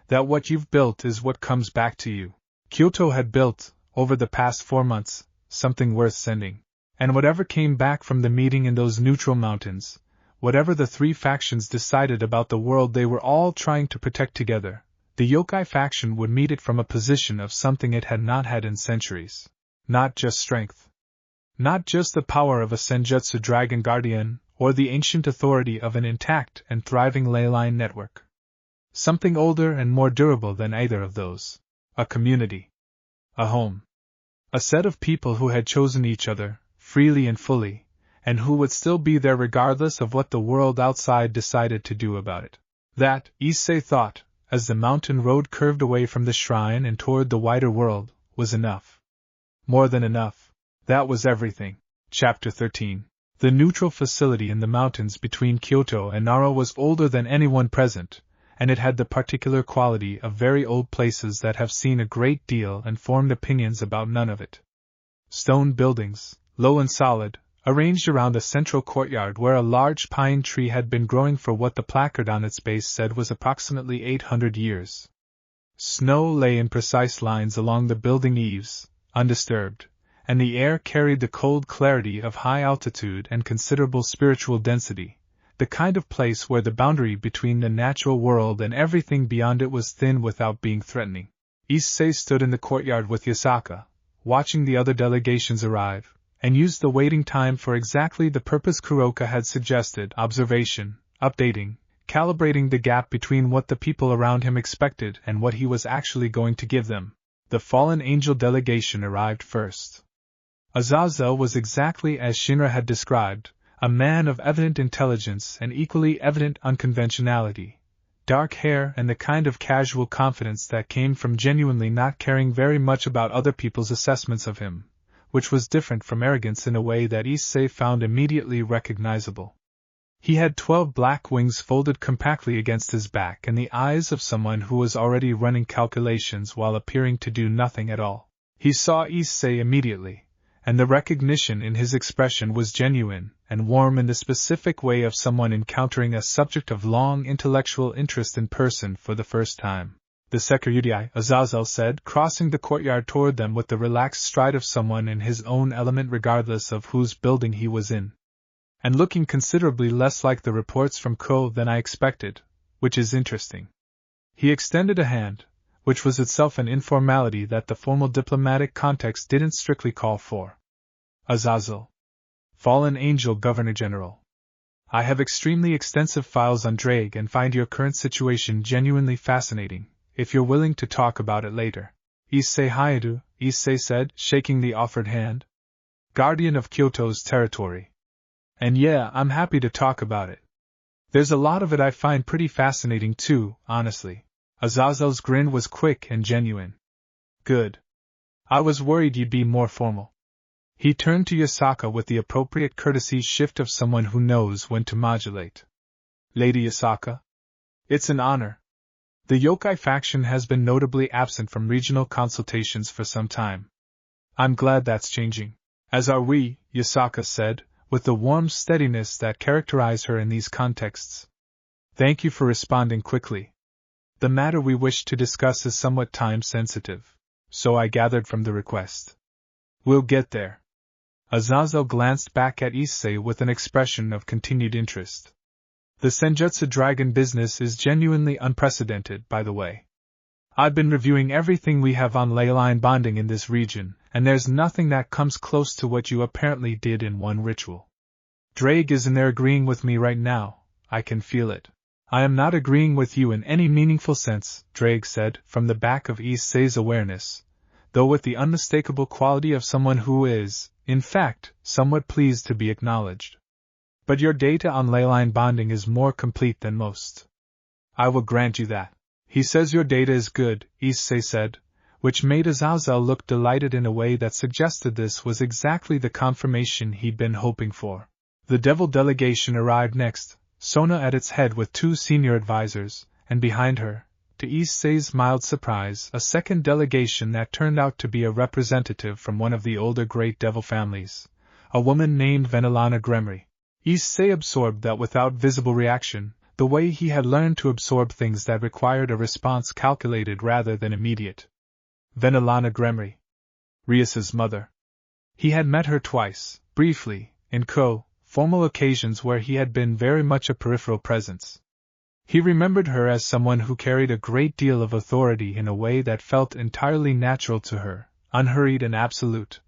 that what you've built is what comes back to you. Kyoto had built, over the past 4 months, something worth sending. And whatever came back from the meeting in those neutral mountains, whatever the 3 factions decided about the world they were all trying to protect together, the Yokai faction would meet it from a position of something it had not had in centuries. Not just strength. Not just the power of a Senjutsu Dragon Guardian, or the ancient authority of an intact and thriving leyline network. Something older and more durable than either of those. A community. A home. A set of people who had chosen each other, freely and fully, and who would still be there regardless of what the world outside decided to do about it. That, Issei thought, as the mountain road curved away from the shrine and toward the wider world, was enough. More than enough. That was everything. Chapter 13. The neutral facility in the mountains between Kyoto and Nara was older than anyone present, and it had the particular quality of very old places that have seen a great deal and formed opinions about none of it. Stone buildings, low and solid, arranged around a central courtyard where a large pine tree had been growing for what the placard on its base said was approximately 800 years. Snow lay in precise lines along the building eaves, undisturbed, and the air carried the cold clarity of high altitude and considerable spiritual density, the kind of place where the boundary between the natural world and everything beyond it was thin without being threatening. Issei stood in the courtyard with Yasaka, watching the other delegations arrive, and used the waiting time for exactly the purpose Kuroka had suggested: observation, updating, calibrating the gap between what the people around him expected and what he was actually going to give them. The fallen angel delegation arrived first. Azazel was exactly as Shinra had described, a man of evident intelligence and equally evident unconventionality, dark hair and the kind of casual confidence that came from genuinely not caring very much about other people's assessments of him, which was different from arrogance in a way that Issei found immediately recognizable. He had 12 black wings folded compactly against his back and the eyes of someone who was already running calculations while appearing to do nothing at all. He saw Issei immediately, and the recognition in his expression was genuine and warm in the specific way of someone encountering a subject of long intellectual interest in person for the first time. "The Security," Azazel said, crossing the courtyard toward them with the relaxed stride of someone in his own element regardless of whose building he was in. "And looking considerably less like the reports from Kuoh than I expected, which is interesting." He extended a hand, which was itself an informality that the formal diplomatic context didn't strictly call for. "Azazel. Fallen Angel Governor General. I have extremely extensive files on Drake and find your current situation genuinely fascinating, if you're willing to talk about it later." "Issei Hyoudou," Issei said, shaking the offered hand. "Guardian of Kyoto's territory. And yeah, I'm happy to talk about it. There's a lot of it I find pretty fascinating too, honestly." Azazel's grin was quick and genuine. "Good. I was worried you'd be more formal." He turned to Yasaka with the appropriate courtesy shift of someone who knows when to modulate. "Lady Yasaka? It's an honor. The Yokai faction has been notably absent from regional consultations for some time. I'm glad that's changing." "As are we," Yasaka said, with the warm steadiness that characterized her in these contexts. "Thank you for responding quickly. The matter we wish to discuss is somewhat time-sensitive, so I gathered from the request. We'll get there." Azazel glanced back at Issei with an expression of continued interest. "The Senjutsu Dragon business is genuinely unprecedented, by the way. I've been reviewing everything we have on leyline bonding in this region, and there's nothing that comes close to what you apparently did in one ritual. Drake isn't there agreeing with me right now, I can feel it." "I am not agreeing with you in any meaningful sense," Drake said, from the back of Issei's awareness, though with the unmistakable quality of someone who is, in fact, somewhat pleased to be acknowledged. "But your data on leyline bonding is more complete than most. I will grant you that." "He says your data is good," Issei said, which made Azazel look delighted in a way that suggested this was exactly the confirmation he'd been hoping for. The Devil delegation arrived next, Sona at its head with 2 senior advisors, and behind her, to Issei's mild surprise, a second delegation that turned out to be a representative from one of the older Great Devil families, a woman named Venelana Gremory. Issei absorbed that without visible reaction, the way he had learned to absorb things that required a response calculated rather than immediate. Venelana Gremory. Rias's mother. He had met her twice, briefly, in Kuoh, formal occasions where he had been very much a peripheral presence. He remembered her as someone who carried a great deal of authority in a way that felt entirely natural to her, unhurried and absolute,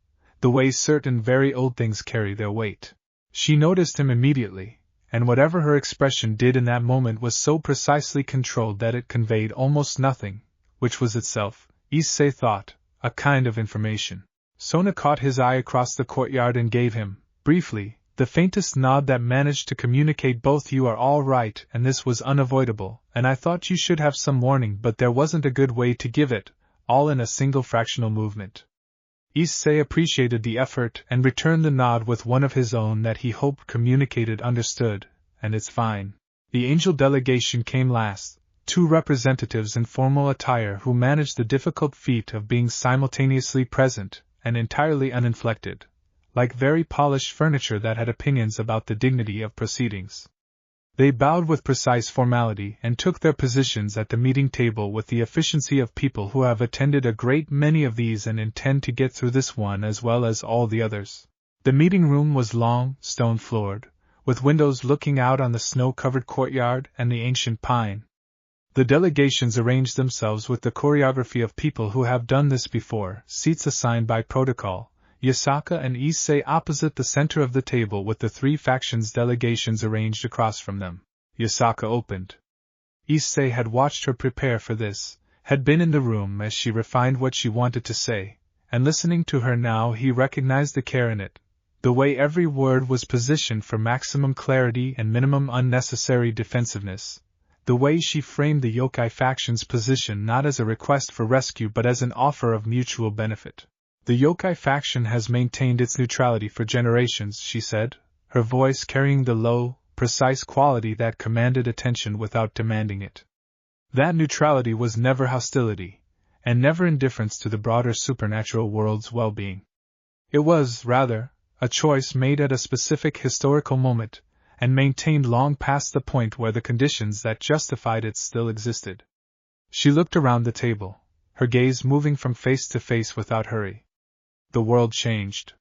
the way certain very old things carry their weight. She noticed him immediately, and whatever her expression did in that moment was so precisely controlled that it conveyed almost nothing, which was itself, Issei thought, a kind of information. Sona caught his eye across the courtyard and gave him, briefly, the faintest nod that managed to communicate both "you are all right" and "this was unavoidable, and I thought you should have some warning but there wasn't a good way to give it," all in a single fractional movement. Issei appreciated the effort and returned the nod with one of his own that he hoped communicated understood, and it's fine. The angel delegation came last, 2 representatives in formal attire who managed the difficult feat of being simultaneously present, and entirely uninflected, like very polished furniture that had opinions about the dignity of proceedings. They bowed with precise formality and took their positions at the meeting table with the efficiency of people who have attended a great many of these and intend to get through this one as well as all the others. The meeting room was long, stone-floored, with windows looking out on the snow-covered courtyard and the ancient pine. The delegations arranged themselves with the choreography of people who have done this before, seats assigned by protocol, Yasaka and Issei opposite the center of the table with the three factions delegations arranged across from them. Yasaka opened. Issei had watched her prepare for this, had been in the room as she refined what she wanted to say, and listening to her now he recognized the care in it, the way every word was positioned for maximum clarity and minimum unnecessary defensiveness, the way she framed the Yokai faction's position not as a request for rescue but as an offer of mutual benefit. The Yokai faction has maintained its neutrality for generations, she said, her voice carrying the low, precise quality that commanded attention without demanding it. That neutrality was never hostility, and never indifference to the broader supernatural world's well-being. It was, rather, a choice made at a specific historical moment, and maintained long past the point where the conditions that justified it still existed. She looked around the table, her gaze moving from face to face without hurry. The world changed.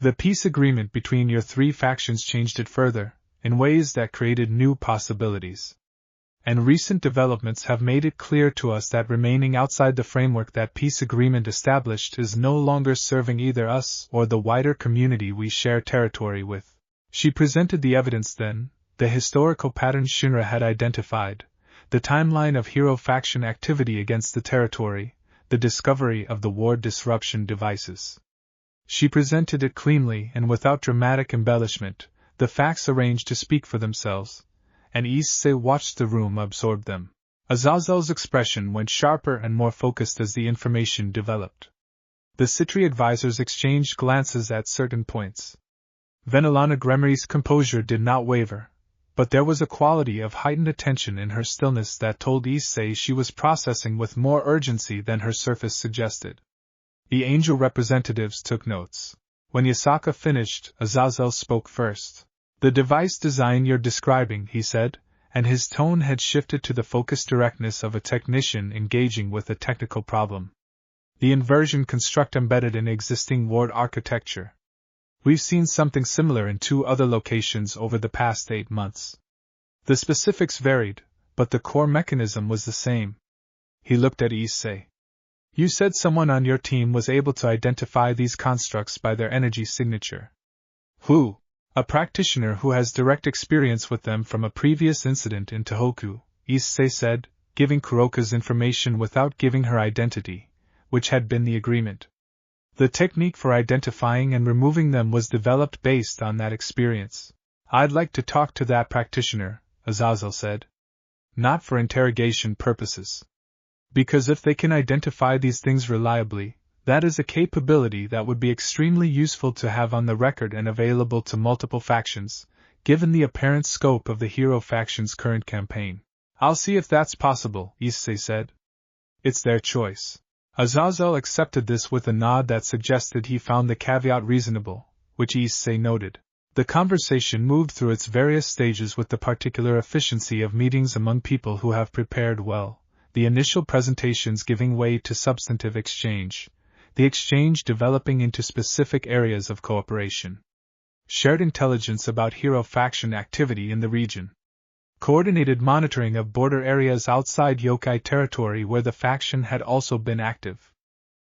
The peace agreement between your three factions changed it further, in ways that created new possibilities. And recent developments have made it clear to us that remaining outside the framework that peace agreement established is no longer serving either us or the wider community we share territory with. She presented the evidence then, the historical pattern Shinra had identified, the timeline of hero faction activity against the territory, the discovery of the war disruption devices. She presented it cleanly and without dramatic embellishment, the facts arranged to speak for themselves, and Issei watched the room absorb them. Azazel's expression went sharper and more focused as the information developed. The Citri advisors exchanged glances at certain points. Venelana Gremory's composure did not waver, but there was a quality of heightened attention in her stillness that told Issei she was processing with more urgency than her surface suggested. The angel representatives took notes. When Yasaka finished, Azazel spoke first. The device design you're describing, he said, and his tone had shifted to the focused directness of a technician engaging with a technical problem. The inversion construct embedded in existing ward architecture. We've seen something similar in 2 other locations over the past 8 months. The specifics varied, but the core mechanism was the same. He looked at Issei. You said someone on your team was able to identify these constructs by their energy signature. Who? A practitioner who has direct experience with them from a previous incident in Tohoku, Issei said, giving Kuroka's information without giving her identity, which had been the agreement. The technique for identifying and removing them was developed based on that experience. I'd like to talk to that practitioner, Azazel said. Not for interrogation purposes. Because if they can identify these things reliably, that is a capability that would be extremely useful to have on the record and available to multiple factions, given the apparent scope of the hero faction's current campaign. I'll see if that's possible, Issei said. It's their choice. Azazel accepted this with a nod that suggested he found the caveat reasonable, which Issei noted. The conversation moved through its various stages with the particular efficiency of meetings among people who have prepared well, the initial presentations giving way to substantive exchange, the exchange developing into specific areas of cooperation. Shared intelligence about hero faction activity in the region. Coordinated monitoring of border areas outside Yokai territory where the faction had also been active.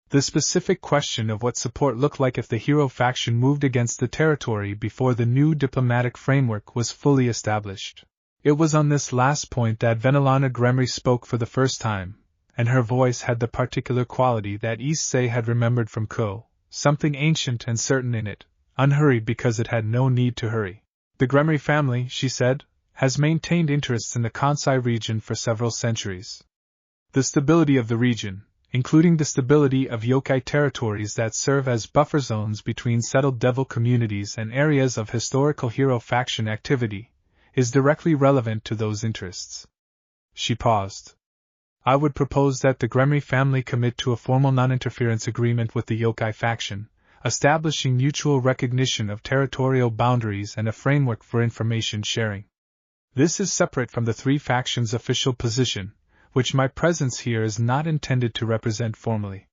The specific question of what support looked like if the hero faction moved against the territory before the new diplomatic framework was fully established. It was on this last point that Venelana Gremory spoke for the first time, and her voice had the particular quality that Issei had remembered from Kuoh, something ancient and certain in it, unhurried because it had no need to hurry. The Gremory family, she said, has maintained interests in the Kansai region for several centuries. The stability of the region, including the stability of yokai territories that serve as buffer zones between settled devil communities and areas of historical hero faction activity, is directly relevant to those interests. She paused. I would propose that the Gremory family commit to a formal non-interference agreement with the Yokai faction, establishing mutual recognition of territorial boundaries and a framework for information sharing. This is separate from the three factions' official position, which my presence here is not intended to represent formally.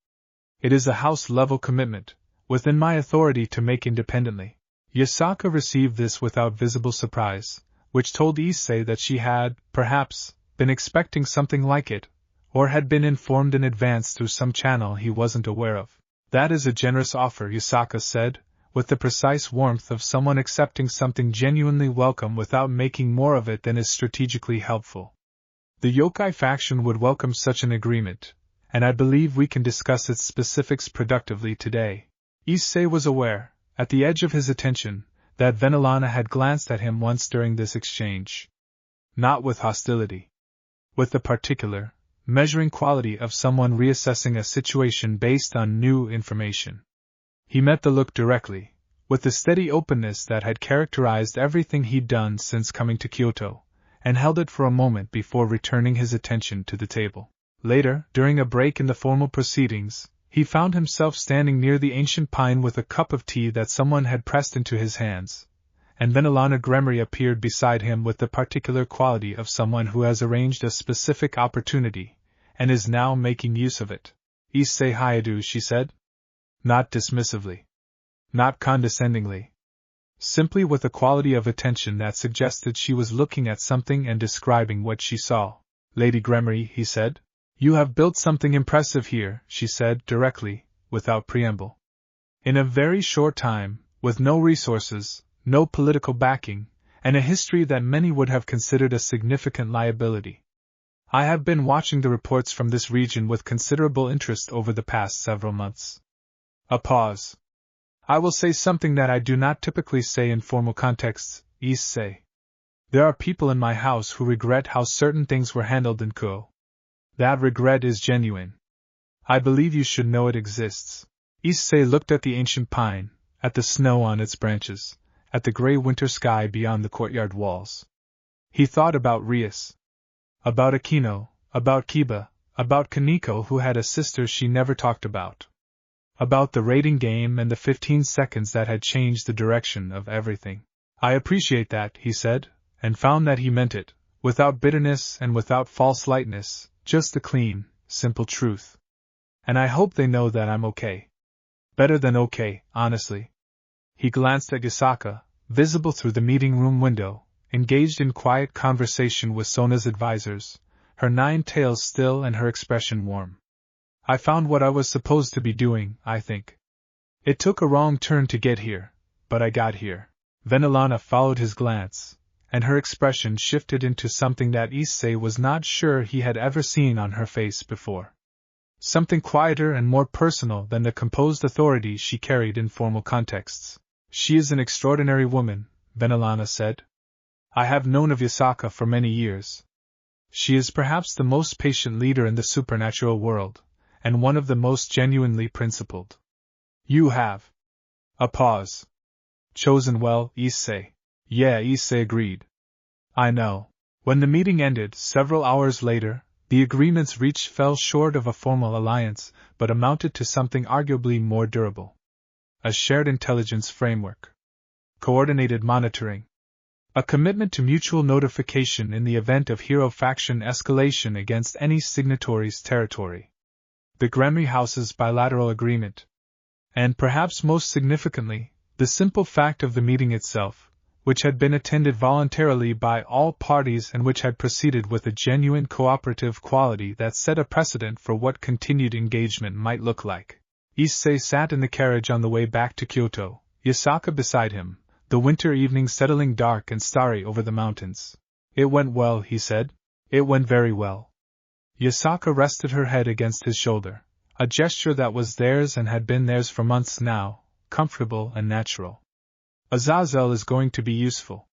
It is a house-level commitment, within my authority to make independently. Yasaka received this without visible surprise, which told Issei that she had, perhaps, been expecting something like it, or had been informed in advance through some channel he wasn't aware of. That is a generous offer, Yasaka said, with the precise warmth of someone accepting something genuinely welcome without making more of it than is strategically helpful. The Yokai faction would welcome such an agreement, and I believe we can discuss its specifics productively today. Issei was aware, at the edge of his attention, that Venelana had glanced at him once during this exchange. Not with hostility. With the particular, measuring quality of someone reassessing a situation based on new information. He met the look directly, with the steady openness that had characterized everything he'd done since coming to Kyoto, and held it for a moment before returning his attention to the table. Later, during a break in the formal proceedings, he found himself standing near the ancient pine with a cup of tea that someone had pressed into his hands, and Venelana Gremory appeared beside him with the particular quality of someone who has arranged a specific opportunity, and is now making use of it. Issei Hyoudou, she said. Not dismissively. Not condescendingly. Simply with a quality of attention that suggested she was looking at something and describing what she saw. Lady Gremory, he said. You have built something impressive here, she said directly, without preamble. In a very short time, with no resources, no political backing, and a history that many would have considered a significant liability. I have been watching the reports from this region with considerable interest over the past several months. A pause. I will say something that I do not typically say in formal contexts, Issei. There are people in my house who regret how certain things were handled in Kuoh. That regret is genuine. I believe you should know it exists. Issei looked at the ancient pine, at the snow on its branches, at the gray winter sky beyond the courtyard walls. He thought about Rias. About Akino, about Kiba, about Kaneko who had a sister she never talked about. About the raiding game and the 15 seconds that had changed the direction of everything. I appreciate that, he said, and found that he meant it, without bitterness and without false lightness, just the clean, simple truth. And I hope they know that I'm okay. Better than okay, honestly. He glanced at Yasaka, visible through the meeting room window, engaged in quiet conversation with Sona's advisors, her 9 tails still and her expression warm. I found what I was supposed to be doing, I think. It took a wrong turn to get here, but I got here. Venelana followed his glance, and her expression shifted into something that Issei was not sure he had ever seen on her face before. Something quieter and more personal than the composed authority she carried in formal contexts. She is an extraordinary woman, Venelana said. I have known of Yasaka for many years. She is perhaps the most patient leader in the supernatural world, and one of the most genuinely principled. You have. A pause. Chosen well, Issei. Yeah, Issei agreed. I know. When the meeting ended, several hours later, the agreements reached fell short of a formal alliance, but amounted to something arguably more durable. A shared intelligence framework. Coordinated monitoring. A commitment to mutual notification in the event of hero faction escalation against any signatory's territory. The Gremory House's bilateral agreement. And perhaps most significantly, the simple fact of the meeting itself, which had been attended voluntarily by all parties and which had proceeded with a genuine cooperative quality that set a precedent for what continued engagement might look like. Issei sat in the carriage on the way back to Kyoto, Yasaka beside him, the winter evening settling dark and starry over the mountains. It went well, he said. It went very well. Yasaka rested her head against his shoulder, a gesture that was theirs and had been theirs for months now, comfortable and natural. Azazel is going to be useful.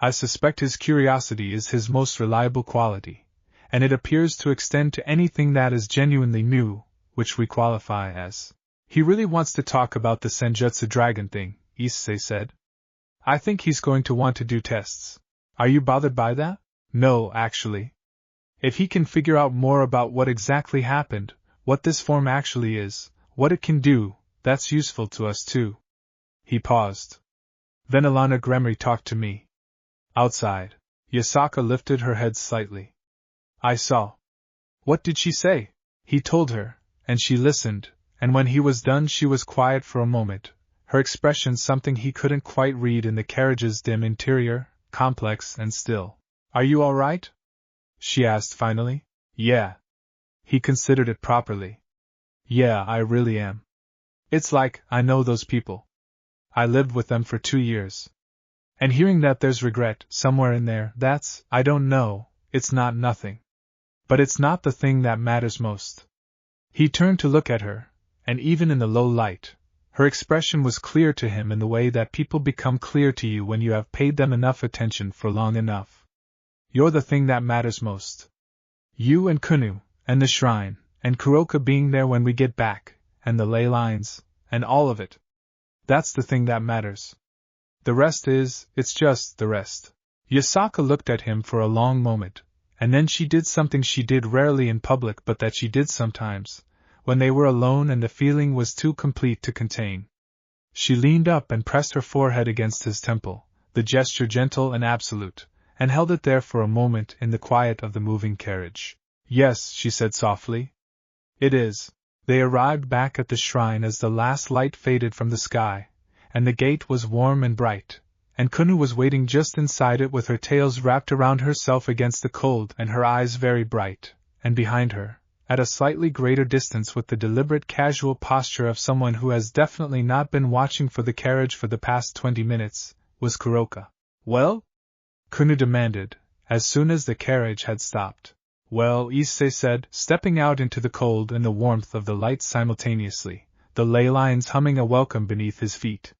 I suspect his curiosity is his most reliable quality, and it appears to extend to anything that is genuinely new, which we qualify as. He really wants to talk about the Senjutsu Dragon thing, Issei said. I think he's going to want to do tests. Are you bothered by that? No, actually. If he can figure out more about what exactly happened, what this form actually is, what it can do, that's useful to us too. He paused. Then Alana Gremory talked to me. Outside. Yasaka lifted her head slightly. I saw. What did she say? He told her, and she listened, and when he was done she was quiet for a moment, her expression something he couldn't quite read in the carriage's dim interior, complex and still. Are you all right? She asked finally. Yeah. He considered it properly. Yeah, I really am. It's like, I know those people. I lived with them for 2 years. And hearing that there's regret somewhere in there, that's, I don't know, it's not nothing. But it's not the thing that matters most. He turned to look at her, and even in the low light, her expression was clear to him in the way that people become clear to you when you have paid them enough attention for long enough. You're the thing that matters most. You and Kuoh, and the shrine, and Kuroka being there when we get back, and the ley lines, and all of it. That's the thing that matters. The rest it's just the rest. Yasaka looked at him for a long moment, and then she did something she did rarely in public but that she did sometimes, when they were alone and the feeling was too complete to contain. She leaned up and pressed her forehead against his temple, the gesture gentle and absolute, and held it there for a moment in the quiet of the moving carriage. Yes, she said softly. It is. They arrived back at the shrine as the last light faded from the sky, and the gate was warm and bright, and Kuoh was waiting just inside it with her tails wrapped around herself against the cold and her eyes very bright, and behind her, at a slightly greater distance with the deliberate casual posture of someone who has definitely not been watching for the carriage for the past 20 minutes, was Kuroka. Well? Kuoh demanded, as soon as the carriage had stopped. Well, Issei said, stepping out into the cold and the warmth of the light simultaneously, the ley lines humming a welcome beneath his feet.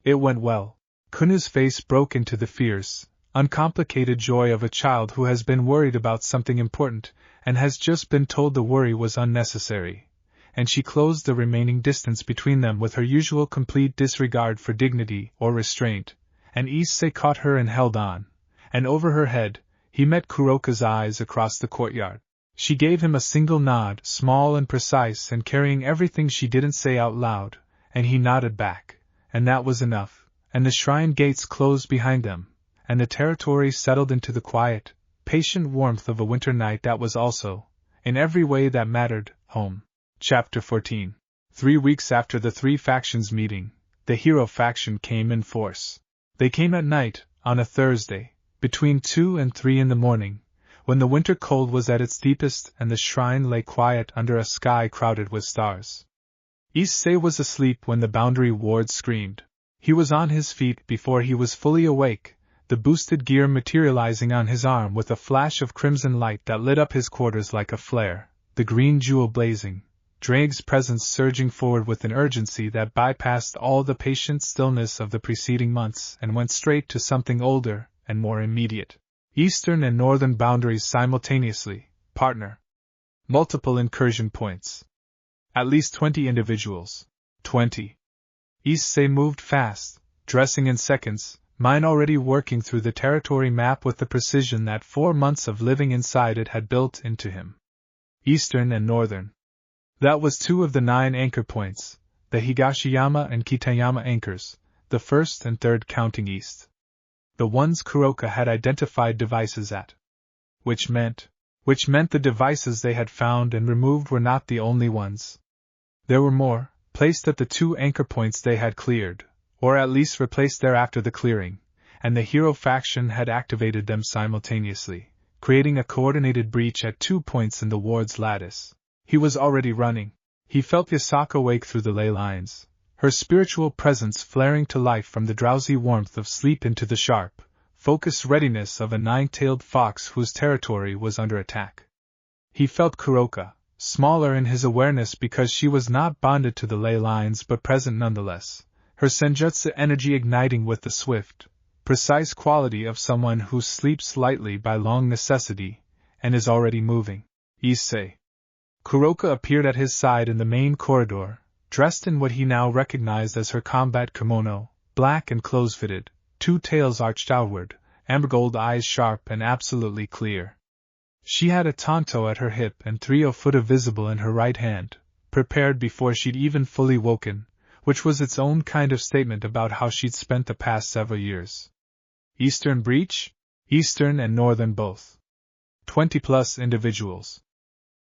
It went well. Kuno's face broke into the fierce, uncomplicated joy of a child who has been worried about something important, and has just been told the worry was unnecessary, and she closed the remaining distance between them with her usual complete disregard for dignity or restraint, and Issei caught her and held on, and over her head, he met Kuroka's eyes across the courtyard. She gave him a single nod, small and precise and carrying everything she didn't say out loud, and he nodded back, and that was enough, and the shrine gates closed behind them, and the territory settled into the quiet, patient warmth of a winter night that was also, in every way that mattered, home. Chapter 14. 3 weeks after the three factions meeting, the hero faction came in force. They came at night, on a Thursday, between 2 and 3 in the morning, when the winter cold was at its deepest and the shrine lay quiet under a sky crowded with stars. Issei was asleep when the boundary ward screamed. He was on his feet before he was fully awake, the boosted gear materializing on his arm with a flash of crimson light that lit up his quarters like a flare, the green jewel blazing, Drake's presence surging forward with an urgency that bypassed all the patient stillness of the preceding months and went straight to something older and more immediate. Eastern and northern boundaries simultaneously, partner. Multiple incursion points. At least 20 individuals. 20. Issei moved fast, dressing in seconds, mind already working through the territory map with the precision that 4 months of living inside it had built into him. Eastern and northern. That was 2 of the 9 anchor points, the Higashiyama and Kitayama anchors, the first and third counting east. The ones Kuroka had identified devices at. Which meant the devices they had found and removed were not the only ones. There were more, placed at the 2 anchor points they had cleared, or at least replaced there after the clearing, and the hero faction had activated them simultaneously, creating a coordinated breach at 2 points in the ward's lattice. He was already running. He felt Yasaka wake through the ley lines, her spiritual presence flaring to life from the drowsy warmth of sleep into the sharp, focused readiness of a 9-tailed fox whose territory was under attack. He felt Kuroka, smaller in his awareness because she was not bonded to the ley lines but present nonetheless, her senjutsu energy igniting with the swift, precise quality of someone who sleeps lightly by long necessity, and is already moving. Issei. Kuroka appeared at his side in the main corridor, dressed in what he now recognized as her combat kimono, black and close-fitted, 2 tails arched outward, amber gold eyes sharp and absolutely clear. She had a tanto at her hip and 3 ofuta visible in her right hand, prepared before she'd even fully woken, which was its own kind of statement about how she'd spent the past several years. Eastern breach? Eastern and Northern both. 20+ individuals.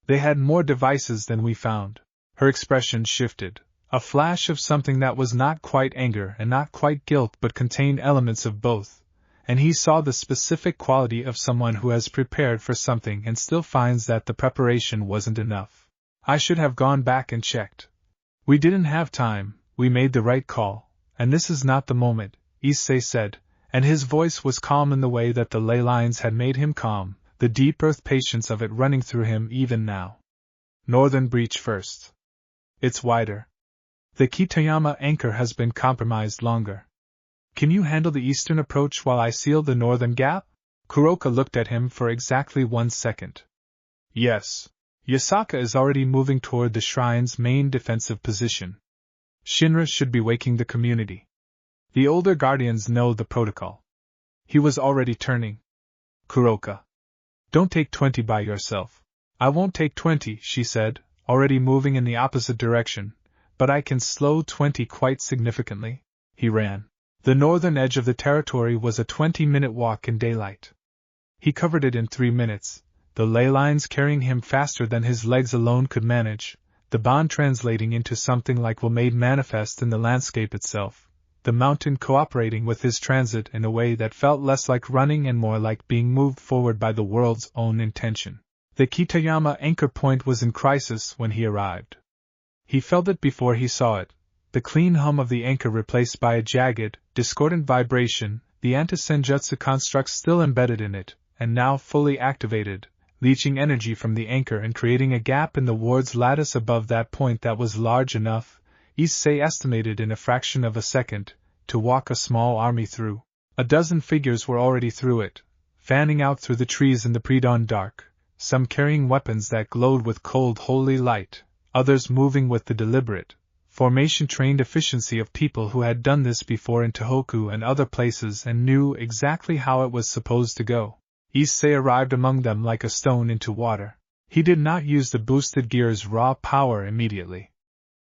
They had more devices than we found. Her expression shifted, a flash of something that was not quite anger and not quite guilt but contained elements of both, and he saw the specific quality of someone who has prepared for something and still finds that the preparation wasn't enough. I should have gone back and checked. We didn't have time, we made the right call, and this is not the moment, Issei said, and his voice was calm in the way that the leylines had made him calm, the deep earth patience of it running through him even now. Northern breach first. It's wider. The Kitayama anchor has been compromised longer. Can you handle the eastern approach while I seal the northern gap? Kuroka looked at him for exactly 1 second. Yes. Yasaka is already moving toward the shrine's main defensive position. Shinra should be waking the community. The older guardians know the protocol. He was already turning. Kuroka. Don't take 20 by yourself. I won't take 20, she said, already moving in the opposite direction, but I can slow 20 quite significantly. He ran. The northern edge of the territory was a 20-minute walk in daylight. He covered it in 3 minutes, the ley lines carrying him faster than his legs alone could manage, the bond translating into something like will made manifest in the landscape itself, the mountain cooperating with his transit in a way that felt less like running and more like being moved forward by the world's own intention. The Kitayama anchor point was in crisis when he arrived. He felt it before he saw it, the clean hum of the anchor replaced by a jagged, discordant vibration, the anti-senjutsu construct still embedded in it, and now fully activated, leaching energy from the anchor and creating a gap in the ward's lattice above that point that was large enough, Issei estimated in a fraction of a second, to walk a small army through. A dozen figures were already through it, fanning out through the trees in the pre-dawn dark, some carrying weapons that glowed with cold holy light, others moving with the deliberate, formation-trained efficiency of people who had done this before in Tohoku and other places and knew exactly how it was supposed to go. Issei arrived among them like a stone into water. He did not use the boosted gear's raw power immediately.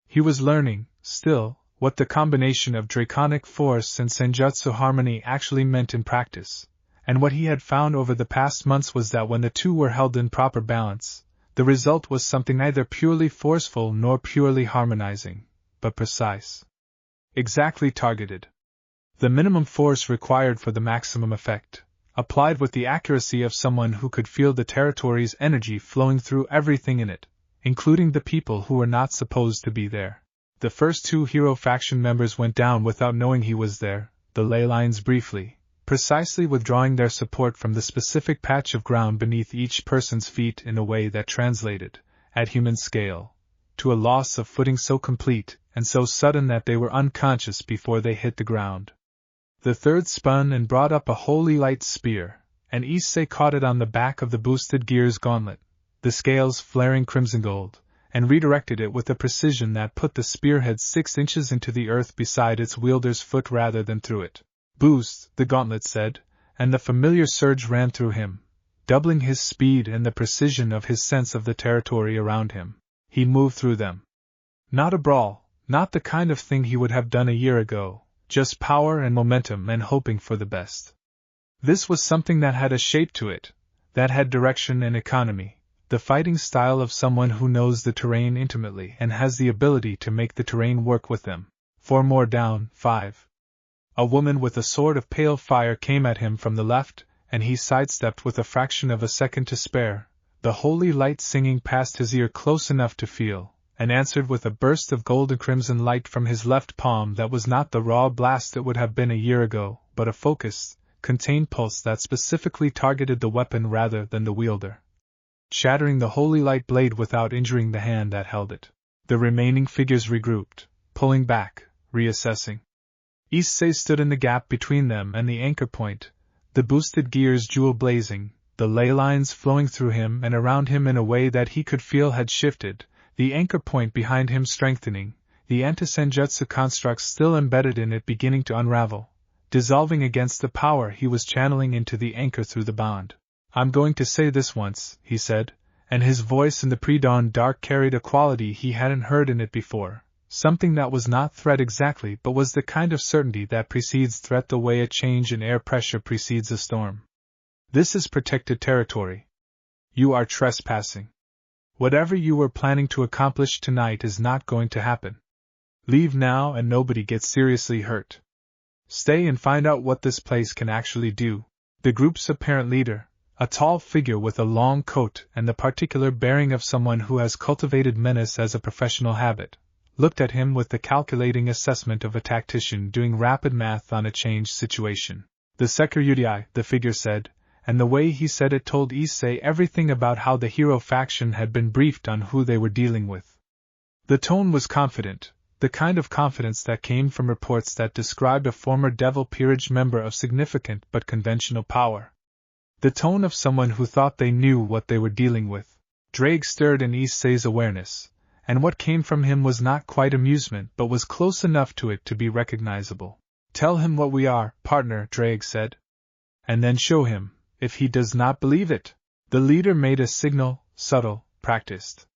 He was learning, still, what the combination of draconic force and senjutsu harmony actually meant in practice, and what he had found over the past months was that when the two were held in proper balance, the result was something neither purely forceful nor purely harmonizing, but precise. Exactly targeted. The minimum force required for the maximum effect, applied with the accuracy of someone who could feel the territory's energy flowing through everything in it, including the people who were not supposed to be there. The first 2 hero faction members went down without knowing he was there, the ley lines briefly, precisely withdrawing their support from the specific patch of ground beneath each person's feet in a way that translated, at human scale, to a loss of footing so complete and so sudden that they were unconscious before they hit the ground. The third spun and brought up a holy light spear, and Issei caught it on the back of the boosted gear's gauntlet, the scales flaring crimson gold, and redirected it with a precision that put the spearhead 6 inches into the earth beside its wielder's foot rather than through it. Boost, the gauntlet said, and the familiar surge ran through him, doubling his speed and the precision of his sense of the territory around him. He moved through them. Not a brawl, not the kind of thing he would have done a year ago, just power and momentum and hoping for the best. This was something that had a shape to it, that had direction and economy, the fighting style of someone who knows the terrain intimately and has the ability to make the terrain work with them. 4 more down, 5. A woman with a sword of pale fire came at him from the left, and he sidestepped with a fraction of a second to spare, the holy light singing past his ear close enough to feel, and answered with a burst of gold and crimson light from his left palm that was not the raw blast it would have been a year ago, but a focused, contained pulse that specifically targeted the weapon rather than the wielder, shattering the holy light blade without injuring the hand that held it. The remaining figures regrouped, pulling back, reassessing. Issei stood in the gap between them and the anchor point, the boosted gears jewel blazing, the ley lines flowing through him and around him in a way that he could feel had shifted, the anchor point behind him strengthening, the anti-senjutsu constructs still embedded in it beginning to unravel, dissolving against the power he was channeling into the anchor through the bond. I'm going to say this once, he said, and his voice in the pre-dawn dark carried a quality he hadn't heard in it before, something that was not threat exactly but was the kind of certainty that precedes threat the way a change in air pressure precedes a storm. This is protected territory. You are trespassing. Whatever you were planning to accomplish tonight is not going to happen. Leave now and nobody gets seriously hurt. Stay and find out what this place can actually do. The group's apparent leader, a tall figure with a long coat and the particular bearing of someone who has cultivated menace as a professional habit, looked at him with the calculating assessment of a tactician doing rapid math on a changed situation. The Sekyuryai, the figure said, and the way he said it told Issei everything about how the hero faction had been briefed on who they were dealing with. The tone was confident, the kind of confidence that came from reports that described a former Devil Peerage member of significant but conventional power. The tone of someone who thought they knew what they were dealing with. Drake stirred in Issei's awareness, and what came from him was not quite amusement but was close enough to it to be recognizable. Tell him what we are, partner, Drake said. And then show him, if he does not believe it. The leader made a signal, subtle, practiced.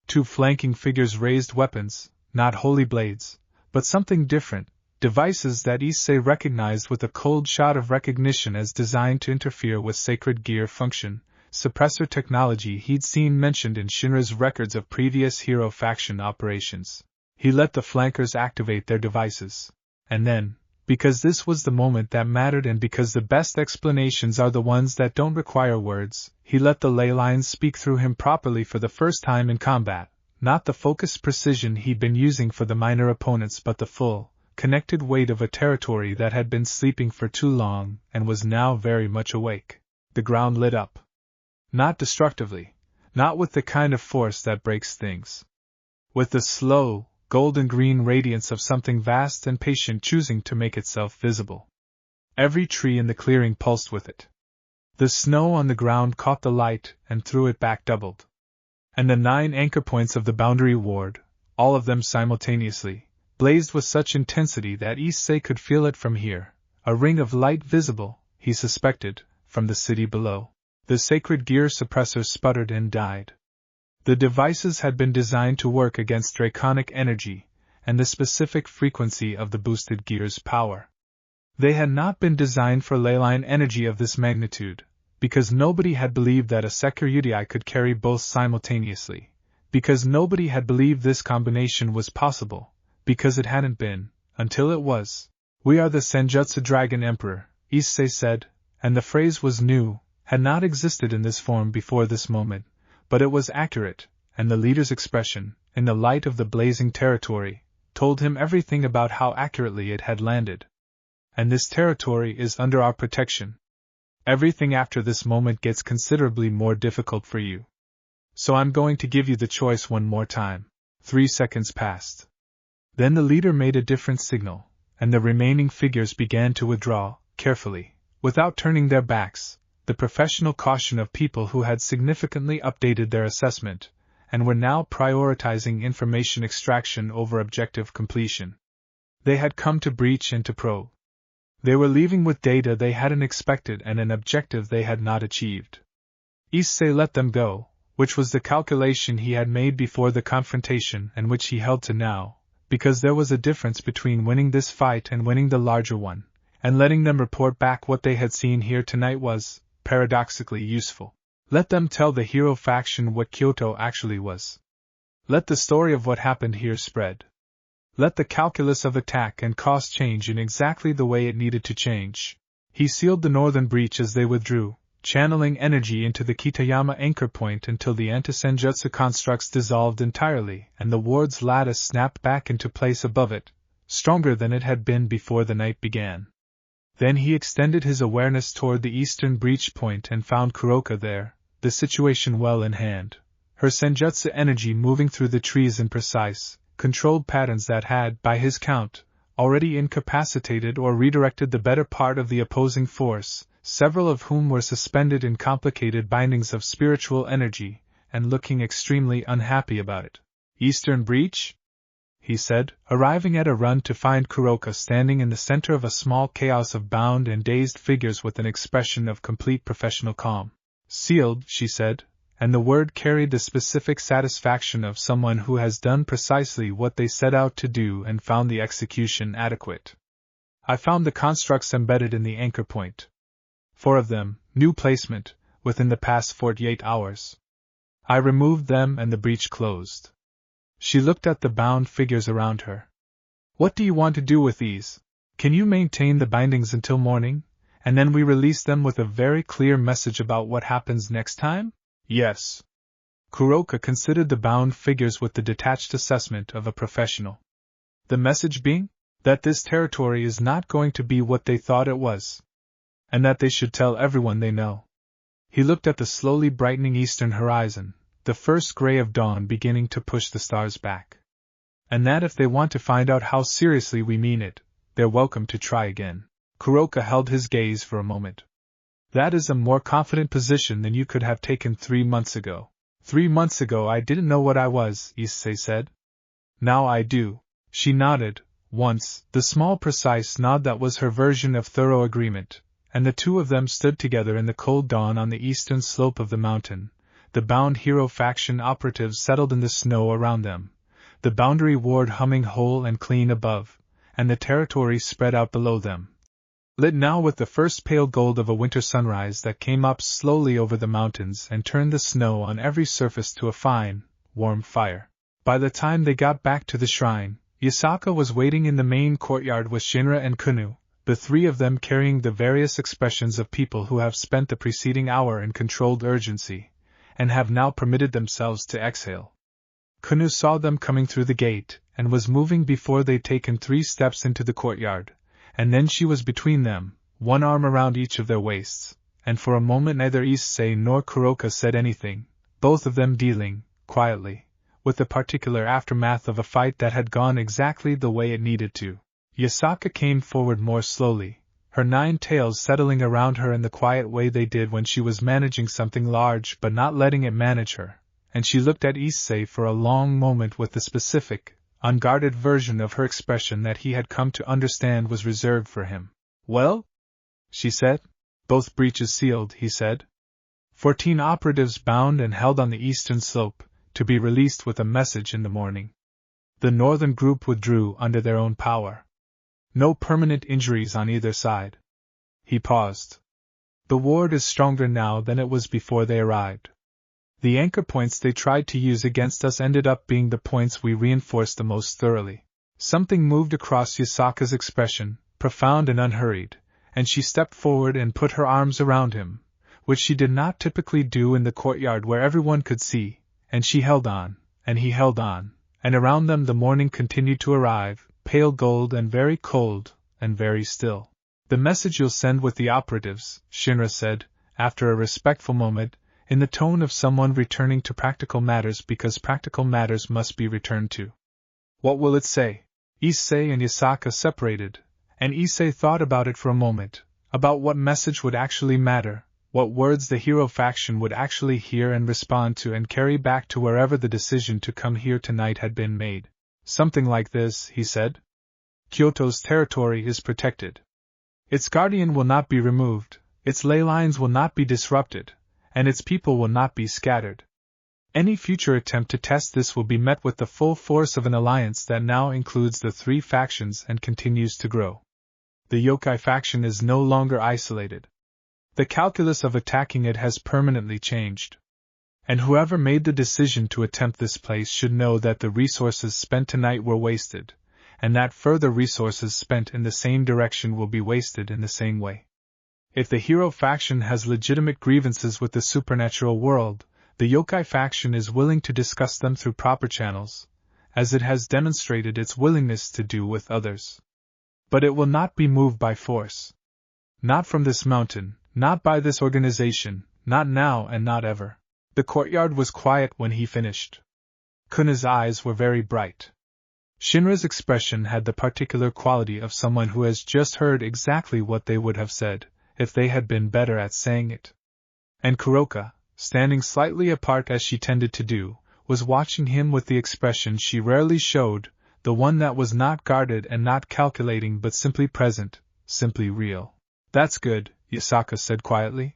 Two flanking figures raised weapons, not holy blades, but something different, devices that Issei recognized with a cold shot of recognition as designed to interfere with sacred gear function, suppressor technology he'd seen mentioned in Shinra's records of previous hero faction operations. He let the flankers activate their devices. And then, because this was the moment that mattered and because the best explanations are the ones that don't require words, he let the leylines speak through him properly for the first time in combat, not the focused precision he'd been using for the minor opponents but the full, connected weight of a territory that had been sleeping for too long and was now very much awake. The ground lit up. Not destructively, not with the kind of force that breaks things. With the slow, golden-green radiance of something vast and patient choosing to make itself visible. Every tree in the clearing pulsed with it. The snow on the ground caught the light and threw it back doubled. And the 9 anchor points of the boundary ward, all of them simultaneously, blazed with such intensity that Issei could feel it from here, a ring of light visible, he suspected, from the city below. The sacred gear suppressors sputtered and died. The devices had been designed to work against draconic energy and the specific frequency of the boosted gear's power. They had not been designed for leyline energy of this magnitude, because nobody had believed that a Sekyuryai could carry both simultaneously, because nobody had believed this combination was possible, because it hadn't been, until it was. We are the Senjutsu Dragon Emperor, Issei said, and the phrase was new, had not existed in this form before this moment, but it was accurate, and the leader's expression, in the light of the blazing territory, told him everything about how accurately it had landed. And this territory is under our protection. Everything after this moment gets considerably more difficult for you. So I'm going to give you the choice one more time. 3 seconds passed. Then the leader made a different signal, and the remaining figures began to withdraw, carefully, without turning their backs, the professional caution of people who had significantly updated their assessment, and were now prioritizing information extraction over objective completion. They had come to breach and to probe. They were leaving with data they hadn't expected and an objective they had not achieved. Issei let them go, which was the calculation he had made before the confrontation and which he held to now, because there was a difference between winning this fight and winning the larger one, and letting them report back what they had seen here tonight was, paradoxically, useful. Let them tell the hero faction what Kyoto actually was. Let the story of what happened here spread. Let the calculus of attack and cost change in exactly the way it needed to change. He sealed the northern breach as they withdrew, channeling energy into the Kitayama anchor point until the anti-senjutsu constructs dissolved entirely and the ward's lattice snapped back into place above it, stronger than it had been before the night began. Then he extended his awareness toward the eastern breach point and found Kuroka there, the situation well in hand, her senjutsu energy moving through the trees in precise, controlled patterns that had, by his count, already incapacitated or redirected the better part of the opposing force, several of whom were suspended in complicated bindings of spiritual energy, and looking extremely unhappy about it. Eastern breach? He said, arriving at a run to find Kuroka standing in the center of a small chaos of bound and dazed figures with an expression of complete professional calm. Sealed, she said, and the word carried the specific satisfaction of someone who has done precisely what they set out to do and found the execution adequate. I found the constructs embedded in the anchor point. 4 of them, new placement, within the past 48 hours. I removed them and the breach closed. She looked at the bound figures around her. What do you want to do with these? Can you maintain the bindings until morning, and then we release them with a very clear message about what happens next time? Yes. Kuroka considered the bound figures with the detached assessment of a professional. The message being? That this territory is not going to be what they thought it was. And that they should tell everyone they know. He looked at the slowly brightening eastern horizon, the first gray of dawn beginning to push the stars back. And that if they want to find out how seriously we mean it, they're welcome to try again. Kuroka held his gaze for a moment. That is a more confident position than you could have taken 3 months ago. 3 months ago I didn't know what I was, Issei said. Now I do. She nodded, once, the small precise nod that was her version of thorough agreement, and the two of them stood together in the cold dawn on the eastern slope of the mountain. The bound hero faction operatives settled in the snow around them, the boundary ward humming whole and clean above, and the territory spread out below them, lit now with the first pale gold of a winter sunrise that came up slowly over the mountains and turned the snow on every surface to a fine, warm fire. By the time they got back to the shrine, Yasaka was waiting in the main courtyard with Shinra and Kunu, the 3 of them carrying the various expressions of people who have spent the preceding hour in controlled urgency, and have now permitted themselves to exhale. Kunu saw them coming through the gate, and was moving before they'd taken 3 steps into the courtyard, and then she was between them, one arm around each of their waists, and for a moment neither Issei nor Kuroka said anything, both of them dealing, quietly, with the particular aftermath of a fight that had gone exactly the way it needed to. Yasaka came forward more slowly, her 9 tails settling around her in the quiet way they did when she was managing something large but not letting it manage her, and she looked at Issei for a long moment with the specific, unguarded version of her expression that he had come to understand was reserved for him. Well? She said. Both breaches sealed, he said. 14 operatives bound and held on the eastern slope, to be released with a message in the morning. The northern group withdrew under their own power. No permanent injuries on either side. He paused. The ward is stronger now than it was before they arrived. The anchor points they tried to use against us ended up being the points we reinforced the most thoroughly. Something moved across Yasaka's expression, profound and unhurried, and she stepped forward and put her arms around him, which she did not typically do in the courtyard where everyone could see, and she held on, and he held on, and around them the morning continued to arrive, pale gold and very cold, and very still. The message you'll send with the operatives, Shinra said, after a respectful moment, in the tone of someone returning to practical matters because practical matters must be returned to. What will it say? Issei and Yasaka separated, and Issei thought about it for a moment, about what message would actually matter, what words the hero faction would actually hear and respond to and carry back to wherever the decision to come here tonight had been made. Something like this, he said. Kyoto's territory is protected. Its guardian will not be removed, its leylines will not be disrupted, and its people will not be scattered. Any future attempt to test this will be met with the full force of an alliance that now includes the 3 factions and continues to grow. The Yokai faction is no longer isolated. The calculus of attacking it has permanently changed. And whoever made the decision to attempt this place should know that the resources spent tonight were wasted, and that further resources spent in the same direction will be wasted in the same way. If the hero faction has legitimate grievances with the supernatural world, the Yokai faction is willing to discuss them through proper channels, as it has demonstrated its willingness to do with others. But it will not be moved by force. Not from this mountain, not by this organization, not now and not ever. The courtyard was quiet when he finished. Kuna's eyes were very bright. Shinra's expression had the particular quality of someone who has just heard exactly what they would have said, if they had been better at saying it. And Kuroka, standing slightly apart as she tended to do, was watching him with the expression she rarely showed, the one that was not guarded and not calculating but simply present, simply real. That's good, Yasaka said quietly.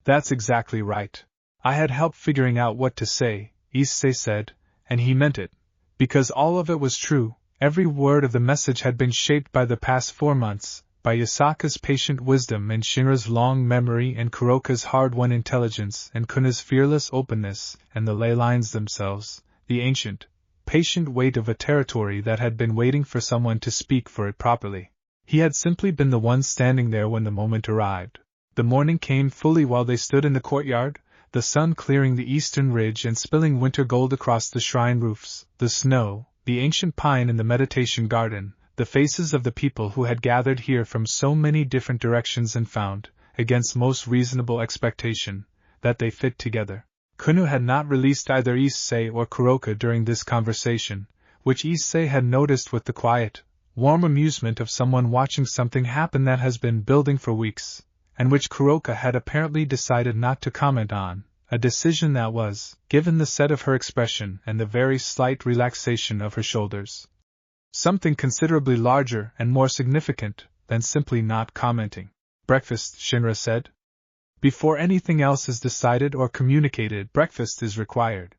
That's exactly right. I had help figuring out what to say, Issei said, and he meant it. Because all of it was true, every word of the message had been shaped by the past 4 months, by Yasaka's patient wisdom and Shinra's long memory and Kuroka's hard-won intelligence and Kuna's fearless openness and the leylines themselves, the ancient, patient weight of a territory that had been waiting for someone to speak for it properly. He had simply been the one standing there when the moment arrived. The morning came fully while they stood in the courtyard, the sun clearing the eastern ridge and spilling winter gold across the shrine roofs, the snow, the ancient pine in the meditation garden, the faces of the people who had gathered here from so many different directions and found, against most reasonable expectation, that they fit together. Kuno had not released either Issei or Kuroka during this conversation, which Issei had noticed with the quiet, warm amusement of someone watching something happen that has been building for weeks, and which Kuroka had apparently decided not to comment on, a decision that was, given the set of her expression and the very slight relaxation of her shoulders, something considerably larger and more significant than simply not commenting. Breakfast, Shinra said. Before anything else is decided or communicated, breakfast is required.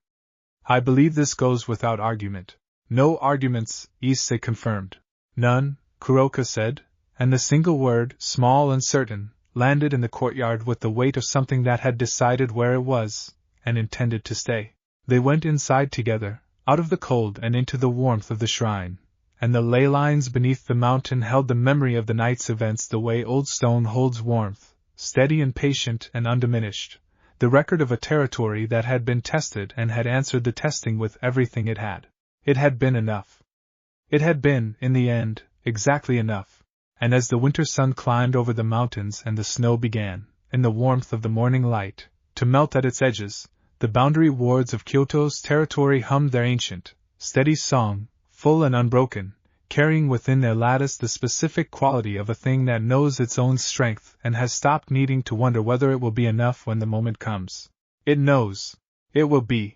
I believe this goes without argument. No arguments, Issei confirmed. None, Kuroka said, and the single word, small and certain, landed in the courtyard with the weight of something that had decided where it was, and intended to stay. They went inside together, out of the cold and into the warmth of the shrine, and the ley lines beneath the mountain held the memory of the night's events the way old stone holds warmth, steady and patient and undiminished, the record of a territory that had been tested and had answered the testing with everything it had. It had been enough. It had been, in the end, exactly enough. And as the winter sun climbed over the mountains and the snow began, in the warmth of the morning light, to melt at its edges, the boundary wards of Kyoto's territory hummed their ancient, steady song, full and unbroken, carrying within their lattice the specific quality of a thing that knows its own strength and has stopped needing to wonder whether it will be enough when the moment comes. It knows. It will be.